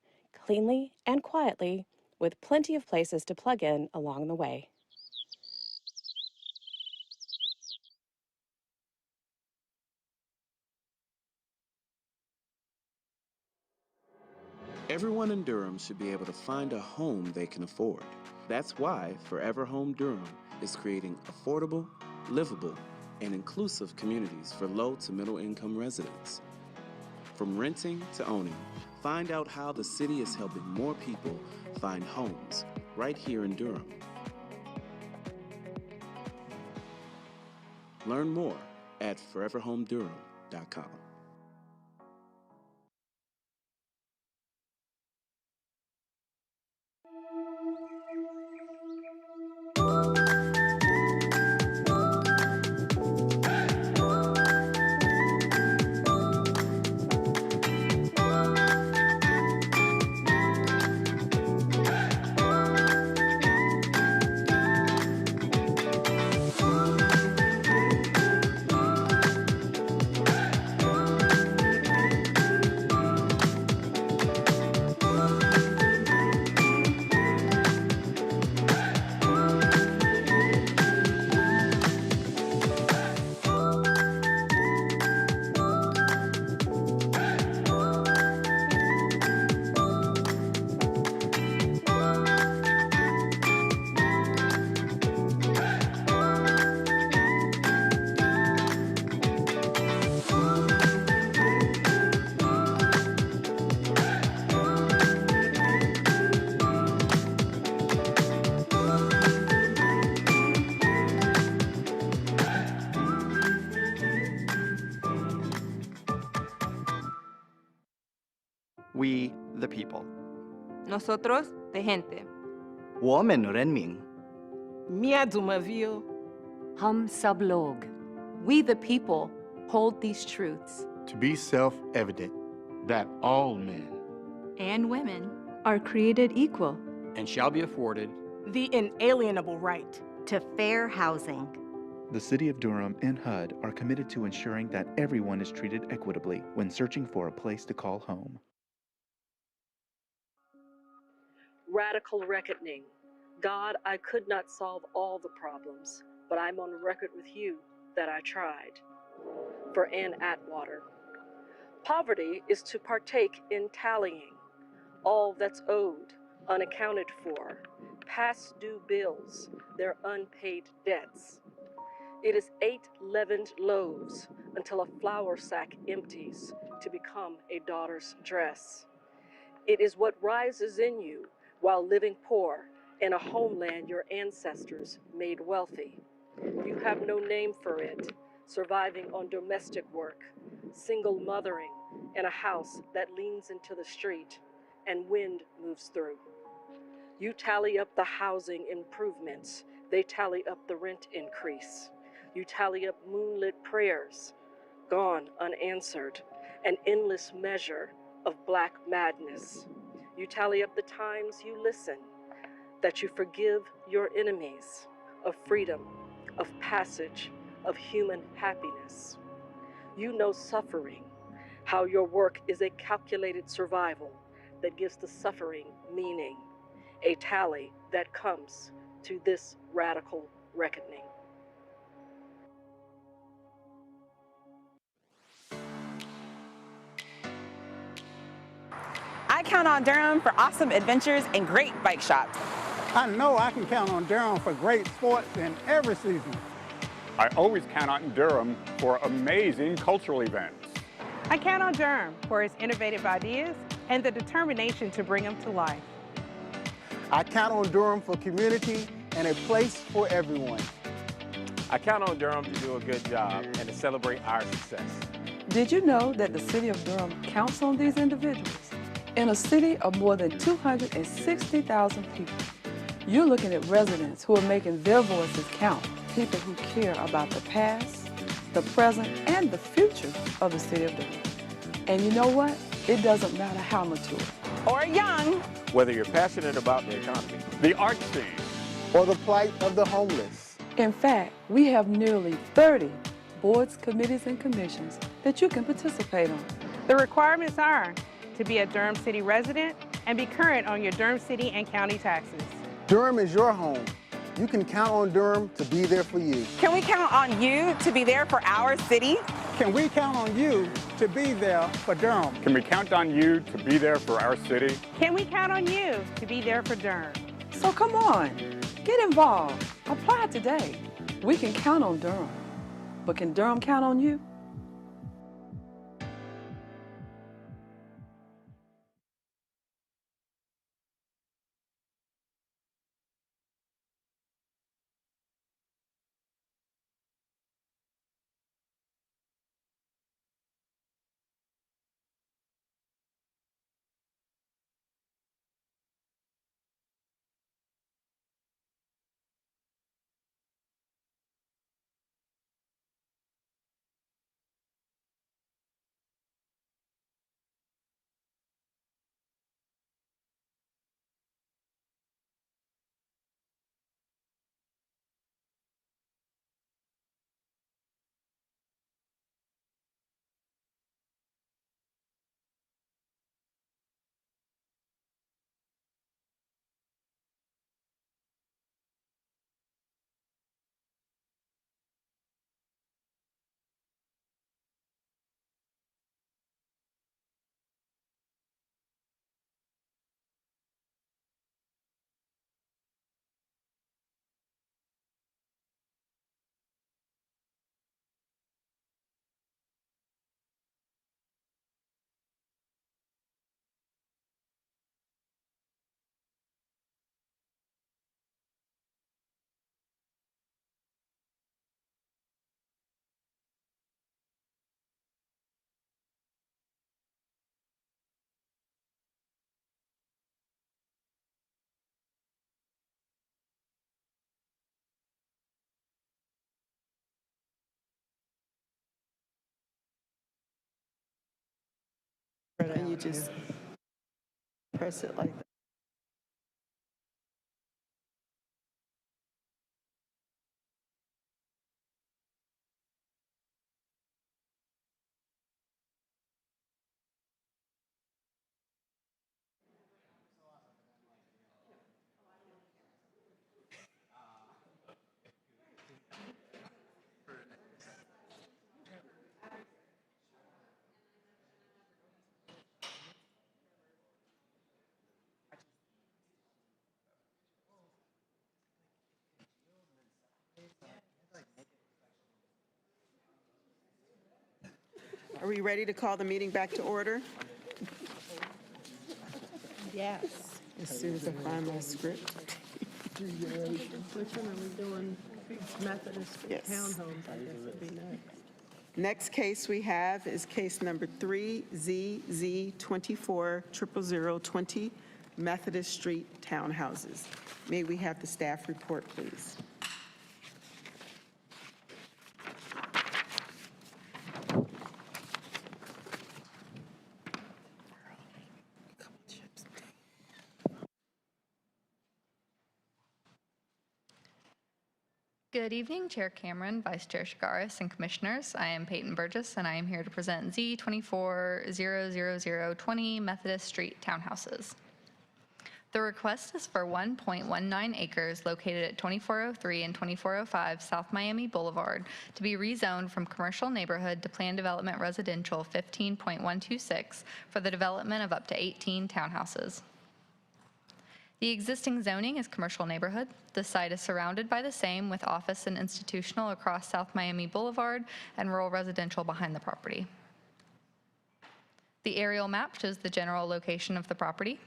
cleanly and quietly, with plenty of places to plug in along the way. Everyone in Durham should be able to find a home they can afford. That's why Forever Home Durham is creating affordable, livable, and inclusive communities for low to middle income residents. From renting to owning, find out how the city is helping more people find homes right here in Durham. Learn more at foreverhomedurham.com. We, the people. Nosotros, de gente. 我们人民. Mia Dumaville. Hum sab log. We the people hold these truths. To be self-evident that all men And women are created equal. And shall be afforded The inalienable right To fair housing. The City of Durham and HUD are committed to ensuring that everyone is treated equitably when searching for a place to call home. Radical reckoning. God, I could not solve all the problems, but I'm on record with you that I tried. For Ann Atwater. Poverty is to partake in tallying all that's owed, unaccounted for, past due bills, their unpaid debts. It is 8 leavened loaves until a flour sack empties to become a daughter's dress. It is what rises in you while living poor in a homeland your ancestors made wealthy. You have no name for it, surviving on domestic work, single mothering in a house that leans into the street and wind moves through. You tally up the housing improvements, they tally up the rent increase. You tally up moonlit prayers, gone unanswered, an endless measure of black madness. You tally up the times you listen, that you forgive your enemies, of freedom, of passage, of human happiness. You know suffering, how your work is a calculated survival that gives the suffering meaning, a tally that comes to this radical reckoning. I count on Durham for awesome adventures and great bike shops. I know I can count on Durham for great sports in every season. I always count on Durham for amazing cultural events. I count on Durham for its innovative ideas and the determination to bring them to life. I count on Durham for community and a place for everyone. I count on Durham to do a good job and to celebrate our success. Did you know that the City of Durham counts on these individuals? In a city of more than 260,000 people, you're looking at residents who are making their voices count, people who care about the past, the present, and the future of the City of Durham. And you know what? It doesn't matter how mature or young, whether you're passionate about the economy, the art scene, or the plight of the homeless. In fact, we have nearly 30 boards, committees, and commissions that you can participate on. The requirements are to be a Durham City resident and be current on your Durham City and county taxes. Durham is your home. You can count on Durham to be there for you. Can we count on you to be there for our city? Can we count on you to be there for Durham? Can we count on you to be there for our city? Can we count on you to be there for Durham? So come on, get involved. Apply today. We can count on Durham, but can Durham count on you? you just press it like that. Are we ready to call the meeting back to order? Yes. As soon as I find my script. Which one are we doing? Methodist Yes. townhomes, I guess would be next. Next case we have is case number 3ZZ240020 Methodist Street Townhouses. May we have the staff report, please? Good evening, Chair Cameron, Vice Chair Shigaris, and Commissioners. I am Peyton Burgess, and I am here to present Z24000020 Methodist Street Townhouses. The request is for 1.19 acres located at 2403 and 2405 South Miami Boulevard to be rezoned from commercial neighborhood to planned development residential 15.126 for the development of up to 18 townhouses. The existing zoning is commercial neighborhood. The site is surrounded by the same with office and institutional across South Miami Boulevard and rural residential behind the property. The aerial map shows the general location of the property.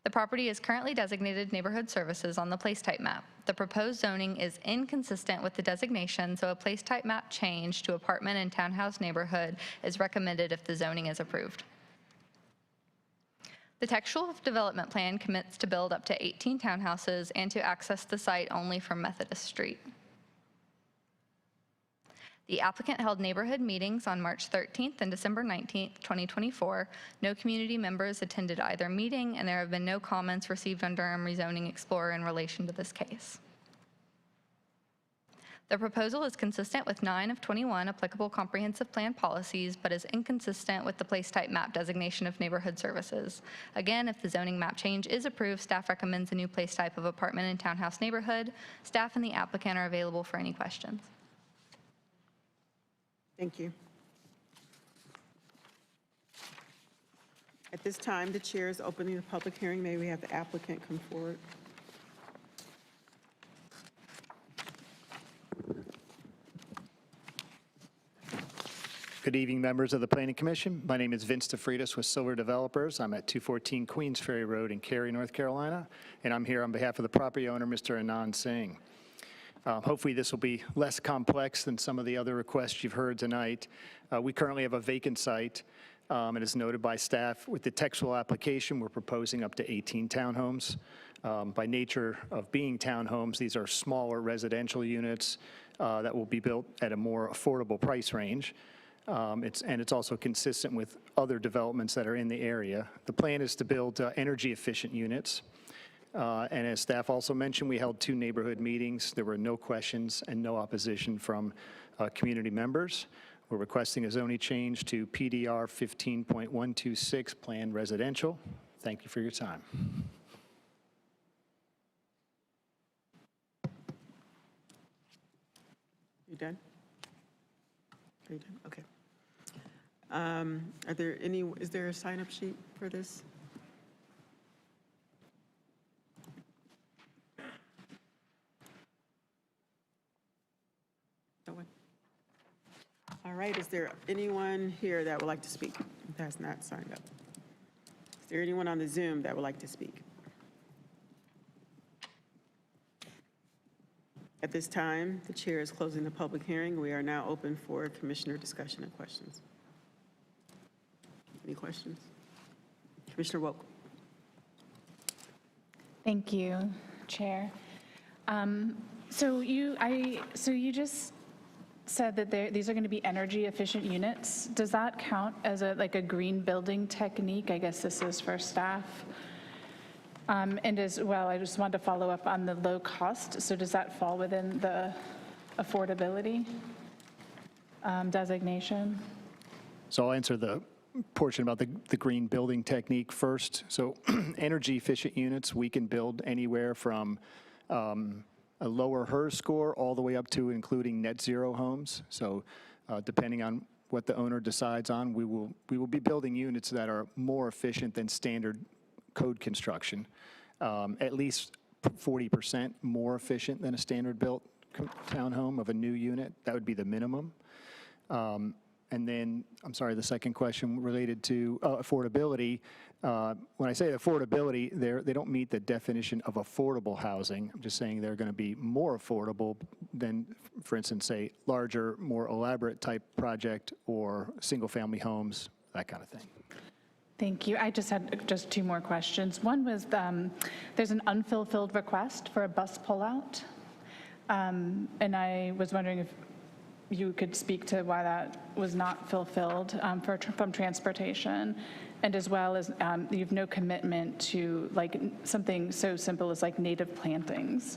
The property is currently designated neighborhood services on the place type map. The proposed zoning is inconsistent with the designation, so a place type map change to apartment and townhouse neighborhood is recommended if the zoning is approved. The textual development plan commits to build up to 18 townhouses and to access the site only from Methodist Street. The applicant held neighborhood meetings on March 13th and December 19th, 2024. No community members attended either meeting, and there have been no comments received on Durham Rezoning Explorer in relation to this case. The proposal is consistent with 9 of 21 applicable comprehensive plan policies, but is inconsistent with the place type map designation of neighborhood services. Again, if the zoning map change is approved, staff recommends a new place type of apartment and townhouse neighborhood. Staff and the applicant are available for any questions. Thank you. At this time, the chair is opening the public hearing. May we have the applicant come forward? Good evening, members of the Planning Commission. My name is Vince DeFreitas with Silver Developers. I'm at 214 Queens Ferry Road in Cary, North Carolina, and I'm here on behalf of the property owner, Mr. Anand Singh. Hopefully this will be less complex than some of the other requests you've heard tonight. We currently have a vacant site. It is noted by staff. With the textual application, we're proposing up to 18 townhomes. By nature of being townhomes, these are smaller residential units that will be built at a more affordable price range. It's also consistent with other developments that are in the area. The plan is to build energy efficient units. And as staff also mentioned, we held 2 neighborhood meetings. There were no questions and no opposition from community members. We're requesting a zoning change to PDR 15.126 planned residential. Thank you for your time. You done? Are you done? Okay. Is there a sign-up sheet for this? No one? All right, is there anyone here that would like to speak that's not signed up? Is there anyone on the Zoom that would like to speak? At this time, the chair is closing the public hearing. We are now open for commissioner discussion and questions. Any questions? Commissioner Woke. Thank you, Chair. So you just said that these are going to be energy efficient units. Does that count as like a green building technique? I guess this is for staff. And as well, I just wanted to follow up on the low cost. So does that fall within the affordability designation? So I'll answer the portion about the green building technique first. So energy efficient units, we can build anywhere from a lower HERS score all the way up to including net zero homes. So depending on what the owner decides on, we will be building units that are more efficient than standard code construction, at least 40% more efficient than a standard built townhome of a new unit. That would be the minimum. And then, I'm sorry, the second question related to affordability. When I say affordability, they don't meet the definition of affordable housing. I'm just saying they're going to be more affordable than, for instance, say, larger, more elaborate type project or single-family homes, that kind of thing. Thank you. I just had two more questions. One was there's an unfulfilled request for a bus pullout. And I was wondering if you could speak to why that was not fulfilled from transportation, and as well as you have no commitment to like something so simple as like native plantings.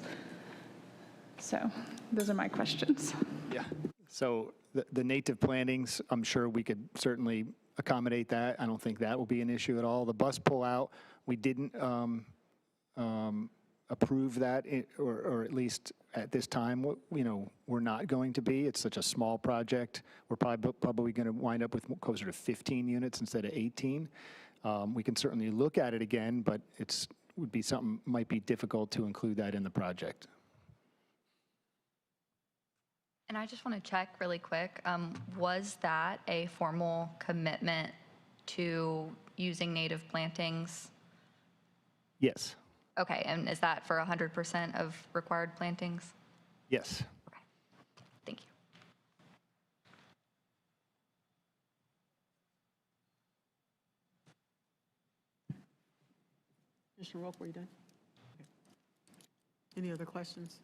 So those are my questions. Yeah. So the native plantings, I'm sure we could certainly accommodate that. I don't think that will be an issue at all. The bus pullout, we didn't approve that, or at least at this time, we're not going to be. It's such a small project. We're probably going to wind up with closer to 15 units instead of 18. We can certainly look at it again, but would be something might be difficult to include that in the project. And I just want to check really quick, was that a formal commitment to using native plantings? Yes. Okay, and is that for 100% of required plantings? Yes. Okay, thank you. Commissioner Wilk, were you done? Okay. Any other questions?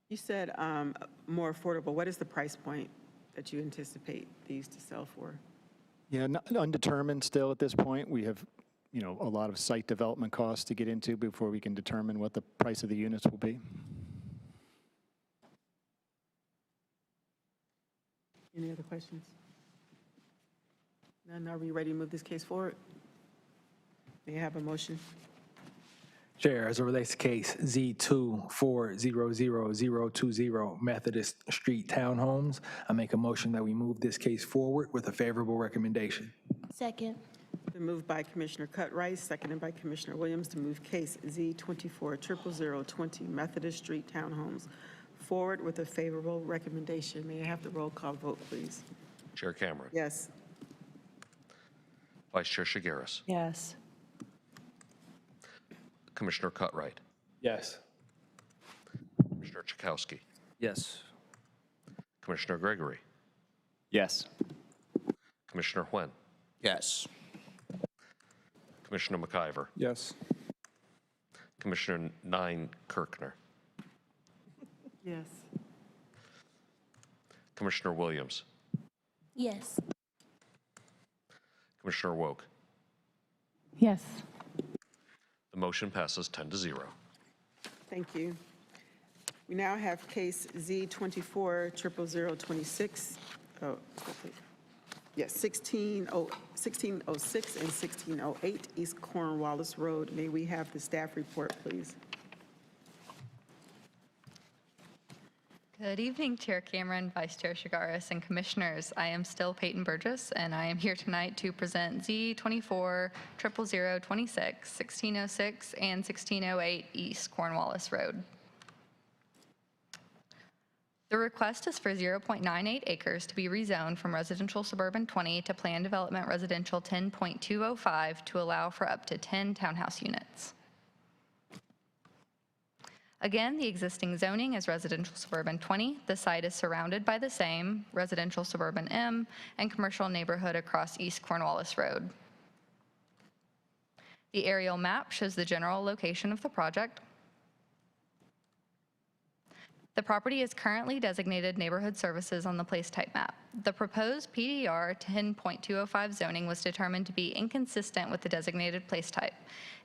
You said more affordable. What is the price point that you anticipate these to sell for? Yeah, undetermined still at this point. We have a lot of site development costs to get into before we can determine what the price of the units will be. Any other questions? None. Are we ready to move this case forward? May I have a motion? Chair, as it relates to case Z2400020 Methodist Street Townhomes, I make a motion that we move this case forward with a favorable recommendation. Second. Been moved by Commissioner Cutrice, seconded by Commissioner Williams to move case Z2400020 Methodist Street Townhomes forward with a favorable recommendation. May I have the roll call vote, please? Chair Cameron. Yes. Vice Chair Shigaris. Yes. Commissioner Cutright. Yes. Commissioner Chakowski. Yes. Commissioner Gregory. Yes. Commissioner Huen. Yes. Commissioner McIver. Yes. Commissioner Nine Kirkner. Yes. Commissioner Williams. Yes. Commissioner Woke. Yes. The motion passes 10-0. Thank you. We now have case Z2400026. Yes, 1606 and 1608 East Cornwallis Road. May we have the staff report, please? Good evening, Chair Cameron, Vice Chair Shigaris, and Commissioners. I am still Peyton Burgess, and I am here tonight to present Z2400026, 1606, and 1608 East Cornwallis Road. The request is for 0.98 acres to be rezoned from residential suburban 20 to planned development residential 10.205 to allow for up to 10 townhouse units. Again, the existing zoning is residential suburban 20. The site is surrounded by the same residential suburban M and commercial neighborhood across East Cornwallis Road. The aerial map shows the general location of the project. The property is currently designated neighborhood services on the place type map. The proposed PDR 10.205 zoning was determined to be inconsistent with the designated place type.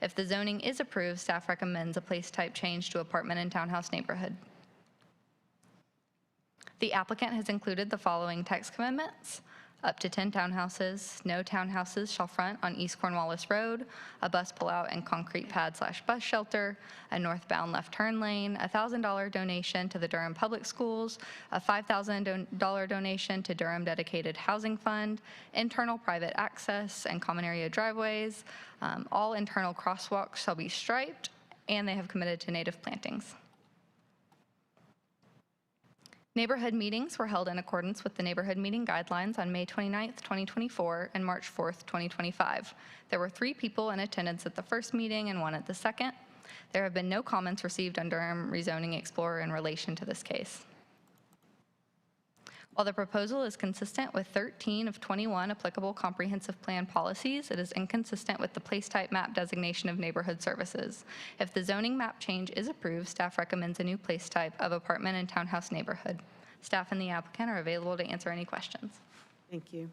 If the zoning is approved, staff recommends a place type change to apartment and townhouse neighborhood. The applicant has included the following text commitments: up to 10 townhouses, no townhouses shall front on East Cornwallis Road, a bus pullout and concrete pad/bus shelter, a northbound left turn lane, a $1,000 donation to the Durham Public Schools, a $5,000 donation to Durham Dedicated Housing Fund, internal private access and common area driveways. All internal crosswalks shall be striped, and they have committed to native plantings. Neighborhood meetings were held in accordance with the neighborhood meeting guidelines on May 29th, 2024 and March 4th, 2025. There were 3 people in attendance at the first meeting and 1 at the second. There have been no comments received on Durham Rezoning Explorer in relation to this case. While the proposal is consistent with 13 of 21 applicable comprehensive plan policies, it is inconsistent with the place type map designation of neighborhood services. If the zoning map change is approved, staff recommends a new place type of apartment and townhouse neighborhood. Staff and the applicant are available to answer any questions. Thank you.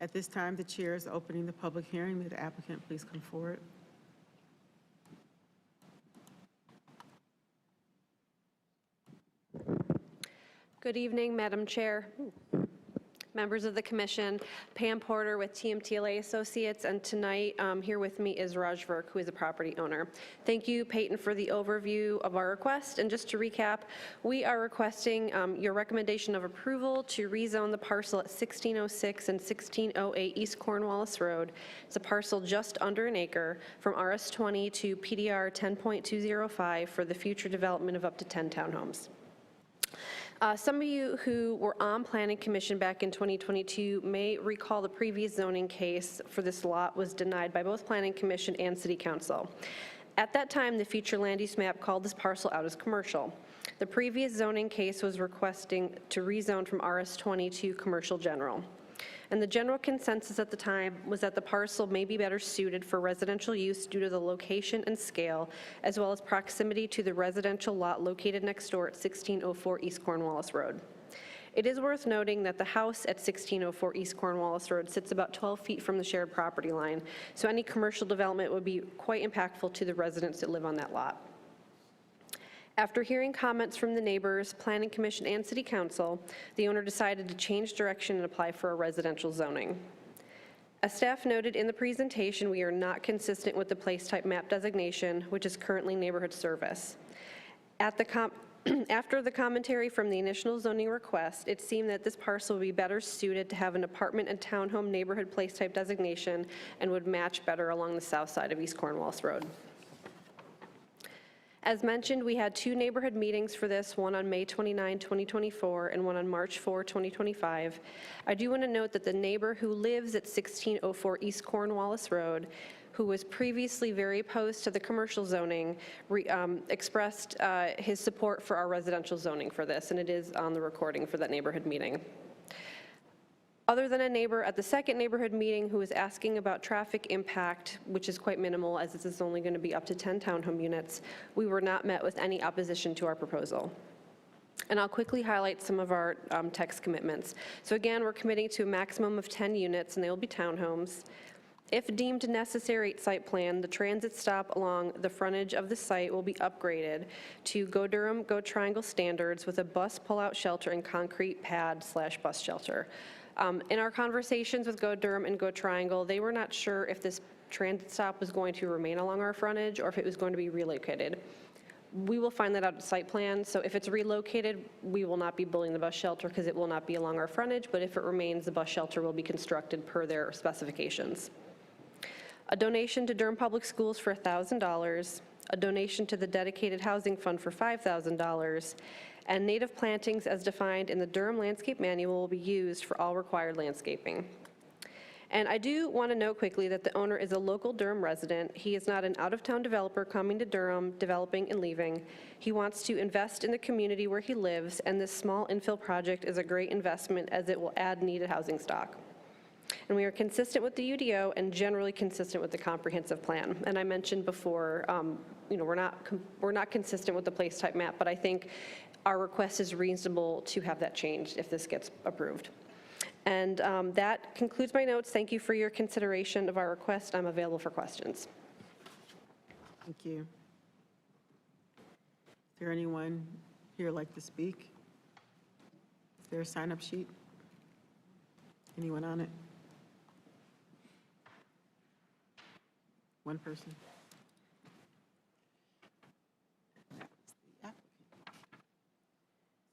At this time, the chair is opening the public hearing. May the applicant please come forward. Good evening, Madam Chair, members of the Commission. Pam Porter with TMTLA Associates, and tonight here with me is Raj Virk, who is a property owner. Thank you, Peyton, for the overview of our request. And just to recap, we are requesting your recommendation of approval to rezone the parcel at 1606 and 1608 East Cornwallis Road. It's a parcel just under an acre from RS20 to PDR 10.205 for the future development of up to 10 townhomes. Some of you who were on Planning Commission back in 2022 may recall the previous zoning case for this lot was denied by both Planning Commission and City Council. At that time, the future land use map called this parcel out as commercial. The previous zoning case was requesting to rezone from RS20 to commercial general. And the general consensus at the time was that the parcel may be better suited for residential use due to the location and scale, as well as proximity to the residential lot located next door at 1604 East Cornwallis Road. It is worth noting that the house at 1604 East Cornwallis Road sits about 12 feet from the shared property line, so any commercial development would be quite impactful to the residents that live on that lot. After hearing comments from the neighbors, Planning Commission, and City Council, the owner decided to change direction and apply for a residential zoning. As staff noted in the presentation, we are not consistent with the place type map designation, which is currently neighborhood service. After the commentary from the initial zoning request, it seemed that this parcel would be better suited to have an apartment and townhome neighborhood place type designation and would match better along the south side of East Cornwallis Road. As mentioned, we had 2 neighborhood meetings for this, one on May 29, 2024, and one on March 4, 2025. I do want to note that the neighbor who lives at 1604 East Cornwallis Road, who was previously very opposed to the commercial zoning, expressed his support for our residential zoning for this, and it is on the recording for that neighborhood meeting. Other than a neighbor at the second neighborhood meeting who was asking about traffic impact, which is quite minimal as this is only going to be up to 10 townhome units, we were not met with any opposition to our proposal. And I'll quickly highlight some of our text commitments. So again, we're committing to a maximum of 10 units, and they will be townhomes. If deemed necessary at site plan, the transit stop along the frontage of the site will be upgraded to Go Durham, Go Triangle standards with a bus pull-out shelter and concrete pad/bus shelter. In our conversations with Go Durham and Go Triangle, they were not sure if this transit stop was going to remain along our frontage or if it was going to be relocated. We will find that out at site plan, so if it's relocated, we will not be building the bus shelter because it will not be along our frontage, but if it remains, the bus shelter will be constructed per their specifications. A donation to Durham Public Schools for $1,000, a donation to the Dedicated Housing Fund for $5,000, and native plantings as defined in the Durham Landscape Manual will be used for all required landscaping. And I do want to note quickly that the owner is a local Durham resident. He is not an out-of-town developer coming to Durham, developing and leaving. He wants to invest in the community where he lives, and this small infill project is a great investment as it will add needed housing stock. And we are consistent with the UDO and generally consistent with the comprehensive plan. And I mentioned before, we're not consistent with the place type map, but I think our request is reasonable to have that changed if this gets approved. And that concludes my notes. Thank you for your consideration of our request. I'm available for questions. Thank you. Is there anyone here like to speak? Is there a sign-up sheet? Anyone on it? One person. Is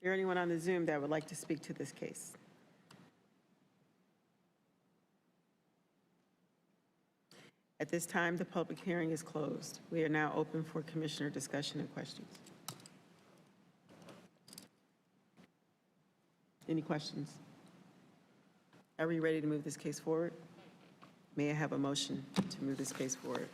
there anyone on the Zoom that would like to speak to this case? At this time, the public hearing is closed. We are now open for commissioner discussion and questions. Any questions? Are we ready to move this case forward? May I have a motion to move this case forward?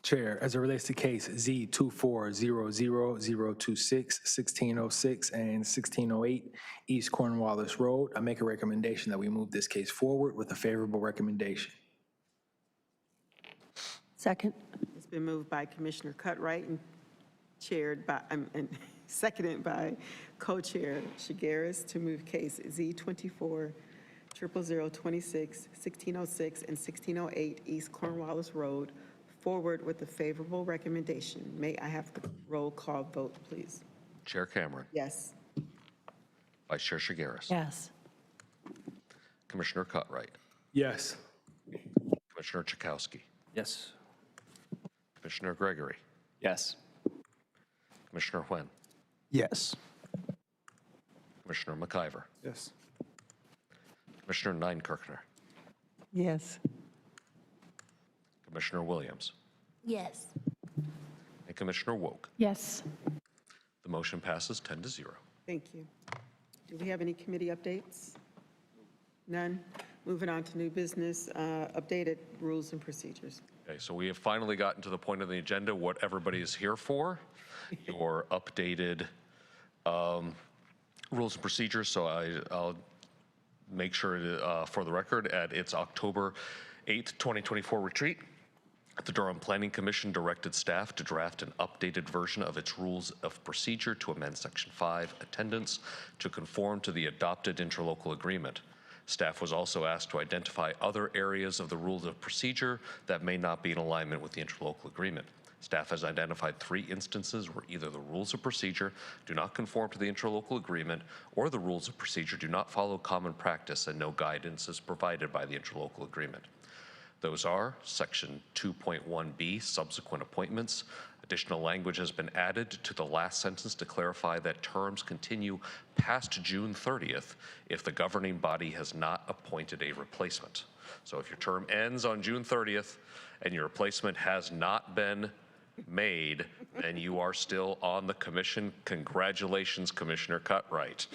Chair, as it relates to case Z2400026, 1606, and 1608 East Cornwallis Road, I make a recommendation that we move this case forward with a favorable recommendation. Second. It's been moved by Commissioner Cutright and and seconded by Co-Chair Shigaris to move case Z240026, 1606, and 1608 East Cornwallis Road forward with a favorable recommendation. May I have the roll call vote, please? Chair Cameron. Yes. Vice Chair Shigaris. Yes. Commissioner Cutright. Yes. Commissioner Chakowski. Yes. Commissioner Gregory. Yes. Commissioner Huen. Yes. Commissioner McIver. Yes. Commissioner Neinkirkner. Yes. Commissioner Williams. Yes. And Commissioner Woke. Yes. The motion passes 10-0. Thank you. Do we have any committee updates? None. Moving on to new business, updated rules and procedures. Okay, so we have finally gotten to the point of the agenda, what everybody is here for, your updated rules and procedures. So I'll make sure for the record, at its October 8th, 2024 retreat, the Durham Planning Commission directed staff to draft an updated version of its rules of procedure to amend Section 5, attendance, to conform to the adopted interlocal agreement. Staff was also asked to identify other areas of the rules of procedure that may not be in alignment with the interlocal agreement. Staff has identified 3 instances where either the rules of procedure do not conform to the interlocal agreement or the rules of procedure do not follow common practice and no guidance is provided by the interlocal agreement. Those are Section 2.1b, subsequent appointments. Additional language has been added to the last sentence to clarify that terms continue past June 30th if the governing body has not appointed a replacement. So if your term ends on June 30th and your replacement has not been made, then you are still on the commission. Congratulations, Commissioner Cutright.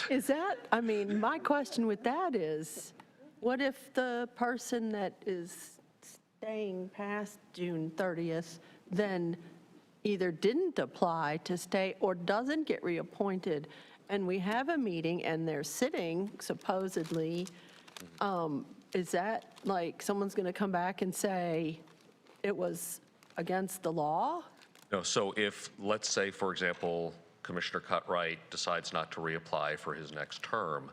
Is that, my question with that is, what if the person that is staying past June 30th then either didn't apply to stay or doesn't get reappointed, and we have a meeting and they're sitting supposedly, is that like someone's going to come back and say it was against the law? No, so if, let's say, for example, Commissioner Cutright decides not to reapply for his next term,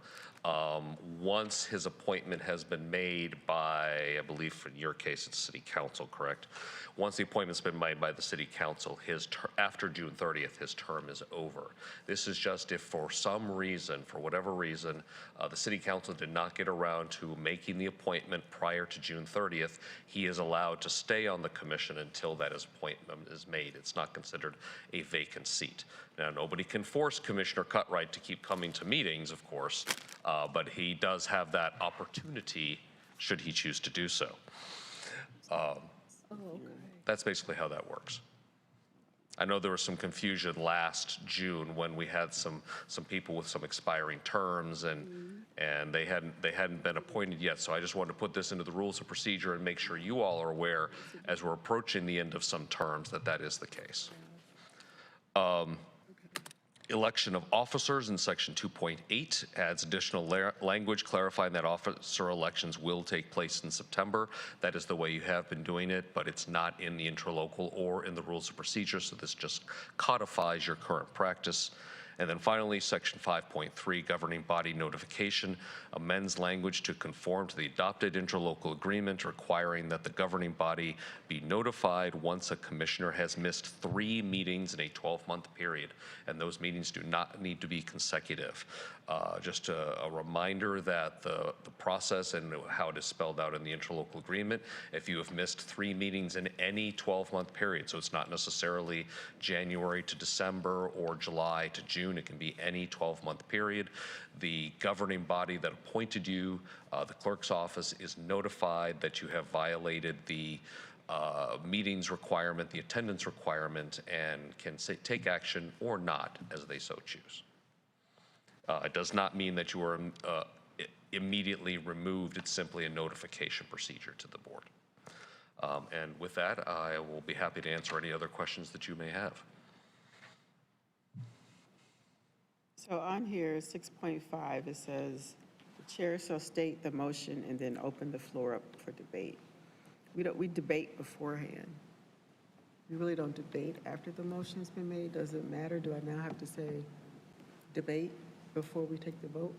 once his appointment has been made by, I believe in your case, it's City Council, correct? Once the appointment's been made by the City Council, after June 30th, his term is over. This is just if for some reason, for whatever reason, the City Council did not get around to making the appointment prior to June 30th, he is allowed to stay on the commission until that appointment is made. It's not considered a vacant seat. Now, nobody can force Commissioner Cutright to keep coming to meetings, of course, but he does have that opportunity should he choose to do so. That's basically how that works. I know there was some confusion last June when we had some people with some expiring terms and they hadn't been appointed yet. So I just wanted to put this into the rules of procedure and make sure you all are aware as we're approaching the end of some terms that is the case. Election of officers in section 2.8 adds additional language clarifying that officer elections will take place in September. That is the way you have been doing it, but it's not in the interlocal or in the rules of procedure, so this just codifies your current practice. And then finally, section 5.3, governing body notification, amends language to conform to the adopted interlocal agreement requiring that the governing body be notified once a commissioner has missed 3 meetings in a 12-month period, and those meetings do not need to be consecutive. Just a reminder that the process and how it is spelled out in the interlocal agreement, if you have missed 3 meetings in any 12-month period, so it's not necessarily January to December or July to June, it can be any 12-month period, the governing body that appointed you, the clerk's office, is notified that you have violated the meetings requirement, the attendance requirement, and can take action or not as they so choose. It does not mean that you are immediately removed. It's simply a notification procedure to the board. And with that, I will be happy to answer any other questions that you may have. So on here, 6.5, it says, the chair shall state the motion and then open the floor up for debate. We debate beforehand. We really don't debate after the motion's been made. Does it matter? Do I now have to say debate before we take the vote?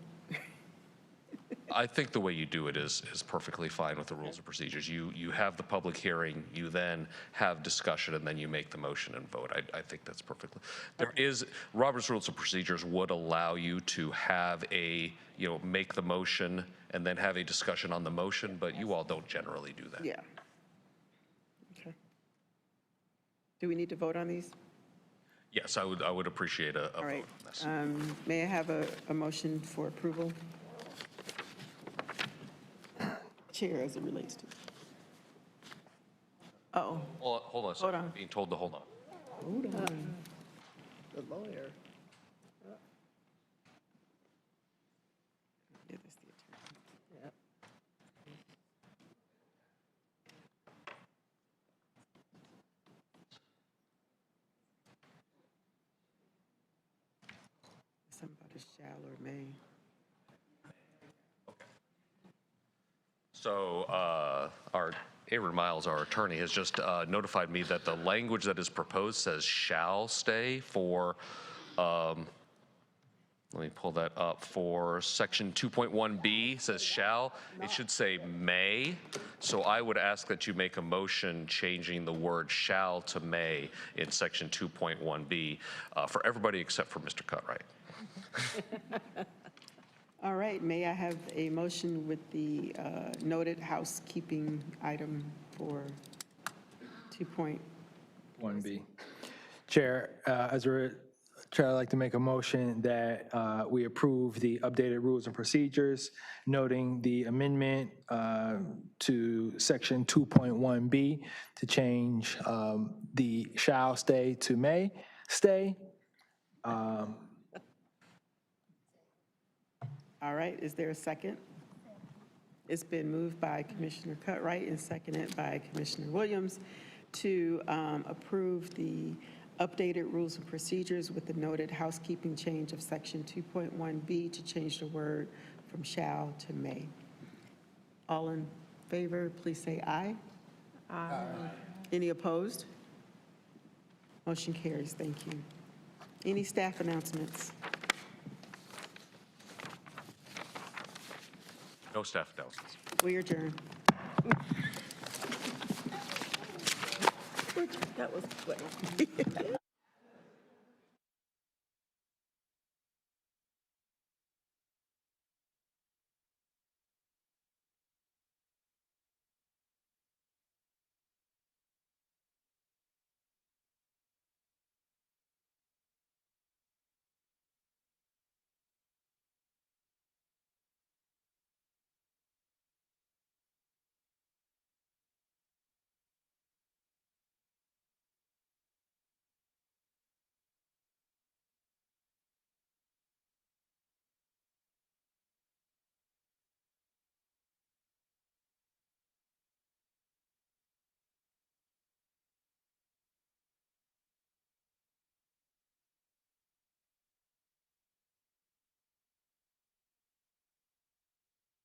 I think the way you do it is perfectly fine with the rules of procedures. You have the public hearing, you then have discussion, and then you make the motion and vote. I think that's perfectly. There is, Robert's Rules of Procedures would allow you to have make the motion and then have a discussion on the motion, but you all don't generally do that. Yeah. Okay. Do we need to vote on these? Yes, I would appreciate a All vote right. on this. May I have a motion for approval? Chair as it relates to. Uh-oh. Hold on a second. I'm being told to hold on. Hold on. The lawyer. Yep. Something about a shall or may. So our Aaron Miles, our attorney, has just notified me that the language that is proposed says shall stay for, let me pull that up, for section 2.1B says shall. It should say may. So I would ask that you make a motion changing the word shall to may in section 2.1B for everybody except for Mr. Cutright. All right, may I have a motion with the noted housekeeping item for 1B. Chair, Chair, I'd like to make a motion that we approve the updated rules and procedures, noting the amendment to section 2.1B to change the shall stay to may stay. All right, is there a second? It's been moved by Commissioner Cutright and seconded by Commissioner Williams to approve the updated rules and procedures with the noted housekeeping change of section 2.1B to change the word from shall to may. All in favor, please say aye. Aye. Any opposed? Motion carries. Thank you. Any staff announcements? No staff announcements. We adjourn. That was quick.